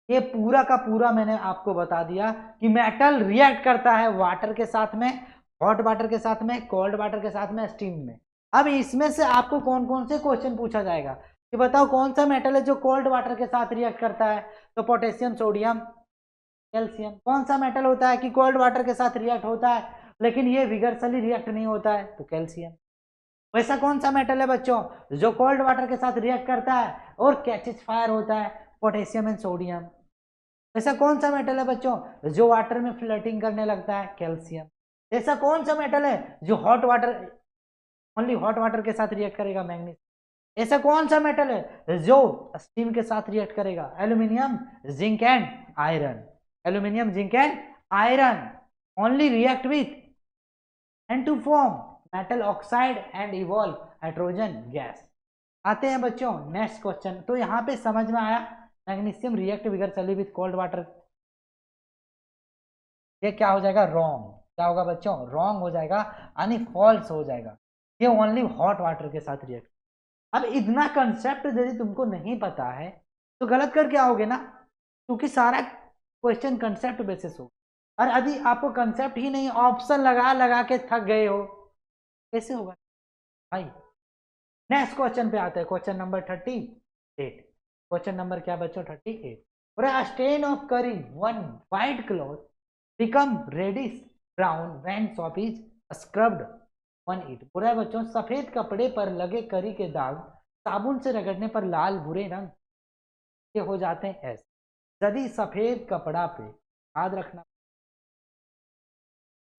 ये पूरा का पूरा मैंने आपको बता दिया कि मेटल रिएक्ट करता है वाटर के साथ में, हॉट वाटर के साथ में, कोल्ड वाटर के साथ में, स्टीम में। अब इसमें से आपको कौन कौन से क्वेश्चन पूछा जाएगा कि बताओ कौन सा मेटल है जो कोल्ड वाटर के साथ रिएक्ट करता है, तो पोटेशियम सोडियम कैल्शियम। कौन सा मेटल होता है कि कोल्ड वाटर के साथ रिएक्ट होता है लेकिन ये विगरसली रिएक्ट नहीं होता है, तो कैल्शियम। वैसा कौन सा मेटल है बच्चों जो कोल्ड वाटर के साथ रिएक्ट करता है और कैचेस फायर होता है, पोटेशियम एंड सोडियम। ऐसा कौन सा मेटल है बच्चों जो वाटर में फ्लटिंग करने लगता है, कैल्शियम। ऐसा कौन सा मेटल है जो hot water, only hot water के साथ रिएक्ट करेगा, मैग्नीशियम। ऐसा कौन सा मेटल है जो स्टीम के साथ रिएक्ट करेगा, aluminium zinc and iron. Aluminium zinc and iron only react with and to form metal oxide and evolve hydrogen gas. आते हैं बच्चों नेक्स्ट क्वेश्चन। तो यहाँ पे समझ में आया magnesium react vigorously with cold water, ये क्या हो जाएगा रॉन्ग, क्या होगा बच्चों रॉन्ग हो जाएगा यानी फॉल्स हो जाएगा, ये ओनली हॉट वाटर के साथ रिएक्ट। अब इतना कंसेप्ट यदि तुमको नहीं पता है तो गलत करके आओगे ना, क्योंकि सारा क्वेश्चन कंसेप्ट बेसिस हो। और यदि आपको कंसेप्ट ही नहीं ऑप्शन लगा लगा के थक गए हो कैसे होगा भाई। नेक्स्ट क्वेश्चन पे आते हैं, क्वेश्चन नंबर 38। क्वेश्चन नंबर क्या बच्चों 38। पूरा stain of curry one white cloth become reddish brown when soap is scrubbed on it. पूरा बच्चों सफेद कपड़े पर लगे करी के दाग साबुन से रगड़ने पर लाल भूरे रंग के हो जाते हैं ऐसे। यदि सफेद कपड़ा पे याद रखना,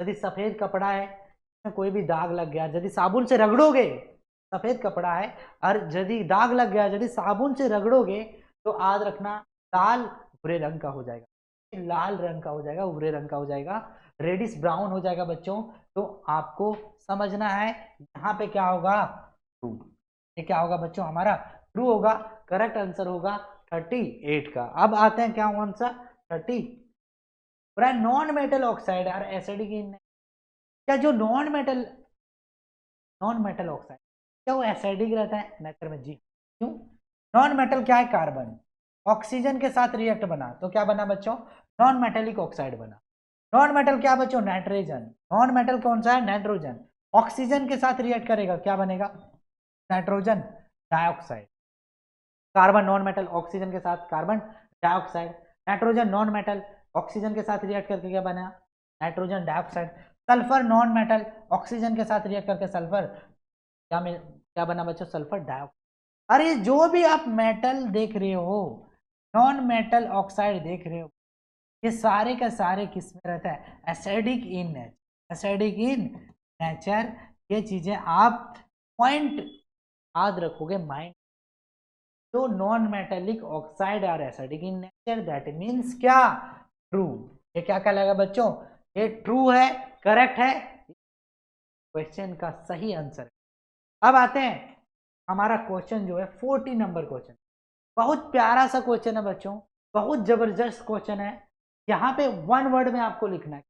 यदि सफेद कपड़ा है कोई भी दाग लग गया, यदि साबुन से रगड़ोगे, सफेद कपड़ा है और यदि दाग लग गया यदि साबुन से रगड़ोगे तो याद रखना लाल भूरे रंग का हो जाएगा, लाल रंग का हो जाएगा, भूरे रंग का हो जाएगा, रेडिश ब्राउन हो जाएगा बच्चों। तो आपको समझना है यहाँ पे क्या होगा ट्रू, ये क्या होगा बच्चों हमारा ट्रू होगा, करेक्ट आंसर होगा 38 का। अब आते हैं क्या कौन सा 30। नॉन मेटल ऑक्साइड और एसिडिक इन, क्या जो नॉन मेटल ऑक्साइड क्या वो एसिडिक रहता है नेचर में? जी क्यों? नॉन मेटल क्या है कार्बन, ऑक्सीजन के साथ रिएक्ट बना तो क्या बना बच्चों नॉन मेटेलिक ऑक्साइड बना। नॉन मेटल क्या बच्चों नाइट्रोजन, नॉन मेटल कौन सा है नाइट्रोजन, ऑक्सीजन के साथ रिएक्ट करेगा क्या बनेगा nitrogen dioxide. Carbon non metal oxygen के साथ carbon dioxide, nitrogen non metal oxygen के साथ रिएक्ट करके क्या बना nitrogen dioxide. Sulphur non metal oxygen के साथ रिएक्ट करके सल्फर क्या बना बच्चों सल्फर डाइऑक्साइड। अरे जो भी आप मेटल देख रहे हो नॉन मेटल ऑक्साइड देख रहे हो ये सारे का सारे किस में रहता है acidic in nature, acidic in nature. ये चीजें आप पॉइंट याद रखोगे माइंड। तो non metallic oxide are acidic in nature that means क्या ट्रू, ये क्या कहलाएगा बच्चों ये ट्रू है, करेक्ट है, क्वेश्चन का सही आंसर। अब आते हैं हमारा क्वेश्चन जो है 40 नंबर क्वेश्चन, बहुत प्यारा सा क्वेश्चन है बच्चों, बहुत जबरदस्त क्वेश्चन है। यहाँ पे वन वर्ड में आपको लिखना है,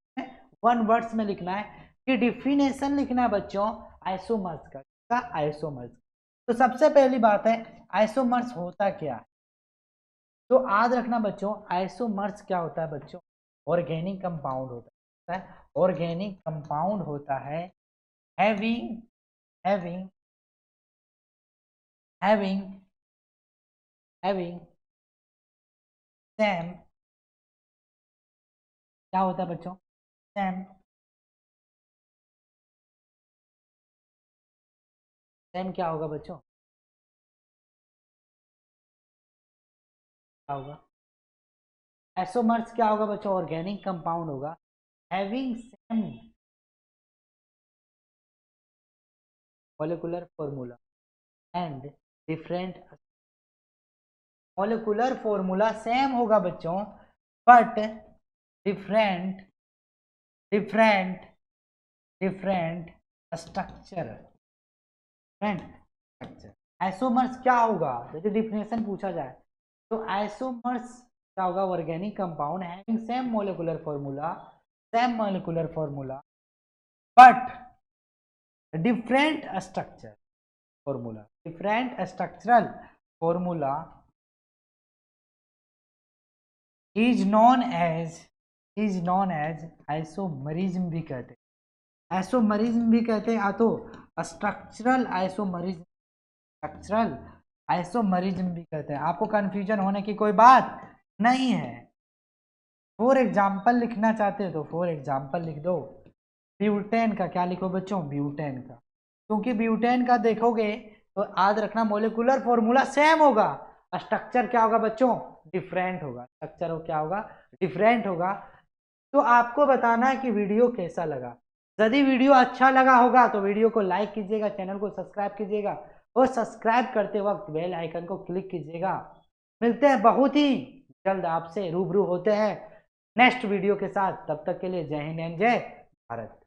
वन वर्ड्स में लिखना है कि डिफिनेशन लिखना है बच्चों आइसोमर्स का, आइसोमर्स। तो सबसे पहली बात है आइसोमर्स होता क्या है, तो याद रखना बच्चों आइसोमर्स क्या होता है बच्चों ऑर्गेनिक कंपाउंड होता है, ऑर्गेनिक कंपाउंड होता है having having having having same, क्या होता है बच्चों सेम, सेम क्या होगा बच्चों क्या होगा आइसोमर्स क्या होगा बच्चों ऑर्गेनिक कंपाउंड होगा having same molecular formula and different, molecular formula same होगा बच्चों but different different different structure, different structure. Isomers क्या होगा यदि डिफिनेशन पूछा जाए तो आइसोमर्स क्या होगा organic compound having same molecular formula, same molecular formula but different structure formula, different structural formula is known as isomerism भी कहते हैं, आइसोमरिज्म भी कहते हैं या तो स्ट्रक्चरल आइसोमरिज्म, स्ट्रक्चरल आइसोमरिज्म भी कहते हैं। आपको कंफ्यूजन होने की कोई बात नहीं है। फॉर एग्जाम्पल लिखना चाहते हो तो फॉर एग्जाम्पल लिख दो ब्यूटेन का, क्या लिखो बच्चों ब्यूटेन का, क्योंकि ब्यूटेन का देखोगे तो याद रखना मोलिकुलर फॉर्मूला सेम होगा, स्ट्रक्चर क्या होगा बच्चों डिफरेंट होगा, स्ट्रक्चर हो क्या होगा डिफरेंट होगा। तो आपको बताना है कि वीडियो कैसा लगा, यदि वीडियो अच्छा लगा होगा तो वीडियो को लाइक कीजिएगा, चैनल को सब्सक्राइब कीजिएगा और सब्सक्राइब करते वक्त बेल आइकन को क्लिक कीजिएगा। मिलते हैं बहुत ही जल्द, आपसे रूबरू होते हैं नेक्स्ट वीडियो के साथ, तब तक के लिए जय हिंद एंड जय भारत।